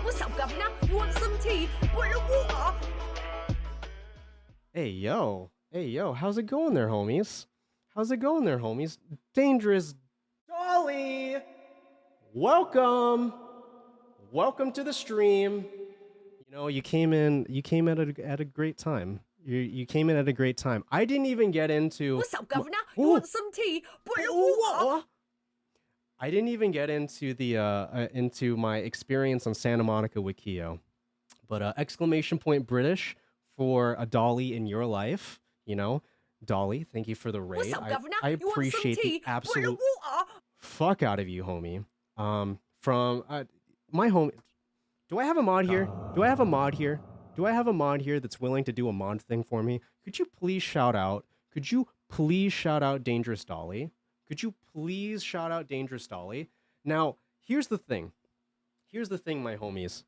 What's up, Governor? You want some tea? Boil of water? Hey yo, how's it going there, homies? Dangerous Dolly! Welcome to the stream. You know, you came in at a great time. You came in at a great time. I didn't even get into What's up, Governor? You want some tea? Boil of water? I didn't even get into the into my experience on Santa Monica with Keo. But exclamation point British for a Dolly in your life, you know. Dolly, thank you for the raid. What's up, Governor? I You want some appreciate tea? the absolute Boil of water? fuck out of you, homie. From my home. Do I have a mod here? Do I have a mod here that's willing to do a mod thing for me? Could you please shout out Dangerous Dolly? Now, here's the thing, my homies.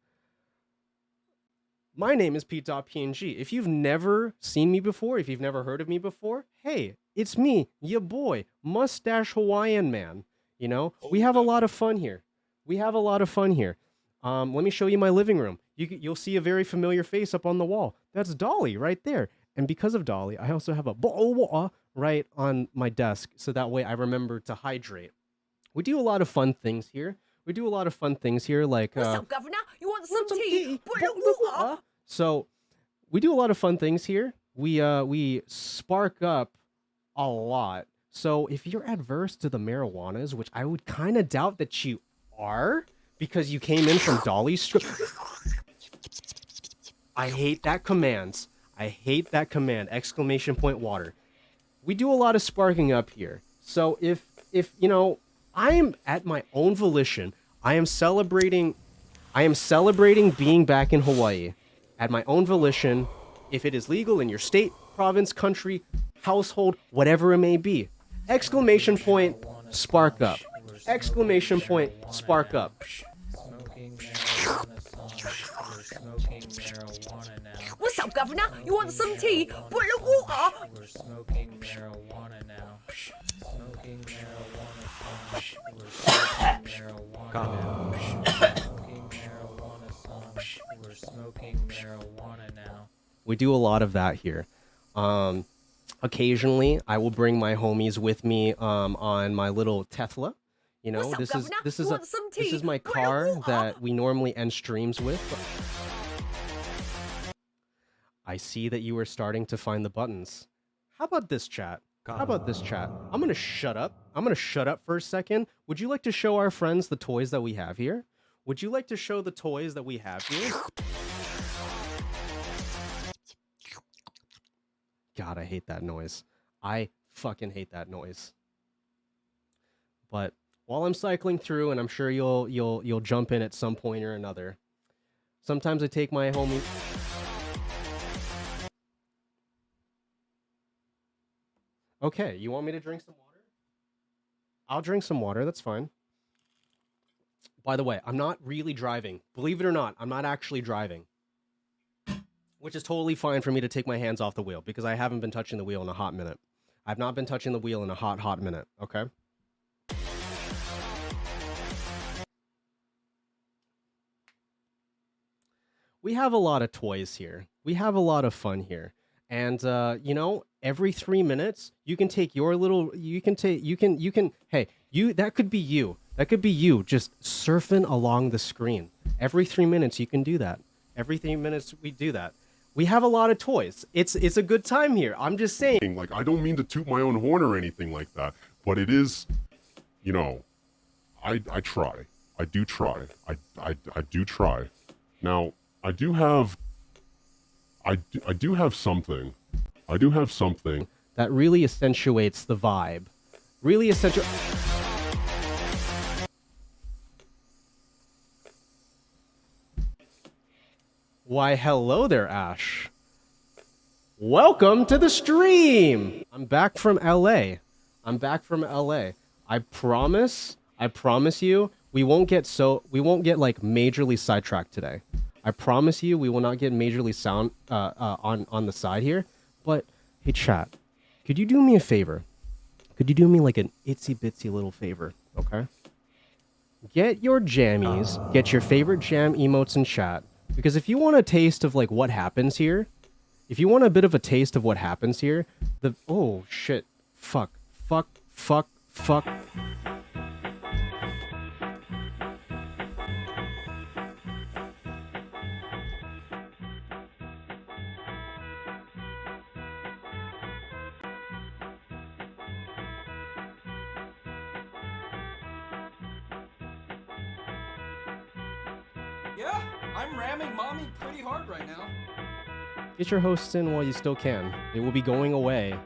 My name is PETEdotPNG. If you've never seen me before, if you've never heard of me before, hey, it's me, your boy, Mustache Hawaiian Man. You know, we have a lot of fun here. Let me show you my living room. You'll see a very familiar face up on the wall. That's Dolly right there. And because of Dolly, I also have a bowl of water right on my desk, so that way I remember to hydrate. We do a lot of fun things here. Like What's up, Governor? You want some tea? Boil of water? So we do a lot of fun things here. We spark up a lot. So if you're adverse to the marijuanas, which I would kind of doubt that you are, because you came in from Dolly's I hate that command. Exclamation point water. We do a lot of sparking up here. So if you know, I am at my own volition. I am celebrating being back in Hawaii at my own volition. If it is legal in your state, province, country, household, whatever it may be. Exclamation point spark up. Exclamation point spark up. What's up, Governor? You want some tea? Boil of water? We're smoking marijuana now. Smoking marijuana song. We're smoking marijuana. Smoking marijuana song. We're smoking marijuana now. We do a lot of that here. Occasionally, I will bring my homies with me on my little Tesla. You know, this is my car that we normally end streams with. I see that you are starting to find the buttons. How about this, chat? I'm gonna shut up. For a second. Would you like to show our friends the toys that we have here? God, I hate that noise. I fucking hate that noise. But while I'm cycling through, and I'm sure you'll jump in at some point or another. Sometimes I take my homie. Okay, you want me to drink some water? I'll drink some water, that's fine. By the way, I'm not really driving. Believe it or not, I'm not actually driving. Which is totally fine for me to take my hands off the wheel, because I haven't been touching the wheel in a hot minute. I've not been touching the wheel in a hot minute, okay? we have a lot of toys here. We have a lot of fun here. And you know, every 3 minutes you can take your little that could be you. That could be you just surfing along the screen. Every 3 minutes you can do that. Every 3 minutes we do that. We have a lot of toys. It's a good time here. I'm just saying. Like, I don't mean to toot my own horn or anything like that, but it is, you know, I try. I do try. I do try. Now, I do have something. I do have something that really accentuates the vibe. Really accentuates. Why, hello there, Ash. Welcome to the stream. I'm back from LA. I promise you, we won't get like majorly sidetracked today. I promise you, we will not get majorly sound on the side here. But hey, chat, could you do me a favor? Could you do me like an itsy bitsy little favor? Okay. Get your jammies, get your favorite jam emotes in chat, because if you want a taste of like what happens here, if you want a bit of a taste of what happens here, oh shit, fuck. Yeah, I'm ramming mommy pretty hard right now. Get your hosts in while you still can. They will be going away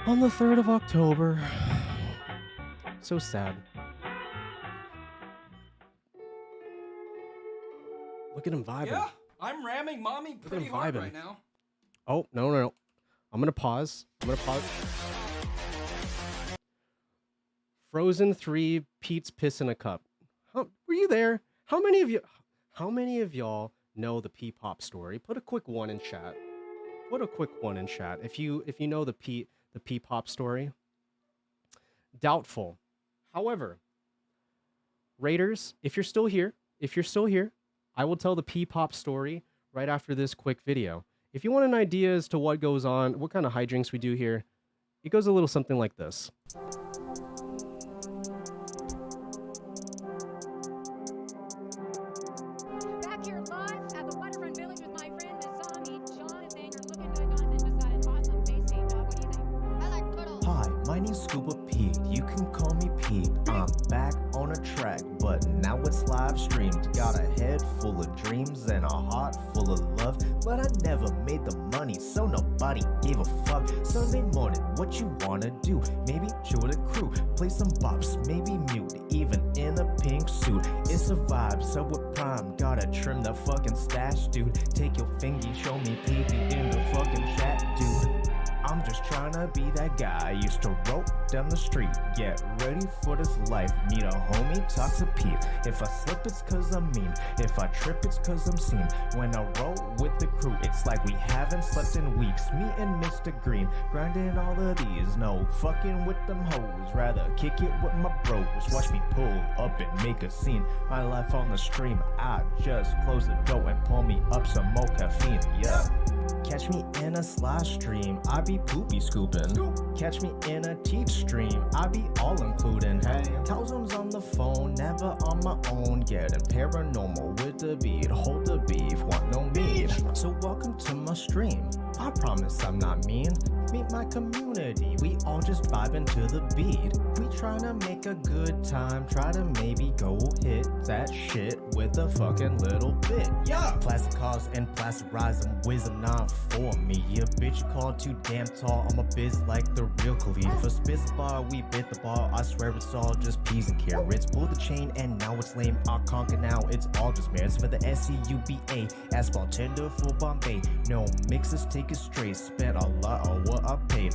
on the 3rd of October. So sad. Look at him vibing. Yeah, I'm ramming mommy pretty hard right now. Oh, no. I'm gonna pause. Frozen 3, Pete's Piss in a Cup. Were you there? How many of y'all know the P-pop story? Put a quick 1 in chat. If you know the P-pop story. Doubtful. However, Raiders, if you're still here, I will tell the P-pop story right after this quick video. If you want an idea as to what goes on, what kind of hijinks we do here, it goes a little something like this. Back here live at the Waterfront Village with my friend Asami, Jonathan. You're looking good content. Just got an awesome face tape, dog. What do you think? I like cuddle. Hi, my name's Scuba Pete. You can call me Pete. I'm back on a track, but now it's live streamed. Got a head full of dreams and a heart full of love, but I never made the money, so nobody gave a fuck. Sunday morning, what you wanna do? Maybe chill with a crew, play some bops, maybe mute, even in a pink suit. It's a vibe, so with Prime, gotta trim the fucking stash, dude. Take your fingy, show me baby in the fucking chat, dude. I'm just trying to be that guy I used to rope down the street. Get ready for this life. Need a homie, talk to Pete. If I slip, it's cause I'm mean. If I trip, it's cause I'm seen. When I roll with the crew, it's like we haven't slept in weeks. Me and Mr. Green, grinding all of these. No, fucking with them hoes. Rather kick it with my bros. Watch me pull up and make a scene. My life on the stream, I just close the door and pull me up some more caffeine. Yeah. Catch me in a slide stream, I be poopy scooping. Catch me in a teach stream, I be all including. Hey, thousands on the phone, never on my own. Getting paranormal with the beat, hold the beef, want no meat. So welcome to my stream, I promise I'm not mean. Meet my community, we all just vibing to the beat. We tryna make a good time, try to maybe go hit that shit with a fucking little bit. Yeah. Plastic cars and plasterize them, wisdom not for me. Yeah, bitch called too damn tall, I'm a biz like the real Khalifa. Spits the bar, we bit the ball, I swear it's all just peas and carrots. Pull the chain and now it's lame, I'll conquer now, it's all just merits. For the SCUBA, asphalt Tinder for Bombay. No mixes, take it straight, spent a lot of what I paid.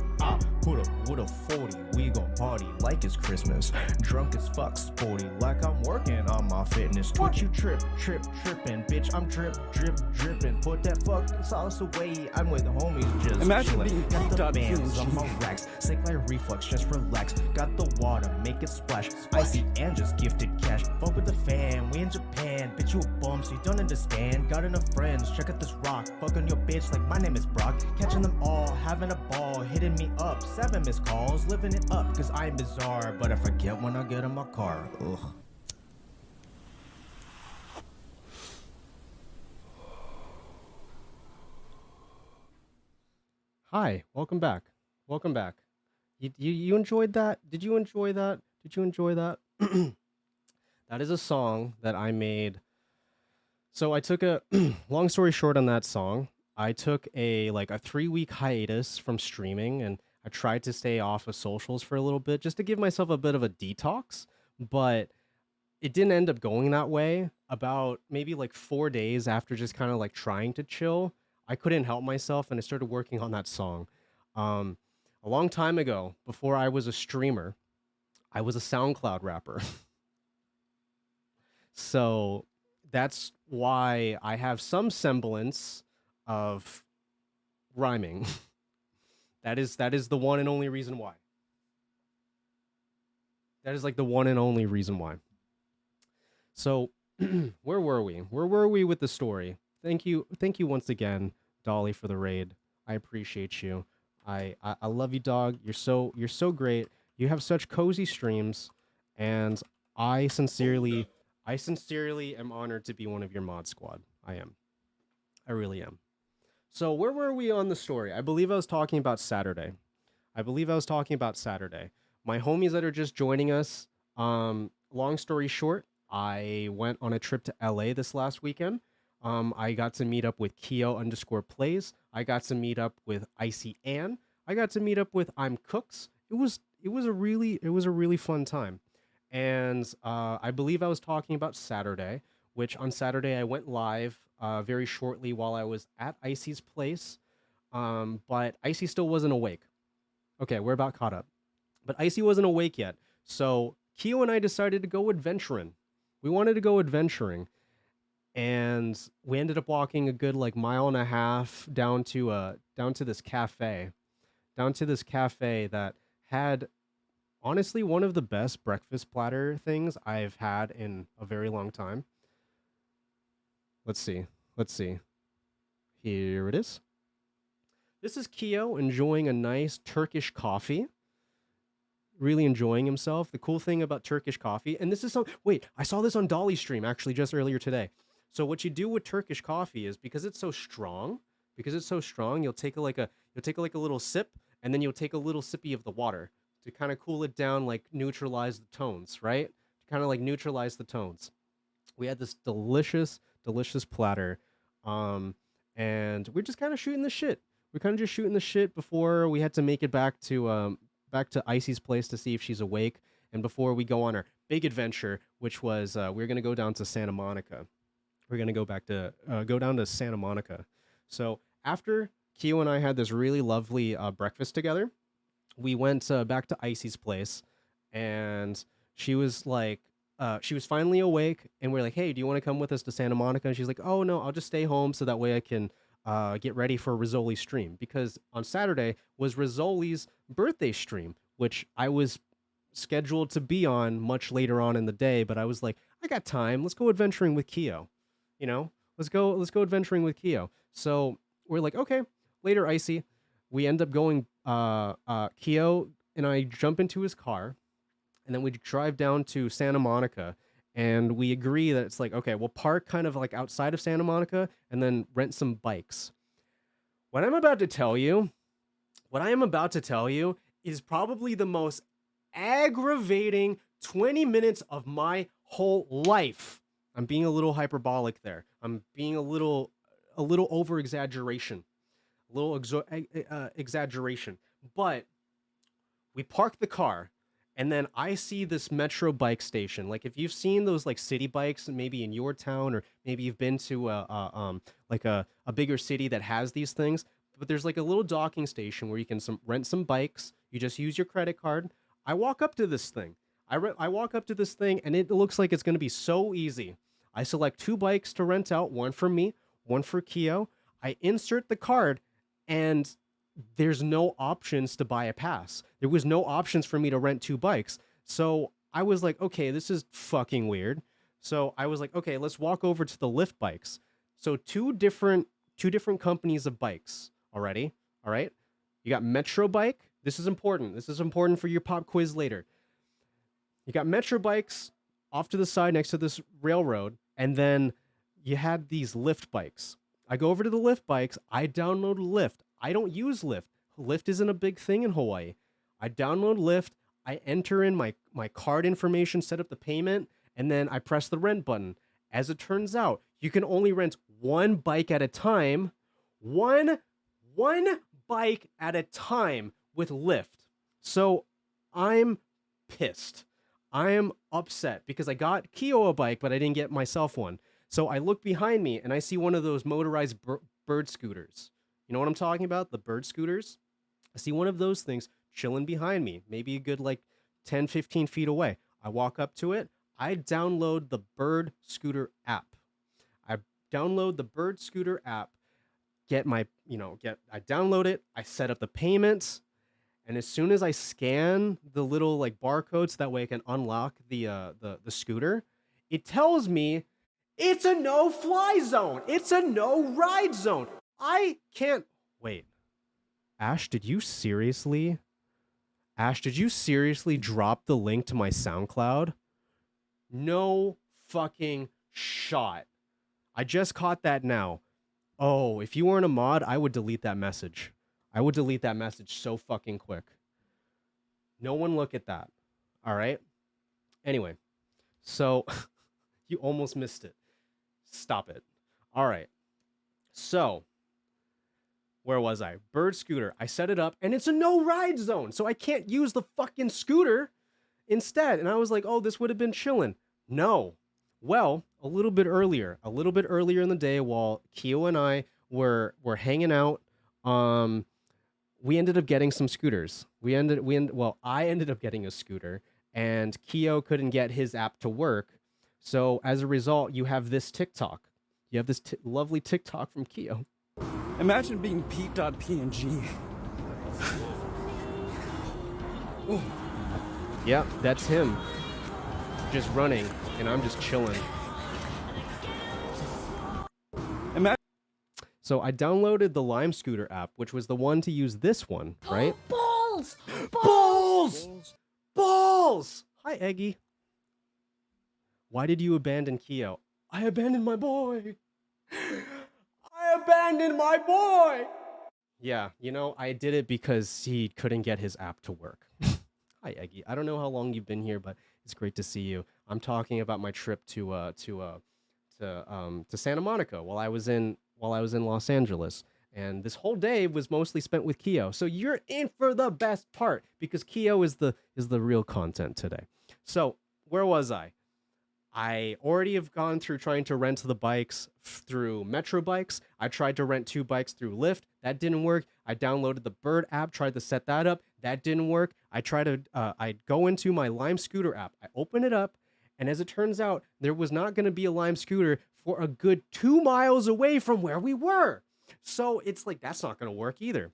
Put up with a 40, we gon' party like it's Christmas. Drunk as fuck, sporty, like I'm working on my fitness. What you trippin', bitch, I'm drippin'. Put that fucking sauce away, I'm with homies just Imagine chillin'. being Got the PETEdotPNG. bands on my racks, sick like reflux, just relax. Got the water, make it splash, icy and just gifted cash. Fuck with the fam, we in in Japan. Bitch, you a bum, so you don't understand. Got enough friends, check out this rock. Fuck on your bitch like my name is Brock. Catching them all, having a ball, hitting me up. 7 missed calls, living it up, cause I'm bizarre. But I forget when I get in my car. Ugh. Hi, welcome back. Welcome back. You enjoyed that? Did you enjoy that? Did you enjoy that? That is a song that I made. So I took a long story short on that song. I took a 3-week hiatus from streaming, and I tried to stay off of socials for a little bit just to give myself a bit of a detox, but it didn't end up going that way. About maybe 4 days after just kind of trying to chill, I couldn't help myself and I started working on that song. A long time ago, before I was a streamer, I was a SoundCloud rapper. So that's why I have some semblance of rhyming. That is the one and only reason why. That is the one and only reason why. So where were we? Where were we with the story? Thank you once again, Dolly, for the raid. I appreciate you. I love you, dog. You're so great. You have such cozy streams, and I sincerely am honored to be one of your mod squad. I am. I really am. So where were we on the story? I believe I was talking about Saturday. My homies that are just joining us, long story short, I went on a trip to LA this last weekend. I got to meet up with Keo_plays. I got to meet up with Icy Ann. I got to meet up with I'm Cooks. It was a really fun time. And I believe I was talking about Saturday, which on Saturday I went live very shortly while I was at Icy's place. But Icy still wasn't awake. Okay, we're about caught up. But Icy wasn't awake yet. So Keo and I decided to go adventuring. We wanted to go adventuring. And we ended up walking a good mile and a half down to this cafe. Down to this cafe that had honestly one of the best breakfast platter things I've had in a very long time. Let's see. Here it is. This is Keo enjoying a nice Turkish coffee. Really enjoying himself. The cool thing about Turkish coffee, and this is I saw this on Dolly's stream actually just earlier today. So what you do with Turkish coffee is because it's so strong, you'll take a little sip, and then you'll take a little sippy of the water to kind of cool it down, neutralize the tones, right? To kind of neutralize the tones. We had this delicious platter, and we're just kind of shooting the shit. We're kind of just shooting the shit before we had to make it back to Icy's place to see if she's awake, and before we go on our big adventure, which was we're gonna go down to Santa Monica. We're gonna go down to Santa Monica. So after Keo and I had this really lovely breakfast together, we went back to Icy's place, and she was finally awake, and we're like, hey, do you want to come with us to Santa Monica? And she's like, oh no, I'll just stay home so that way I can get ready for Rizzoli's stream, because on Saturday was Rizzoli's birthday stream, which I was scheduled to be on much later on in the day, but I was like, I got time. Let's go adventuring with Keo. Let's go adventuring with Keo. So we're like, okay, later, Icy. We end up going, Keo and I jump into his car, and then we drive down to Santa Monica, and we agree that it's okay, we'll park kind of outside of Santa Monica and then rent some bikes. What I am about to tell you is probably the most aggravating 20 minutes of my whole life. I'm being a little hyperbolic there. I'm being a little over exaggeration. Exaggeration. But we park the car, and then I see this metro bike station. If you've seen those city bikes maybe in your town, or maybe you've been to a bigger city that has these things, but there's a little docking station where you can rent some bikes. You just use your credit card. I walk up to this thing. I walk up to this thing, and it looks like it's going to be so easy. I select 2 bikes to rent out, one for me, one for Keo. I insert the card, and there's no options to buy a pass. There was no options for me to rent 2 bikes. So I was like, okay, this is fucking weird. So I was like, okay, let's walk over to the Lyft bikes. So two different companies of bikes already. All right. You got Metro Bike. This is important. This is important for your pop quiz later. You got Metro bikes off to the side next to this railroad, and then you had these Lyft bikes. I go over to the Lyft bikes. I download Lyft. I don't use Lyft. Lyft isn't a big thing in Hawaii. I download Lyft. I enter in my card information, set up the payment, and then I press the rent button. As it turns out, you can only rent one bike at a time. One bike at a time with Lyft. So I'm pissed. I am upset because I got Keo a bike, but I didn't get myself one. So I look behind me and I see one of those motorized bird scooters. You know what I'm talking about? The bird scooters? I see one of those things chilling behind me, maybe a good like 10, 15 feet away. I walk up to it. I download the bird scooter app. I download the bird scooter app, I download it. I set up the payments. And as soon as I scan the little like barcodes, that way I can unlock the scooter, it tells me it's a no-fly zone. It's a no-ride zone. I can't wait. Ash, did you seriously drop the link to my SoundCloud? No fucking shot. I just caught that now. Oh, if you weren't a mod, I would delete that message. I would delete that message so fucking quick. No one look at that. All right? Anyway, so you almost missed it. Stop it. All right. So, where was I? Bird scooter. I set it up, and it's a no-ride zone, so I can't use the fucking scooter instead. And I was like, oh, this would have been chilling. No. Well, a little bit earlier in the day while Keo and I were hanging out, we ended up getting some scooters. I ended up getting a scooter, and Keo couldn't get his app to work. So as a result, you have this TikTok. You have this lovely TikTok from Keo. Imagine being PETEdotPNG. Yep, that's him. Just running, and I'm just chilling. So I downloaded the Lime Scooter app, which was the one to use this one, right? Balls! Balls! Hi, Eggy. Why did you abandon Keo? I abandoned my boy. I abandoned my boy. Yeah, you know, I did it because he couldn't get his app to work. Hi, Eggy. I don't know how long you've been here, but it's great to see you. I'm talking about my trip to Santa Monica while I was in Los Angeles, and this whole day was mostly spent with Keo. So you're in for the best part because Keo is the real content today. So where was I? I already have gone through trying to rent the bikes through Metro Bikes. I tried to rent 2 bikes through Lyft. That didn't work. I downloaded the Bird app, tried to set that up. That didn't work. I go into my Lime Scooter app. I open it up, and as it turns out, there was not going to be a Lime Scooter for a good 2 miles away from where we were. So it's like, that's not going to work either.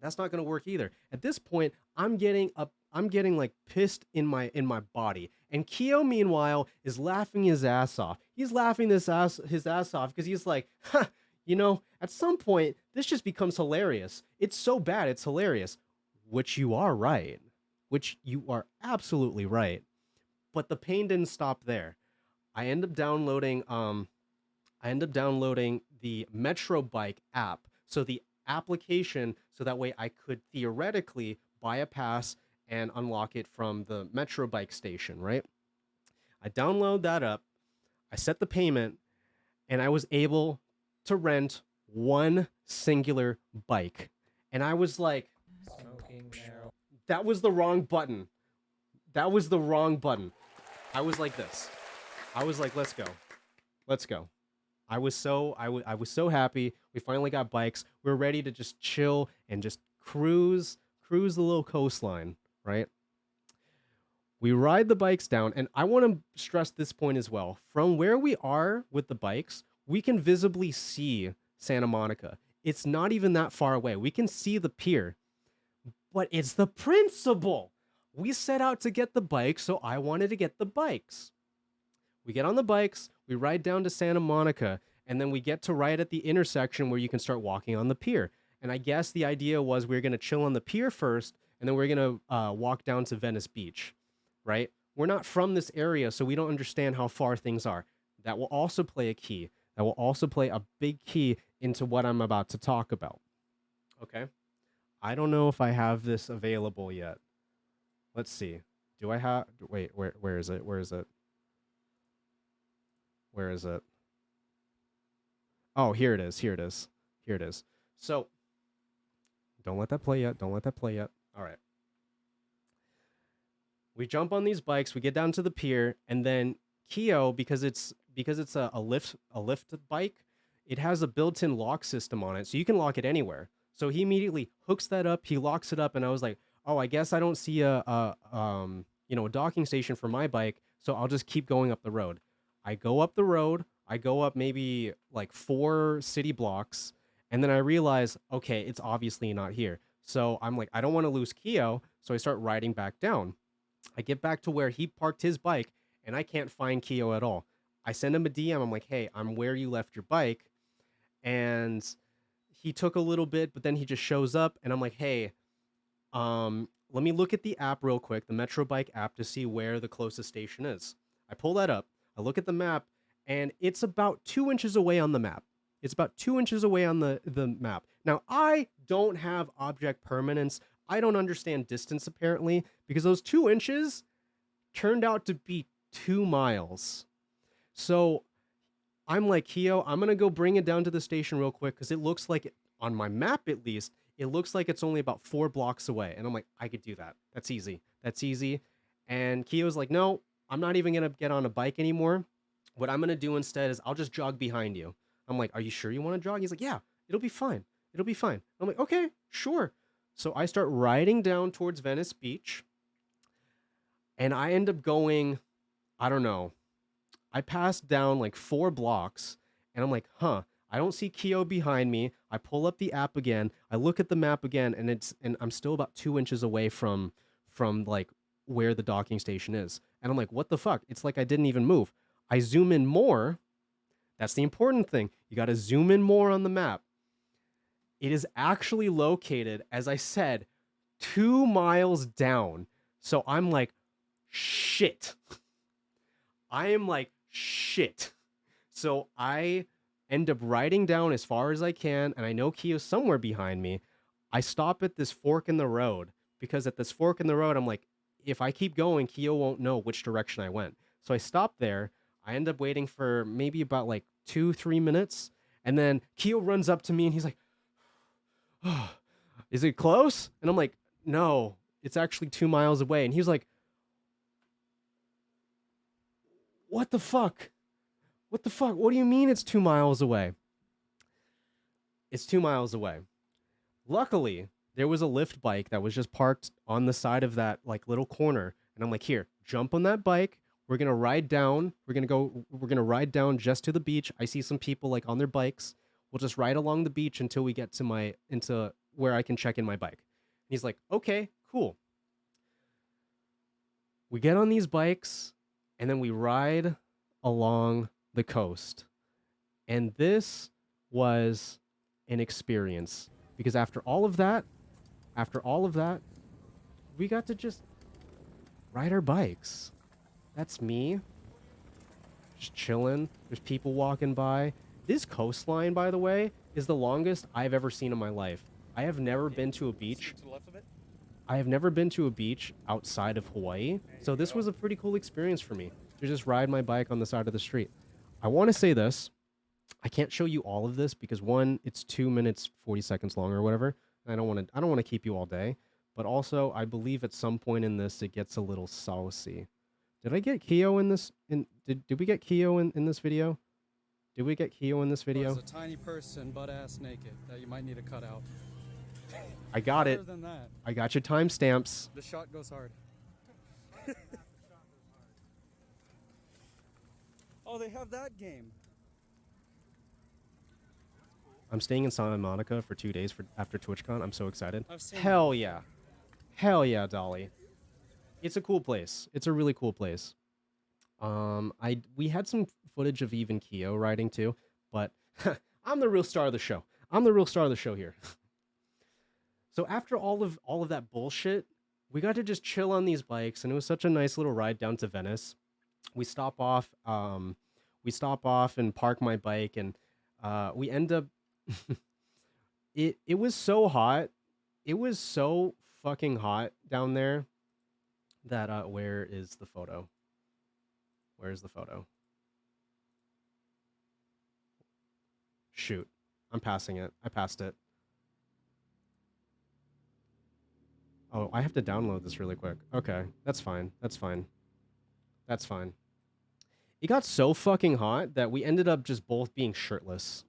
At this point, I'm getting like pissed in my body. And Keo, meanwhile, is laughing his ass off. He's laughing his ass off because he's like, you know, at some point, this just becomes hilarious. It's so bad, it's hilarious. Which you are right. Which you are absolutely right. But the pain didn't stop there. I end up downloading the Metro Bike app. So the application, so that way I could theoretically buy a pass and unlock it from the Metro Bike station, right? I download that up, I set the payment, and I was able to rent one singular bike. And I was like, that was the wrong button. I was like this. I was like, let's go. I was so happy. We finally got bikes. We were ready to just chill and just cruise the little coastline, right? We ride the bikes down, and I want to stress this point as well. From where we are with the bikes, we can visibly see Santa Monica. It's not even that far away. We can see the pier, but it's the principle. We set out to get the bikes, so I wanted to get the bikes. We get on the bikes, we ride down to Santa Monica, and then we get to right at the intersection where you can start walking on the pier. And I guess the idea was we were going to chill on the pier first, and then we're going to walk down to Venice Beach, right? We're not from this area, so we don't understand how far things are. That will also play a key. That will also play a big key into what I'm about to talk about. Okay? I don't know if I have this available yet. Let's see. Do I have... Wait, where is it? Where is it? Where is it? Oh, here it is. Here it is. Here it is. So, don't let that play yet. Don't let that play yet. All right. We jump on these bikes. We get down to the pier, and then Keo, because it's a lift bike, it has a built-in lock system on it, so you can lock it anywhere. So he immediately hooks that up. He locks it up, and I was like, oh, I guess I don't see a docking station for my bike, so I'll just keep going up the road. I go up the road. I go up maybe like 4 city blocks, and then I realize, okay, it's obviously not here. So I'm like, I don't want to lose Keo, so I start riding back down. I get back to where he parked his bike, and I can't find Keo at all. I send him a DM. I'm like, hey, I'm where you left your bike. And he took a little bit, but then he just shows up, and I'm like, hey, let me look at the app real quick, the Metro Bike app, to see where the closest station is. I pull that up. I look at the map, and it's about 2 inches away on the map. It's about 2 inches away on the map. Now, I don't have object permanence. I don't understand distance, apparently, because those 2 inches turned out to be 2 miles. So I'm like, Keo, I'm going to go bring it down to the station real quick, because it looks like, on my map at least, it looks like it's only about 4 blocks away. And I'm like, I could do that. That's easy. That's easy. And Keo's like, no, I'm not even going to get on a bike anymore. What I'm going to do instead is I'll just jog behind you. I'm like, are you sure you want to jog? He's like, yeah, it'll be fine. It'll be fine. I'm like, okay, sure. So I start riding down towards Venice Beach. And I end up going, I don't know. I passed down like 4 blocks. And I'm like, huh, I don't see Keo behind me. I pull up the app again. I look at the map again. And I'm still about 2 inches away from like where the docking station is. And I'm like, what the fuck? It's like I didn't even move. I zoom in more. That's the important thing. You got to zoom in more on the map. It is actually located, as I said, 2 miles down. So I'm like, shit. I am like, shit. So I end up riding down as far as I can, and I know Keo's somewhere behind me. I stop at this fork in the road, because at this fork in the road, I'm like, if I keep going, Keo won't know which direction I went. So I stop there. I end up waiting for maybe about like 2-3 minutes. And then Keo runs up to me and he's like, oh, is it close? And I'm like, no, it's actually 2 miles away. And he was like, what the fuck? What the fuck? What do you mean it's 2 miles away? It's 2 miles away. Luckily, there was a lift bike that was just parked on the side of that like little corner. And I'm like, here, jump on that bike. We're going to ride down. We're going to ride down just to the beach. I see some people like on their bikes. We'll just ride along the beach until we get to into where I can check in my bike. And he's like, okay, cool. We get on these bikes and then we ride along the coast. And this was an experience, because after all of that, we got to just ride our bikes. That's me. Just chilling. There's people walking by. This coastline, by the way, is the longest I've ever seen in my life. I have never been to a beach. I have never been to a beach outside of Hawaii. So this was a pretty cool experience for me to just ride my bike on the side of the street. I want to say this. I can't show you all of this because, one, it's 2 minutes 40 seconds long or whatever. I don't want to keep you all day. But also, I believe at some point in this it gets a little saucy. Did I get Keo in this? Did we get Keo in this video? Did we get Keo in this video? There's a tiny person, butt ass naked, that you might need to cut out. I got it. Other than that, I got your timestamps. the shot goes hard. Oh, they have that game. I'm staying in Santa Monica for 2 days after TwitchCon. I'm so excited. I've seen Hell yeah. Hell yeah, Dolly. It's a cool place. It's a really cool place. We had some footage of even Keo riding too, but I'm the real star of the show. I'm the real star of the show here. So after all of that bullshit, we got to just chill on these bikes, and it was such a nice little ride down to Venice. We stop off and park my bike, and we end up it was so hot. It was so fucking hot down there that where is the photo? Where's the photo? Shoot. I'm passing it. I passed it. Oh, I have to download this really quick. Okay, that's fine. That's fine. That's fine. It got so fucking hot that we ended up just both being shirtless.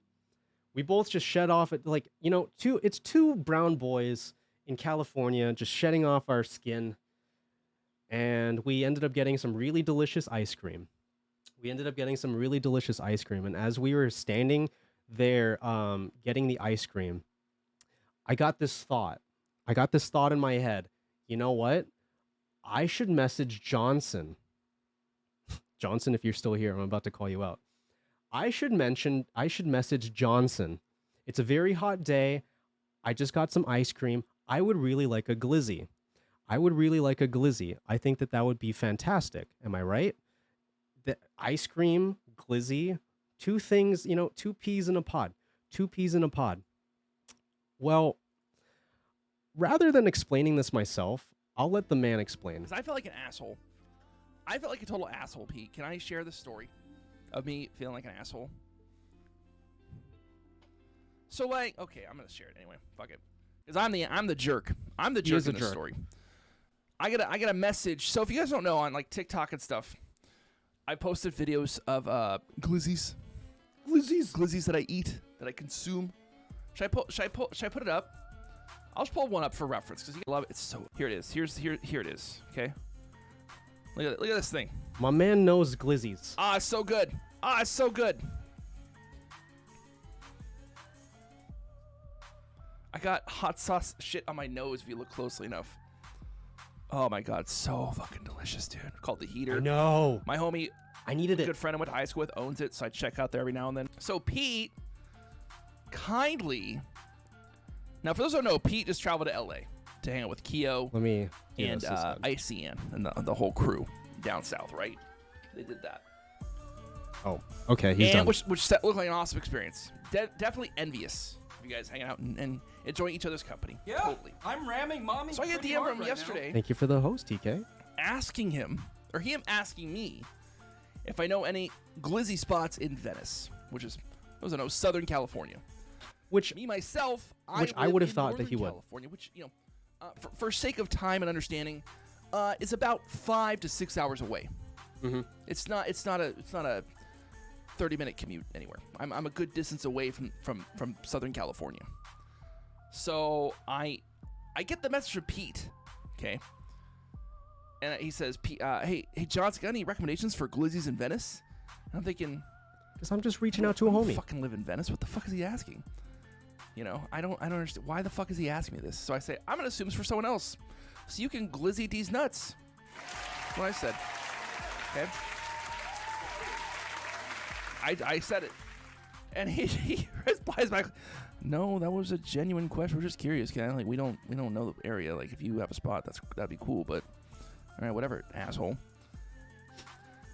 We both just shed off it, like, you know, it's two brown boys in California just shedding off our skin. And we ended up getting some really delicious ice cream. And as we were standing there getting the ice cream, I got this thought in my head. You know what? I should message Johnson. Johnson, if you're still here, I'm about to call you out. I should message Johnson. It's a very hot day. I just got some ice cream. I would really like a glizzy. I think that would be fantastic. Am I right? The ice cream, glizzy, two things, you know, two peas in a pod. Well, rather than explaining this myself, I'll let the man explain. Because I felt like an asshole. I felt like a total asshole, Pete. Can I share the story of me feeling like an asshole? So, like, okay, I'm gonna share it anyway. Fuck it, because I'm the jerk. I'm the jerk in the story. I got a message. So if you guys don't know, on like TikTok and stuff, I posted videos of glizzies that I eat, that I consume. Should I put it up? I'll just pull one up for reference because you love it. It's so here it is. Here it is. Okay. Look at this thing. My man knows glizzies. Ah, it's so good. It's so good. I got hot sauce shit on my nose if you look closely enough. Oh my god, so fucking delicious, dude. Called the Heater. I know. My homie, I needed it. Good friend I went to high school with owns it, so I check out there every now and then. So Pete, kindly. Now, for those who don't know, Pete just traveled to LA to hang out with Keo and ICN and the whole crew down south, right? They did that. Oh, okay. He's done. Which looked like an awesome experience. Definitely envious of you guys hanging out and enjoying each other's company. Yeah, totally. I'm ramming mommy. So I get a DM from him yesterday. Thank you for the host, TK. Asking him, or him asking me, if I know any glizzy spots in Venice, which is, those are no Southern California. Which me myself, I would have thought that he would. California, which, you know, for sake of time and understanding, is about 5 to 6 hours away. Mm-hmm. It's not a 30-minute commute anywhere. I'm a good distance away from Southern California. So I get the message from Pete, okay, and he says, "Hey, Johnson, got any recommendations for glizzies in Venice?" And I'm thinking, because I'm just reaching out to a homie. Fucking live in Venice. What the fuck is he asking? You know, I don't understand. Why the fuck is he asking me this? So I say, I'm gonna assume it's for someone else, so you can glizzy these nuts. That's what I said. Okay. I said it, and he replies back, "No, that was a genuine question. We're just curious, Ken. Like we don't know the area. Like if you have a spot, that'd be cool. But all right, whatever, asshole."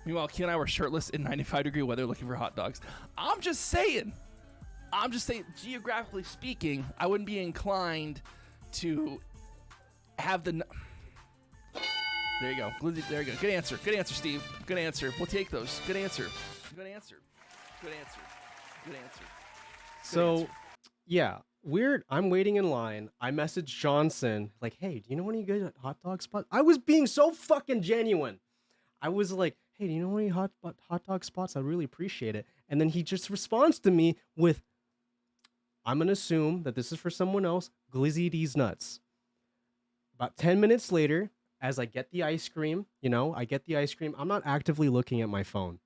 Meanwhile, Ken and I were shirtless in 95-degree weather, looking for hot dogs. I'm just saying. Geographically speaking, I wouldn't be inclined to have the. There you go. There you go. Good answer. Good answer, Steve. Good answer. We'll take those. Good answer. Good answer. Good answer. Good answer. So, yeah, weird. I'm waiting in line. I messaged Johnson, like, hey, do you know any good hot dog spots? I was being so fucking genuine. I was like, hey, do you know any hot dog spots? I'd really appreciate it. And then he just responds to me with, I'm going to assume that this is for someone else. Glizzy these nuts. About 10 minutes later, as I get the ice cream, I'm not actively looking at my phone.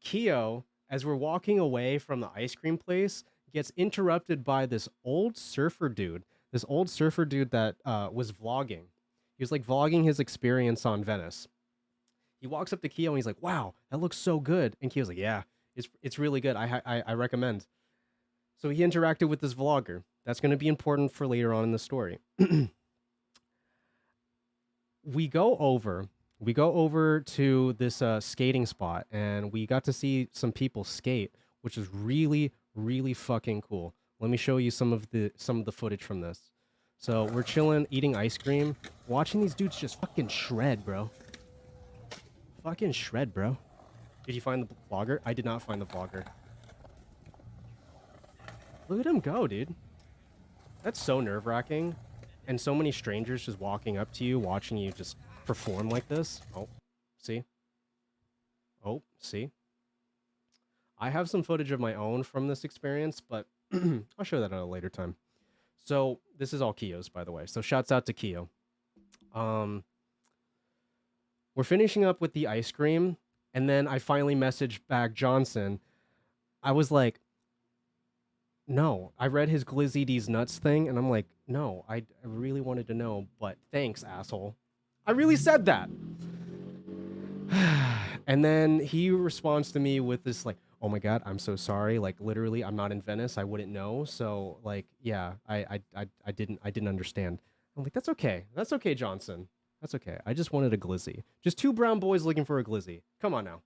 Keo, as we're walking away from the ice cream place, gets interrupted by this old surfer dude that was vlogging. He was like vlogging his experience on Venice. He walks up to Keo and he's like, "Wow, that looks so good." And Keo's like, "Yeah, it's really good. I recommend." So he interacted with this vlogger. That's going to be important for later on in the story. we go over to this skating spot, and we got to see some people skate, which is really, really fucking cool. Let me show you some of the footage from this. So we're chilling, eating ice cream, watching these dudes just fucking shred, bro. Fucking shred, bro. Did you find the vlogger? I did not find the vlogger. Look at him go, dude. That's so nerve-wracking. And so many strangers just walking up to you, watching you just perform like this. Oh, see? Oh, see? I have some footage of my own from this experience, but I'll show that at a later time. So this is all Keo's, by the way. So shouts out to Keo. We're finishing up with the ice cream, and then I finally messaged back Johnson. I was like, no, I read his Glizzy D's nuts thing, and I'm like, no, I really wanted to know, but thanks, asshole. I really said that. And then he responds to me with this like, oh my God, I'm so sorry. Like literally, I'm not in Venice. I wouldn't know. So like, yeah, I didn't understand. I'm like, that's okay. That's okay, Johnson. That's okay. I just wanted a glizzy. Just two brown boys looking for a glizzy. Come on now.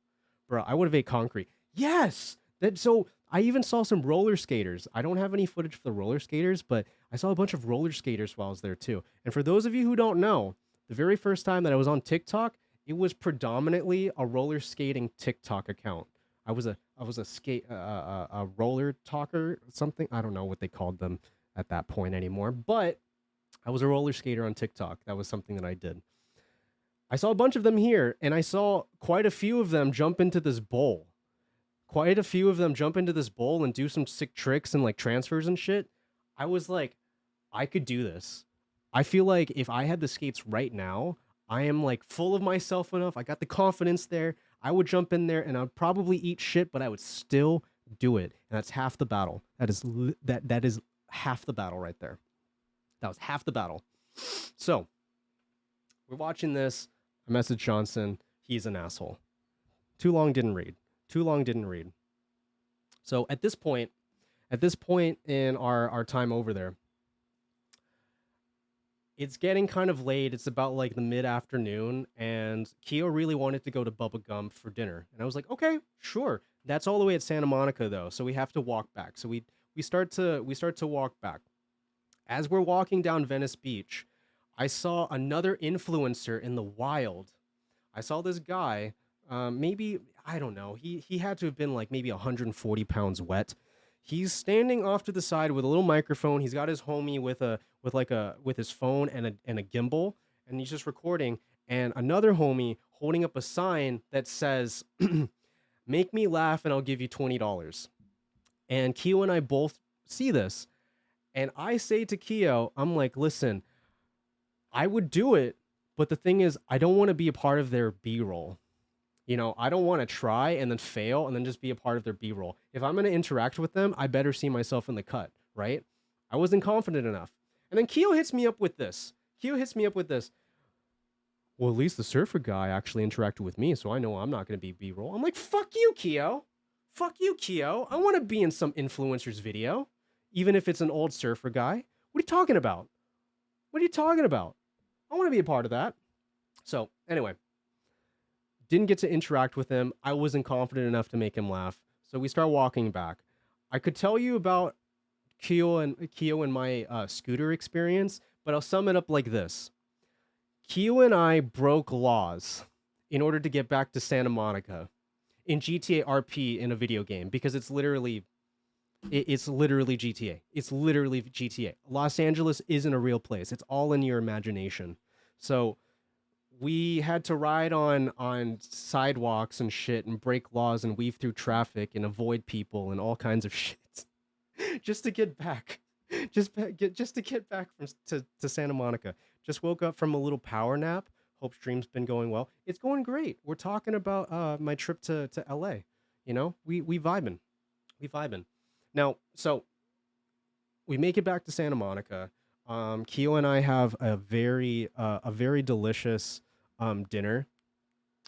Bro, I would have ate concrete. Yes! So I even saw some roller skaters. I don't have any footage for the roller skaters, but I saw a bunch of roller skaters while I was there too. And for those of you who don't know, the very first time that I was on TikTok, it was predominantly a roller skating TikTok account. I was a roller talker, something. I don't know what they called them at that point anymore, but I was a roller skater on TikTok. That was something that I did. I saw a bunch of them here, and I saw quite a few of them jump into this bowl. Quite a few of them jump into this bowl and do some sick tricks and like transfers and shit. I was like, I could do this. I feel like if I had the skates right now, I am like full of myself enough. I got the confidence there. I would jump in there and I'd probably eat shit, but I would still do it. And that's half the battle. That is half the battle right there. That was half the battle. So we're watching this. I message Johnson. He's an asshole. Too long didn't read. So at this point in our time over there, it's getting kind of late. It's about like the mid-afternoon, and Keo really wanted to go to Bubba Gump for dinner. And I was like, okay, sure. That's all the way at Santa Monica though, so we have to walk back. So we start to walk back. As we're walking down Venice Beach, I saw another influencer in the wild. I saw this guy, maybe, I don't know, he had to have been like maybe 140 pounds wet. He's standing off to the side with a little microphone. He's got his homie with his phone and a gimbal, and he's just recording. And another homie holding up a sign that says, "Make me laugh and I'll give you $20." And Keo and I both see this, and I say to Keo, I'm like, listen, I would do it, but the thing is, I don't want to be a part of their B-roll. You know, I don't want to try and then fail and then just be a part of their B-roll. If I'm going to interact with them, I better see myself in the cut, right? I wasn't confident enough. And then Keo hits me up with this. Well, at least the surfer guy actually interacted with me, so I know I'm not going to be B-roll. I'm like, fuck you, Keo. Fuck you, Keo. I want to be in some influencer's video, even if it's an old surfer guy. What are you talking about? I want to be a part of that. So, anyway. Didn't get to interact with him. I wasn't confident enough to make him laugh. So we start walking back. I could tell you about Keo and my scooter experience, but I'll sum it up like this. Keo and I broke laws in order to get back to Santa Monica in GTA RP in a video game, because it's literally GTA. It's literally GTA. Los Angeles isn't a real place. It's all in your imagination. So we had to ride on sidewalks and shit and break laws and weave through traffic and avoid people and all kinds of shit just to get back. Just to get back to Santa Monica. Just woke up from a little power nap. Hope stream's been going well. It's going great. We're talking about my trip to LA. You know, we vibing. Now, so we make it back to Santa Monica. Keo and I have a very delicious dinner.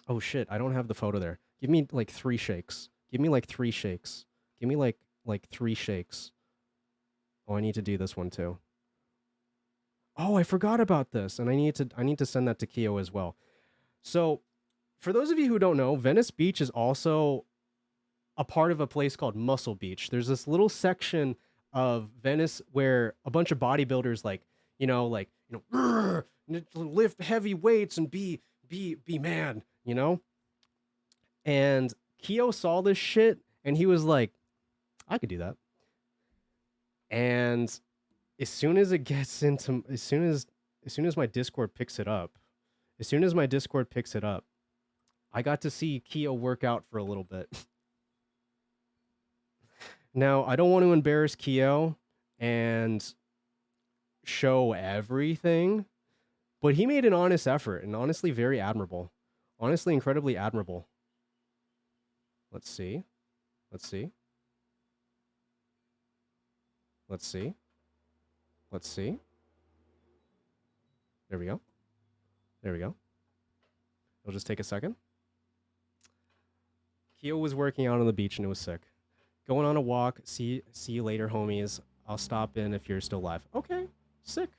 Oh shit, I don't have the photo there. Give me like 3 shakes. Give me like 3 shakes. Give me like 3 shakes. Oh, I need to do this one too. Oh, I forgot about this, and I need to send that to Keo as well. So, for those of you who don't know, Venice Beach is also a part of a place called Muscle Beach. There's this little section of Venice where a bunch of bodybuilders lift heavy weights and be man, you know? And Keo saw this shit and he was like, I could do that. And as soon as my Discord picks it up, I got to see Keo work out for a little bit. Now, I don't want to embarrass Keo and show everything, but he made an honest effort and honestly very admirable. Honestly, incredibly admirable. Let's see. Let's see. Let's see. Let's see. There we go. There we go. It'll just take a second. Keo was working out on the beach and it was sick. Going on a walk. See you later, homies. I'll stop in if you're still live. Okay, sick.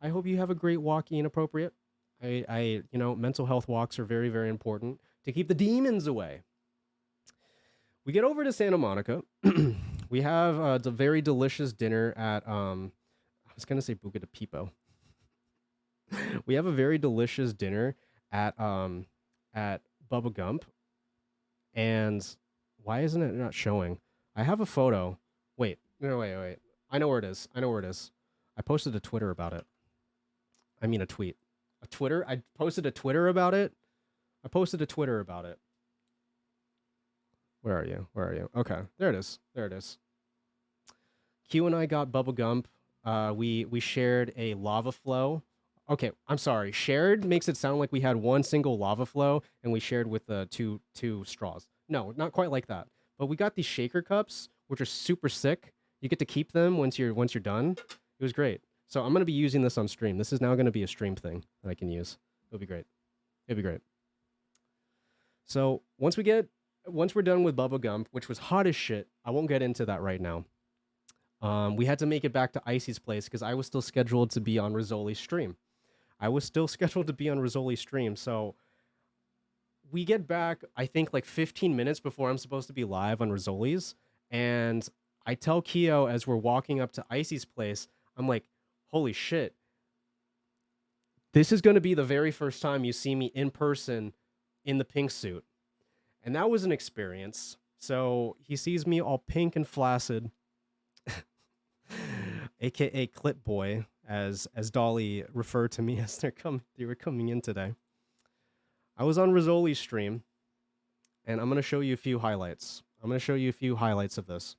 I hope you have a great walk, Ian Appropriate. Mental health walks are very, very important to keep the demons away. We get over to Santa Monica. We have a very delicious dinner at, I was going to say Buca de Pipo. We have a very delicious dinner at Bubba Gump. And why isn't it not showing? I have a photo. Wait. I know where it is. I posted a Twitter about it. I mean a tweet. A Twitter? I posted a Twitter about it. Where are you? Okay, there it is. Q and I got Bubba Gump. We shared a lava flow. Okay, I'm sorry. Shared makes it sound like we had one single lava flow and we shared with two straws. No, not quite like that. But we got these shaker cups, which are super sick. You get to keep them once you're done. It was great. So I'm gonna be using this on stream. This is now gonna be a stream thing that I can use. It'll be great. So once we're done with Bubba Gump, which was hot as shit, I won't get into that right now. We had to make it back to Icy's place because I was still scheduled to be on Rizzoli's stream. So we get back, I think, like 15 minutes before I'm supposed to be live on Rizzoli's. And I tell Keo as we're walking up to Icy's place, I'm like, holy shit. This is going to be the very first time you see me in person in the pink suit. And that was an experience. So he sees me all pink and flaccid, aka Clip Boy, as Dolly referred to me as they were coming in today. I was on Rizzoli's stream, and I'm going to show you a few highlights. of this.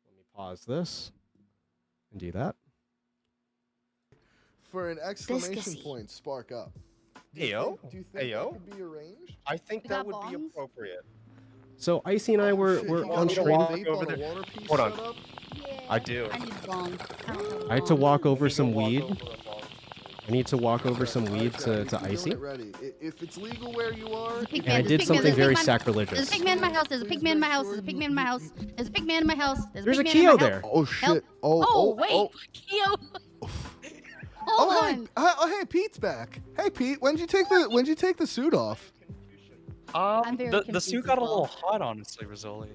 Let me pause this and do that. For an exclamation point, spark up. Do you think that could be arranged? I think We that got would be bongs? appropriate. So Icy and I were on stream. Hold on. I do. I need a bong. I had to walk over some weed. I need to walk over some weed to Icy. Ready. If it's legal where you are, And I did something very There's a sacrilegious. pig man in my house. There's a pig man in my house. There's a Keo there. Oh shit! Help. Oh wait, Keo. Oh, Hold on. hey, Pete's back. Hey, Pete, when'd you take the suit off? I'm very the suit confused got as a little well. hot, honestly, Rizzoli.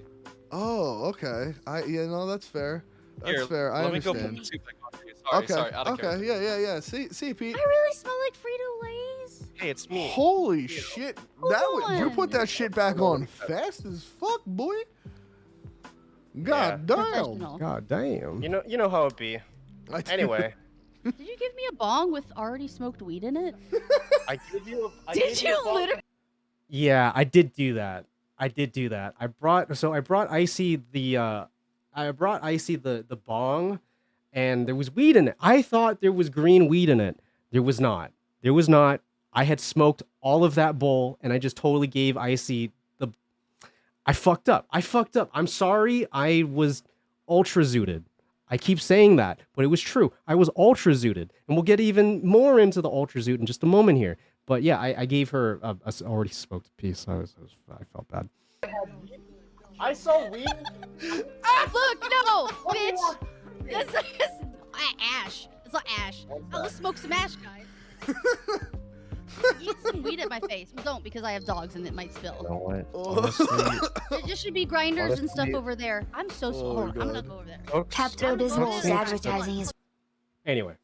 Oh, okay. That's fair. That's Here, fair. I let me go understand. put the suit back on for you. Sorry, out of character. Yeah. See, Pete. I really smell like Frito Lay's. Hey, it's me. Holy shit! You put that shit back on fast as fuck, boy. God damn. Professional. God damn. You know how it be. Anyway, Did you give me a bong with already smoked weed in it? I give you. Did you literally? Yeah, I did do that. I brought Icy the bong, and there was weed in it. I thought there was green weed in it. There was not. I had smoked all of that bowl, and I just totally gave Icy the. I fucked up. I'm sorry. I was ultra zooted. I keep saying that, but it was true. I was ultra zooted, and we'll get even more into the ultra zoot in just a moment here. But yeah, I gave her a already smoked piece. I felt bad. I saw weed. Look, no, bitch. This is ash. It's not ash. Let's smoke some ash, guys. Eat some weed at my face. Well, don't, because I have dogs and it might spill. You know what? Honestly, There just should be grinders and stuff Honestly- over there. I'm so sorry. I'm gonna go over there. Pepto Bismol's advertising is. Anyway.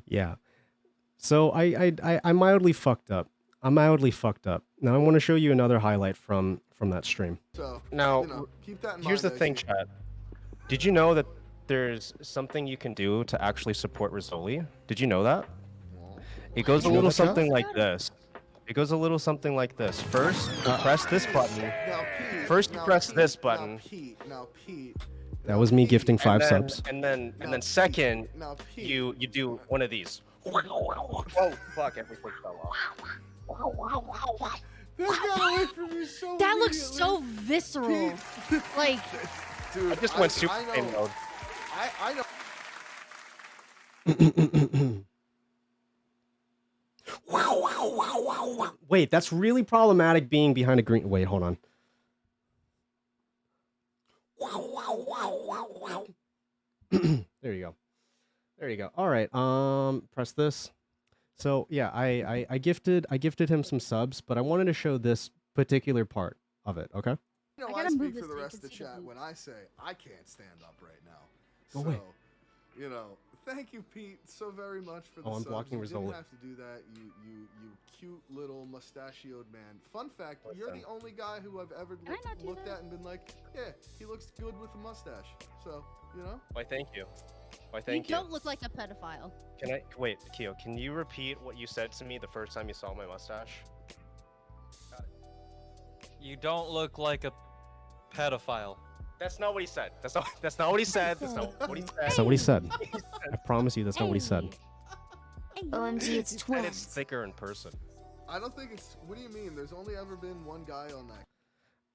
Yeah. So I mildly fucked up. I'm mildly fucked up. Now I want to show you another highlight from that stream. So Now, you know, keep that in here's the mind, thing, Icy. chat. Did you know that there's something you can do to actually support Rizzoli? Did you know that? It goes a you know little that, Jeff? something like this. It goes a little something like this. First, you press this button. Now, Pete, First, you now, press Pete, this now, button. Pete. That was me gifting And 5 then- subs. And then second, Now, Pete. you do one of these. Oh fuck! Everything fell off. That got away from you so That looks immediately. so visceral. Like, Dude, I just went Super I know. Saiyan mode. I know. Wait, that's really problematic being behind a green. Wait, hold on. There you go. There you go. All right. Press this. So yeah, I gifted him some subs, but I wanted to show this particular part of it. Okay. You know, I I, gotta move speak for this the so you rest of can the see the chat boobs. when I say I can't stand up right now. Go so, away. you know, thank you, Pete, so very much for the Oh, I'm subs. blocking You Rizzoli. didn't have to do that. You cute little mustachioed man. Fun fact: you're the only guy who I've ever Can I not do looked that? at and been like, yeah, he looks good with a mustache. So, you know. Why? Thank you. Why? Thank you you. don't look like a pedophile. Can I wait, Keo? Can you repeat what you said to me the first time you saw my mustache? You don't look like a pedophile. That's not what he said. That's not what he said. That's not what he said. That's not what he said. I promise you, that's not what he said. OMG, it's And twins. it's thicker in person. I don't think it's. What do you mean? There's only ever been one guy on that.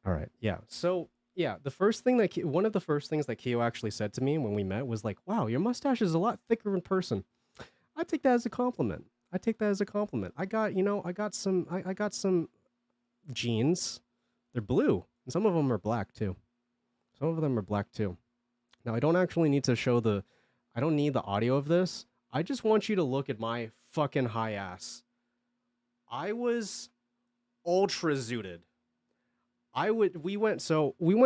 All right. Yeah. So yeah, the first thing that one of the first things that Keo actually said to me when we met was like, "Wow, your mustache is a lot thicker in person." I take that as a compliment. I take that as a compliment. I got some jeans. They're blue, and some of them are black too. Some of them are black too. Now I don't actually need to show the. I don't need the audio of this. I just want you to look at my fucking high ass. I was ultra zooted. We went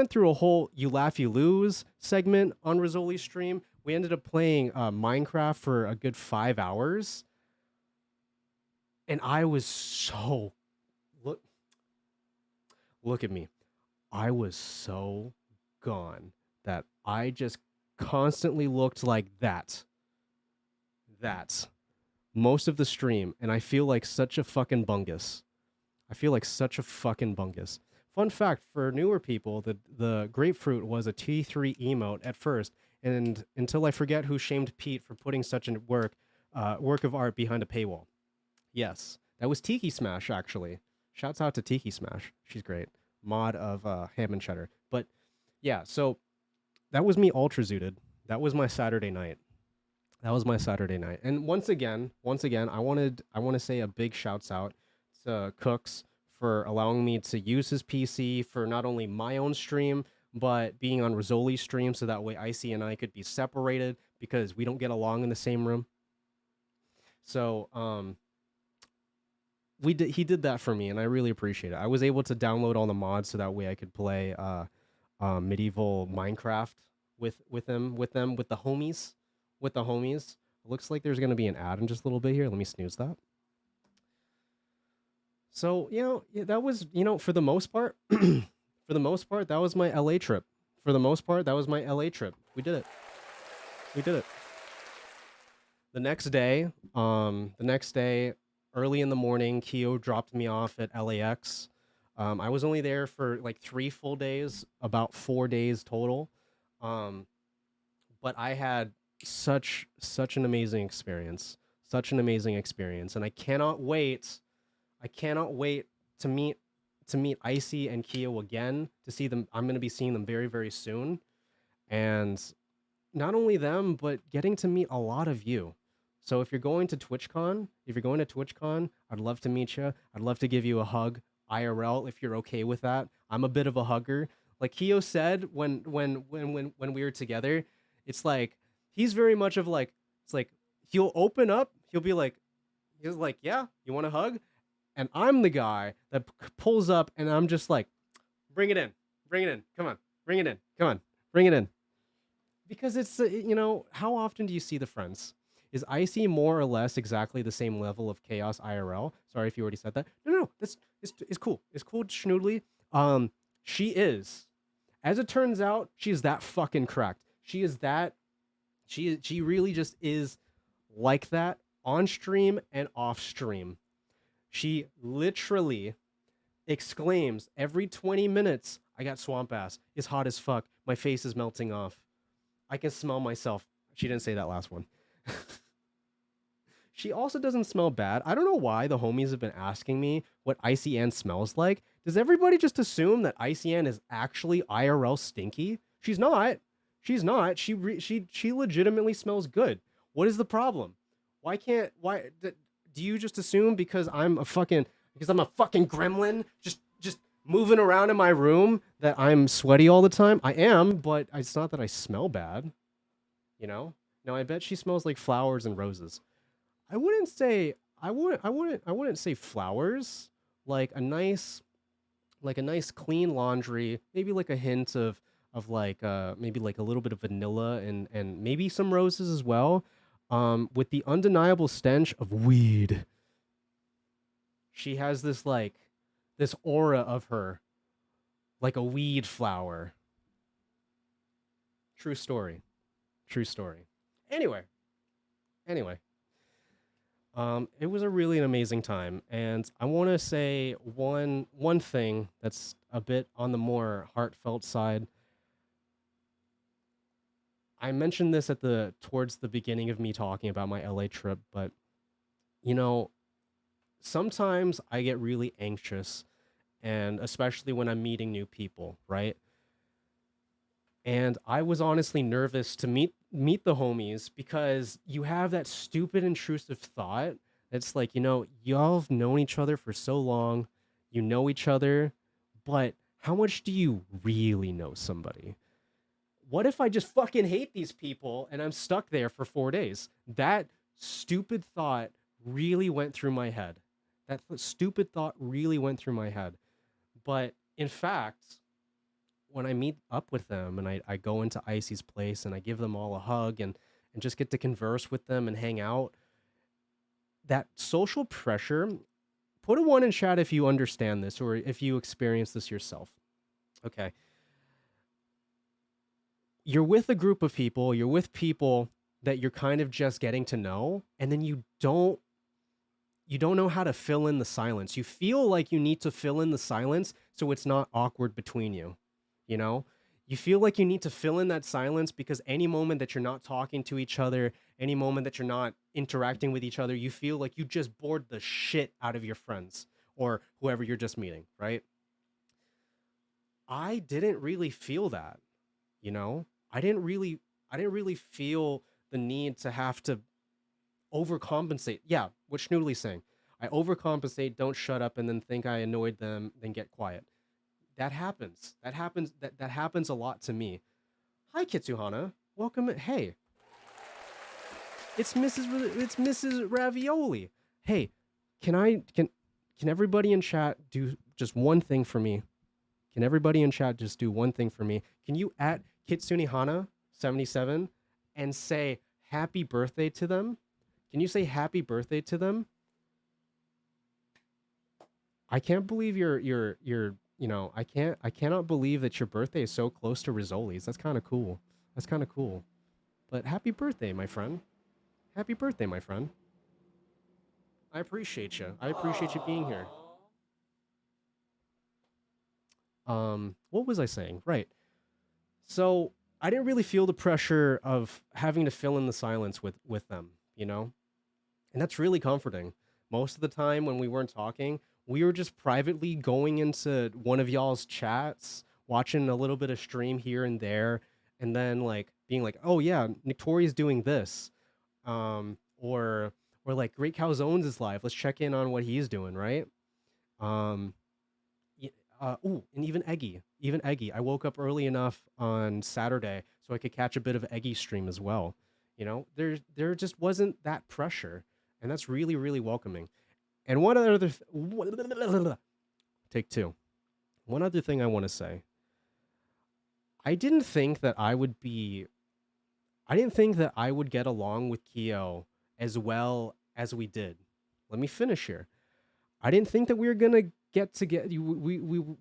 through a whole You Laugh You Lose segment on Rizzoli's stream. We ended up playing Minecraft for a good 5 hours. And I was so look at me. I was so gone that I just constantly looked like that most of the stream, and I feel like such a fucking bungus. Fun fact for newer people, the grapefruit was a T3 emote at first, and until I forget who shamed Pete for putting such a work of art behind a paywall. Yes, that was Tiki Smash, actually. Shouts out to Tiki Smash. She's great. Mod of Ham and Cheddar. But yeah, so that was me ultra zooted. That was my Saturday night. And once again, I want to say a big shouts out to Cooks for allowing me to use his PC for not only my own stream, but being on Rizzoli's stream, so that way Icy and I could be separated because we don't get along in the same room. So he did that for me, and I really appreciate it. I was able to download all the mods so that way I could play medieval Minecraft with the homies. Looks like there's gonna be an ad in just a little bit here. Let me snooze that. So, that was, for the most part, that was my LA trip. We did it. The next day, early in the morning, Keo dropped me off at LAX. I was only there for like 3 full days, about 4 days total. But I had such an amazing experience. And I cannot wait to meet Icy and Keo again, to see them. I'm going to be seeing them very, very soon. And not only them, but getting to meet a lot of you. So if you're going to TwitchCon, I'd love to meet you. I'd love to give you a hug IRL if you're okay with that. I'm a bit of a hugger. Like Keo said when we were together, it's like he's very much of like, it's like he'll open up, he's like, yeah, you want a hug? And I'm the guy that pulls up and I'm just like, bring it in, come on, bring it in, come on, bring it in. Because it's, how often do you see the friends? Is Icy more or less exactly the same level of chaos IRL? Sorry if you already said that. No, it's cool. It's cool, Schnoodly. She is. As it turns out, she is that fucking cracked. She really just is like that on stream and off stream. She literally exclaims every 20 minutes, I got swamp ass. It's hot as fuck. My face is melting off. I can smell myself. She didn't say that last one. She also doesn't smell bad. I don't know why the homies have been asking me what Icy Ann smells like. Does everybody just assume that Icy Ann is actually IRL stinky? She's not. She's not. She legitimately smells good. What is the problem? Do you just assume because I'm a fucking gremlin just moving around in my room that I'm sweaty all the time? I am, but it's not that I smell bad. No, I bet she smells like flowers and roses. I wouldn't say flowers. Like a nice clean laundry, maybe like a hint of maybe like a little bit of vanilla and maybe some roses as well. With the undeniable stench of weed. She has this aura of her, like a weed flower. True story. Anyway. It was a really amazing time, and I want to say one thing that's a bit on the more heartfelt side. I mentioned this towards the beginning of me talking about my LA trip, but sometimes I get really anxious, and especially when I'm meeting new people, right? And I was honestly nervous to meet the homies because you have that stupid intrusive thought. It's like, y'all have known each other for so long, you know each other, but how much do you really know somebody? What if I just fucking hate these people and I'm stuck there for 4 days? That stupid thought really went through my head. But in fact, when I meet up with them and I go into Icy's place and I give them all a hug and just get to converse with them and hang out, that social pressure, put a 1 in chat if you understand this or if you experience this yourself. Okay. You're with a group of people, you're with people that you're kind of just getting to know, and then you don't know how to fill in the silence. You feel like you need to fill in the silence so it's not awkward between you. You feel like you need to fill in that silence because any moment that you're not talking to each other, any moment that you're not interacting with each other, you feel like you just bored the shit out of your friends or whoever you're just meeting, right? I didn't really feel that, I didn't really feel the need to have to overcompensate. Yeah, what Schnoodly's saying. I overcompensate, don't shut up, and then think I annoyed them, then get quiet. That happens. That happens a lot to me. Hi, Kitsuhana. Welcome. Hey. It's Mrs. Ravioli. Hey, can everybody in chat do just one thing for me? Can everybody in chat just do one thing for me? Can you at KitsuneHana77 and say happy birthday to them? Can you say happy birthday to them? I can't believe I cannot believe that your birthday is so close to Rizzoli's. That's kind of cool. But happy birthday, my friend. Happy birthday, my friend. I appreciate you. I appreciate you being here. What was I saying? Right. So I didn't really feel the pressure of having to fill in the silence with them, and that's really comforting. Most of the time when we weren't talking, we were just privately going into one of y'all's chats, watching a little bit of stream here and there, and then being like, oh yeah, Victoria's doing this. or like Great Calzones is live. Let's check in on what he's doing, right? And even Eggy. I woke up early enough on Saturday so I could catch a bit of Eggy stream as well. You know, there just wasn't that pressure, and that's really, really welcoming. And one other take two. One other thing I want to say. I didn't think that I would get along with Keo as well as we did. Let me finish here. I didn't think that we were gonna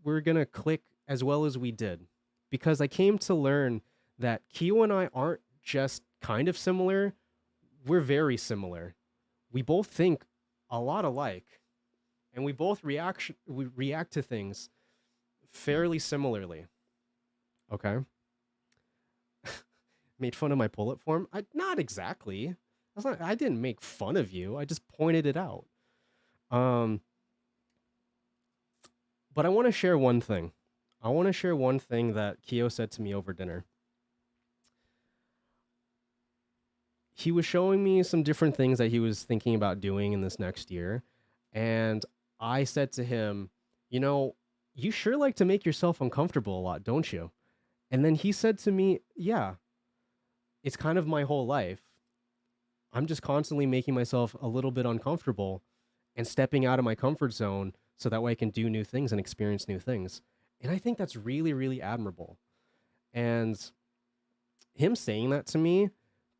we're gonna click as well as we did, because I came to learn that Keo and I aren't just kind of similar, we're very similar. We both think a lot alike, and we both react to things fairly similarly. Okay. Made fun of my bullet form? Not exactly. I didn't make fun of you. I just pointed it out. But I want to share one thing. I want to share one thing that Keo said to me over dinner. He was showing me some different things that he was thinking about doing in this next year. And I said to him, you know, you sure like to make yourself uncomfortable a lot, don't you? And then he said to me, yeah, it's kind of my whole life. I'm just constantly making myself a little bit uncomfortable and stepping out of my comfort zone so that way I can do new things and experience new things. And I think that's really, really admirable. And him saying that to me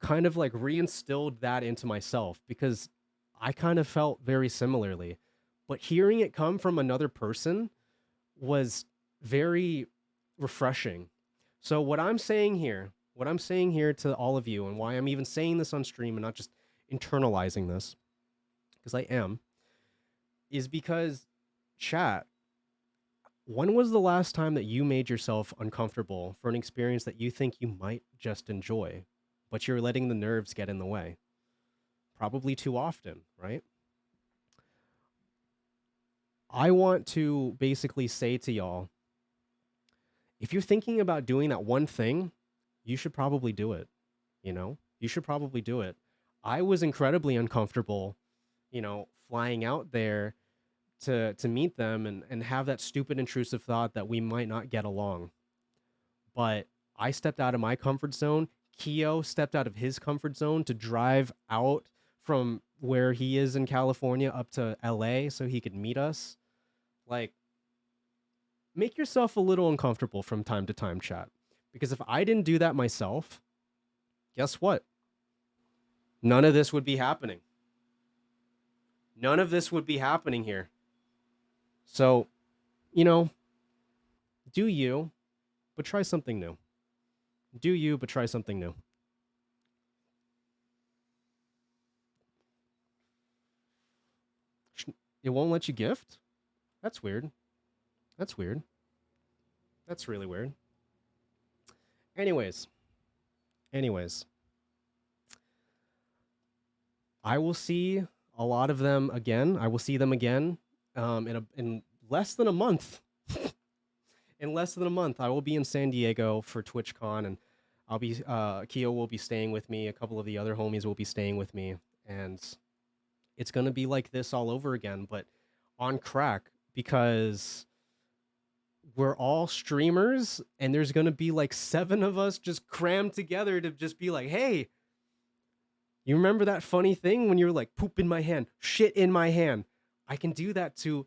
kind of like reinstilled that into myself, because I kind of felt very similarly. But hearing it come from another person was very refreshing. So what I'm saying here to all of you, and why I'm even saying this on stream and not just internalizing this, because I am, is because, chat, when was the last time that you made yourself uncomfortable for an experience that you think you might just enjoy, but you're letting the nerves get in the way? Probably too often, right? I want to basically say to y'all, if you're thinking about doing that one thing, you should probably do it. You know, you should probably do it. I was incredibly uncomfortable, you know, flying out there to meet them and have that stupid intrusive thought that we might not get along. But I stepped out of my comfort zone. Keo stepped out of his comfort zone to drive out from where he is in California up to LA so he could meet us. Like, make yourself a little uncomfortable from time to time, chat. Because if I didn't do that myself, guess what? None of this would be happening. None of this would be happening here. So, you know, do you, but try something new. Do you, but try something new. It won't let you gift? That's weird. That's weird. That's really weird. Anyways. I will see a lot of them again. I will see them again in less than a month. In less than a month, I will be in San Diego for TwitchCon, and I'll be Keo will be staying with me. A couple of the other homies will be staying with me, and it's gonna be like this all over again, but on crack, because we're all streamers, and there's gonna be like 7 of us just crammed together to just be like, hey, you remember that funny thing when you're like, poop in my hand, shit in my hand? I can do that to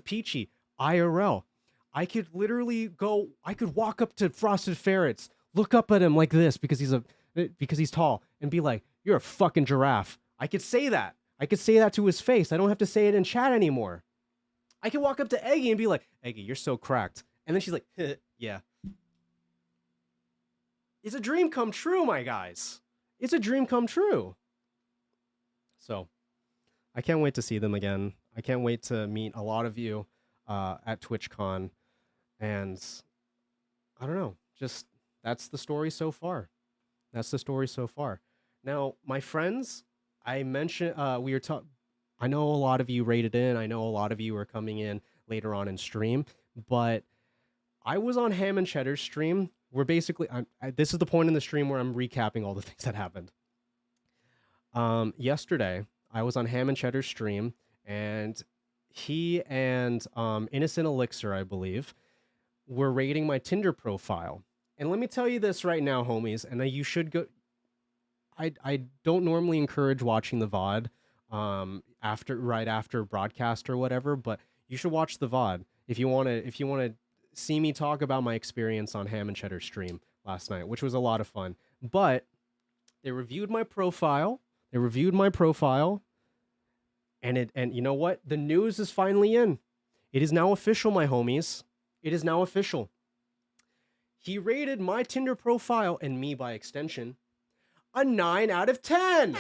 Peachy, IRL. I could literally I could walk up to Frosted Ferrets, look up at him like this because he's tall, and be like, you're a fucking giraffe. I could say that. I could say that to his face. I don't have to say it in chat anymore. I could walk up to Eggy and be like, Eggy, you're so cracked. And then she's like, yeah. It's a dream come true, my guys. It's a dream come true. So, I can't wait to see them again. I can't wait to meet a lot of you at TwitchCon. And I don't know, just that's the story so far. That's the story so far. Now, my friends, I mentioned I know a lot of you rated in. I know a lot of you are coming in later on in stream, but I was on Ham and Cheddar's stream. We're basically this is the point in the stream where I'm recapping all the things that happened. Yesterday I was on Ham and Cheddar's stream, and he and Innocent Elixir, I believe, were rating my Tinder profile. And let me tell you this right now, homies, and you should go. I don't normally encourage watching the VOD right after broadcast or whatever, but you should watch the VOD if you want to see me talk about my experience on Ham and Cheddar stream last night, which was a lot of fun. But they reviewed my profile. And you know what? The news is finally in. It is now official, my homies. It is now official. He rated my Tinder profile, and me by extension, a 9 out of 10.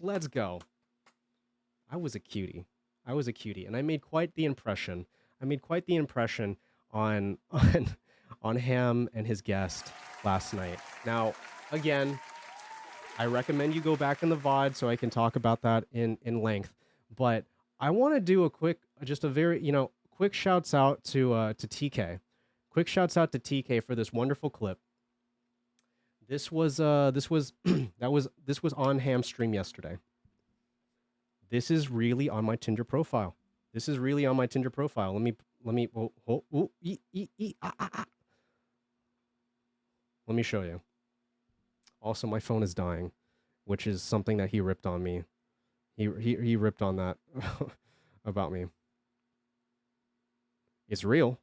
Let's go. I was a cutie, and I made quite the impression. On Ham and his guest last night. Now, again, I recommend you go back in the VOD so I can talk about that in length. But I want to do quick shouts out to TK. Quick shouts out to TK for this wonderful clip. This was on Ham stream yesterday. This is really on my Tinder profile. Let me show you. Also, my phone is dying, which is something that he ripped on me. He ripped on that about me. It's real.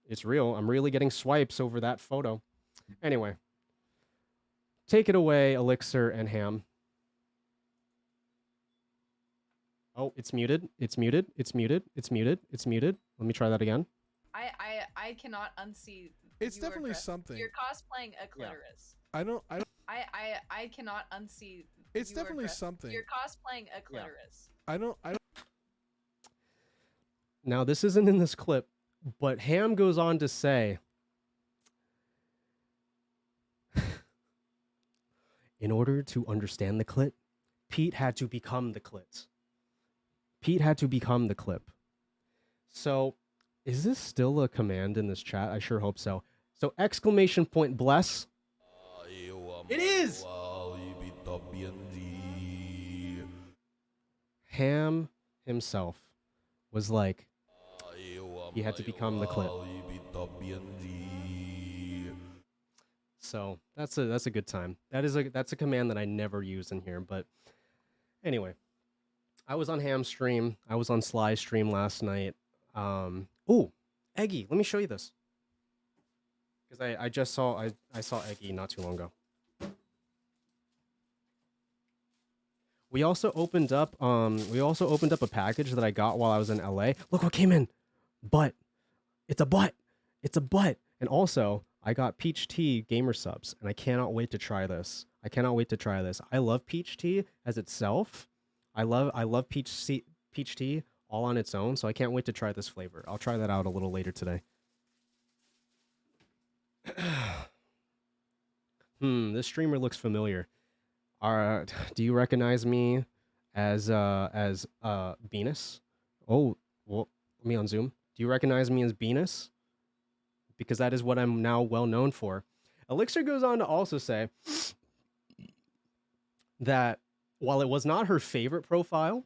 I'm really getting swipes over that photo. Anyway, take it away, Elixir and Ham. Oh, it's muted. Let me try that again. I cannot unsee. It's definitely something. You're cosplaying a clitoris. I cannot unsee. It's definitely something. You're cosplaying a clitoris. I don't. Now, this isn't in this clip, but Ham goes on to say, in order to understand the clit, Pete had to become the clit. So, is this still a command in this chat? I sure hope so. So, exclamation point bless. It is! Ham himself was like, he had to become the clit. So that's a good time. That's a command that I never use in here. But anyway, I was on Ham stream. I was on Sly stream last night. Ooh, Eggy, let me show you this. Because I just saw I saw Eggy not too long ago. We also opened up a package that I got while I was in LA. Look what came in. Butt. It's a butt. And also, I got Peach Tea gamer subs, and I cannot wait to try this. I love Peach Tea as itself. I love Peach Tea all on its own, so I can't wait to try this flavor. I'll try that out a little later today. This streamer looks familiar. Do you recognize me as Venus? Oh, well, let me on Zoom. Do you recognize me as Venus? Because that is what I'm now well known for. Elixir goes on to also say that while it was not her favorite profile,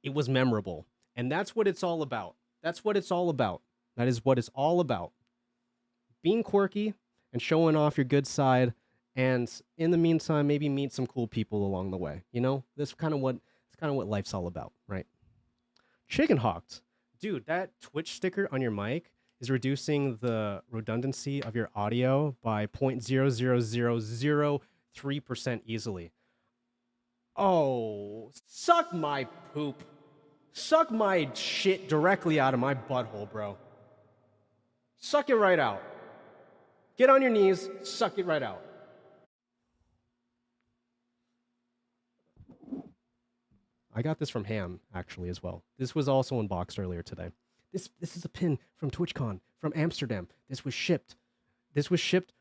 it was memorable. And that's what it's all about. That is what it's all about. Being quirky and showing off your good side. And in the meantime, maybe meet some cool people along the way. You know, that's kind of what life's all about, right? Chicken Hawked. Dude, that Twitch sticker on your mic is reducing the redundancy of your audio by 0.00003% easily. Oh, suck my poop. Suck my shit directly out of my butthole, bro. Suck it right out. Get on your knees, suck it right out. I got this from Ham, actually, as well. This was also unboxed earlier today. This is a pin from TwitchCon, from Amsterdam. This was shipped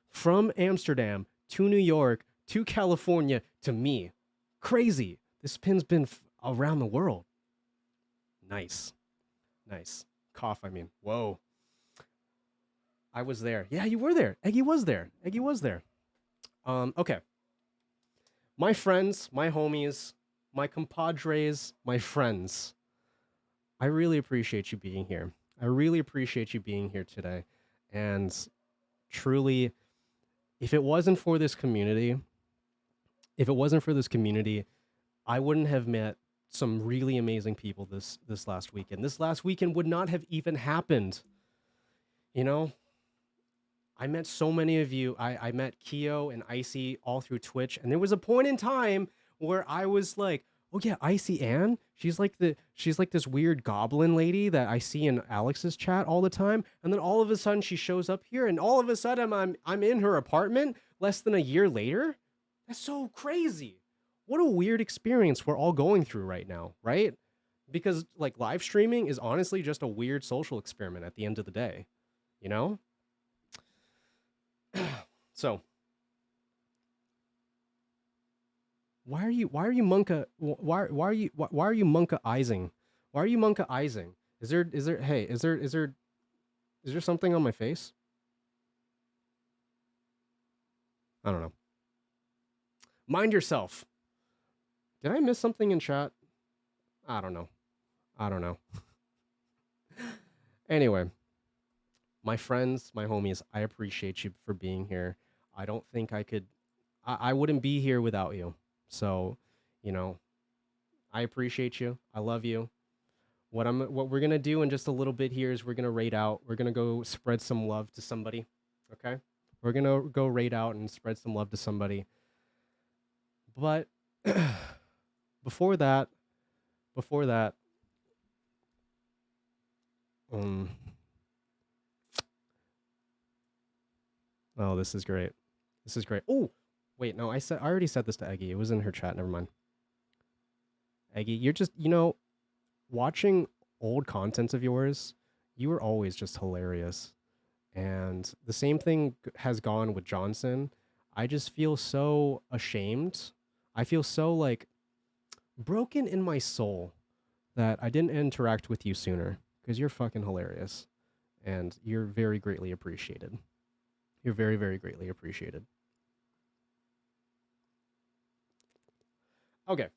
from Amsterdam to New York, to California, to me. Crazy. This pin's been around the world. Nice. Cough, I mean. Whoa. I was there. Yeah, you were there. Eggy was there. Eggy was there. Okay. My friends, my homies, my compadres, my friends. I really appreciate you being here. I really appreciate you being here today. And truly, if it wasn't for this community, I wouldn't have met some really amazing people this last weekend. This last weekend would not have even happened. You know, I met so many of you. I met Keo and Icy all through Twitch, and there was a point in time where I was like, "Oh yeah, Icy Ann. She's like this weird goblin lady that I see in Alex's chat all the time." And then all of a sudden she shows up here, and all of a sudden I'm in her apartment less than a year later. That's so crazy. What a weird experience we're all going through right now, right? Because like live streaming is honestly just a weird social experiment at the end of the day, you know? So why are you monka izing? Why are you monka izing? Is there something on my face? I don't know. Mind yourself. Did I miss something in chat? I don't know. Anyway, my friends, my homies, I appreciate you for being here. I don't think I wouldn't be here without you. So, you know, I appreciate you. I love you. What we're going to do in just a little bit here is we're going to raid out. We're going to go spread some love to somebody. Okay? We're going to go raid out and spread some love to somebody. But before that, oh, this is great. This is great. Oh, wait, no, I already said this to Eggy. It was in her chat. Never mind. Eggy, you're just, watching old content of yours, you were always just hilarious. And the same thing has gone with Johnson. I just feel so ashamed. I feel so like broken in my soul that I didn't interact with you sooner, because you're fucking hilarious and you're very greatly appreciated. You're very, very greatly appreciated. Okay.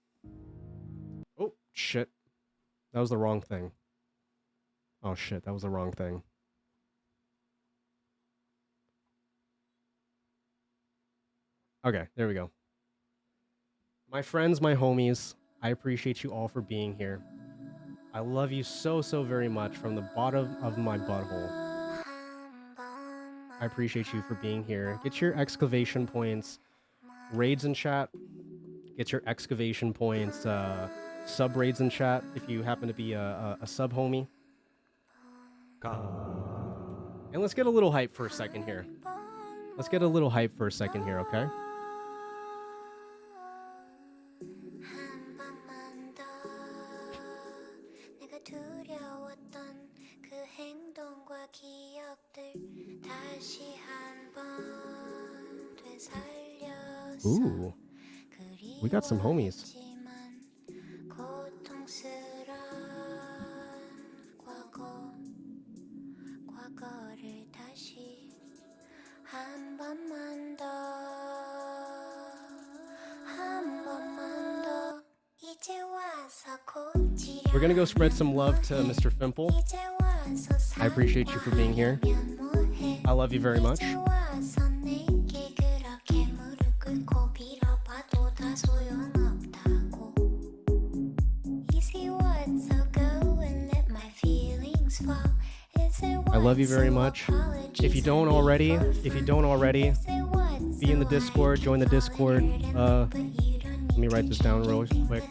Oh, shit. That was the wrong thing. Oh, shit. That was the wrong thing. Okay, there we go. My friends, my homies, I appreciate you all for being here. I love you so, so very much from the bottom of my butthole. I appreciate you for being here. Get your excavation points. Raids in chat. Get your excavation points. Sub raids in chat if you happen to be a sub homie. And let's get a little hype for a second here. Okay? Ooh. We got some homies. We're gonna go spread some love to Mr. Fimple. I appreciate you for being here. I love you very much. I love you very much. If you don't already, be in the Discord, join the Discord. Let me write this down real quick.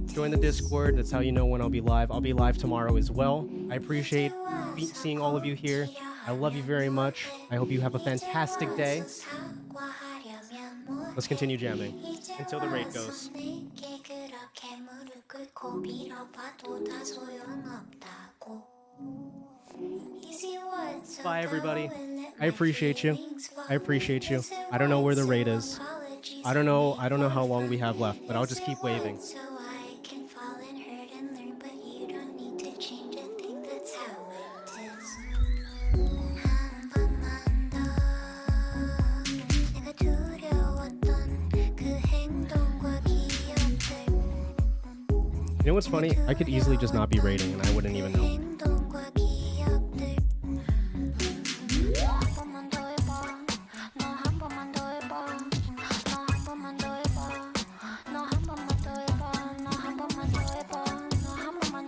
Join the Discord. That's how you know when I'll be live. I'll be live tomorrow as well. I appreciate seeing all of you here. I love you very much. I hope you have a fantastic day. Let's continue jamming until the raid goes. Bye, everybody. I appreciate you. I don't know where the raid is. I don't know how long we have left, but I'll just keep waving. know what's funny? I could easily just not be rating and I wouldn't even know.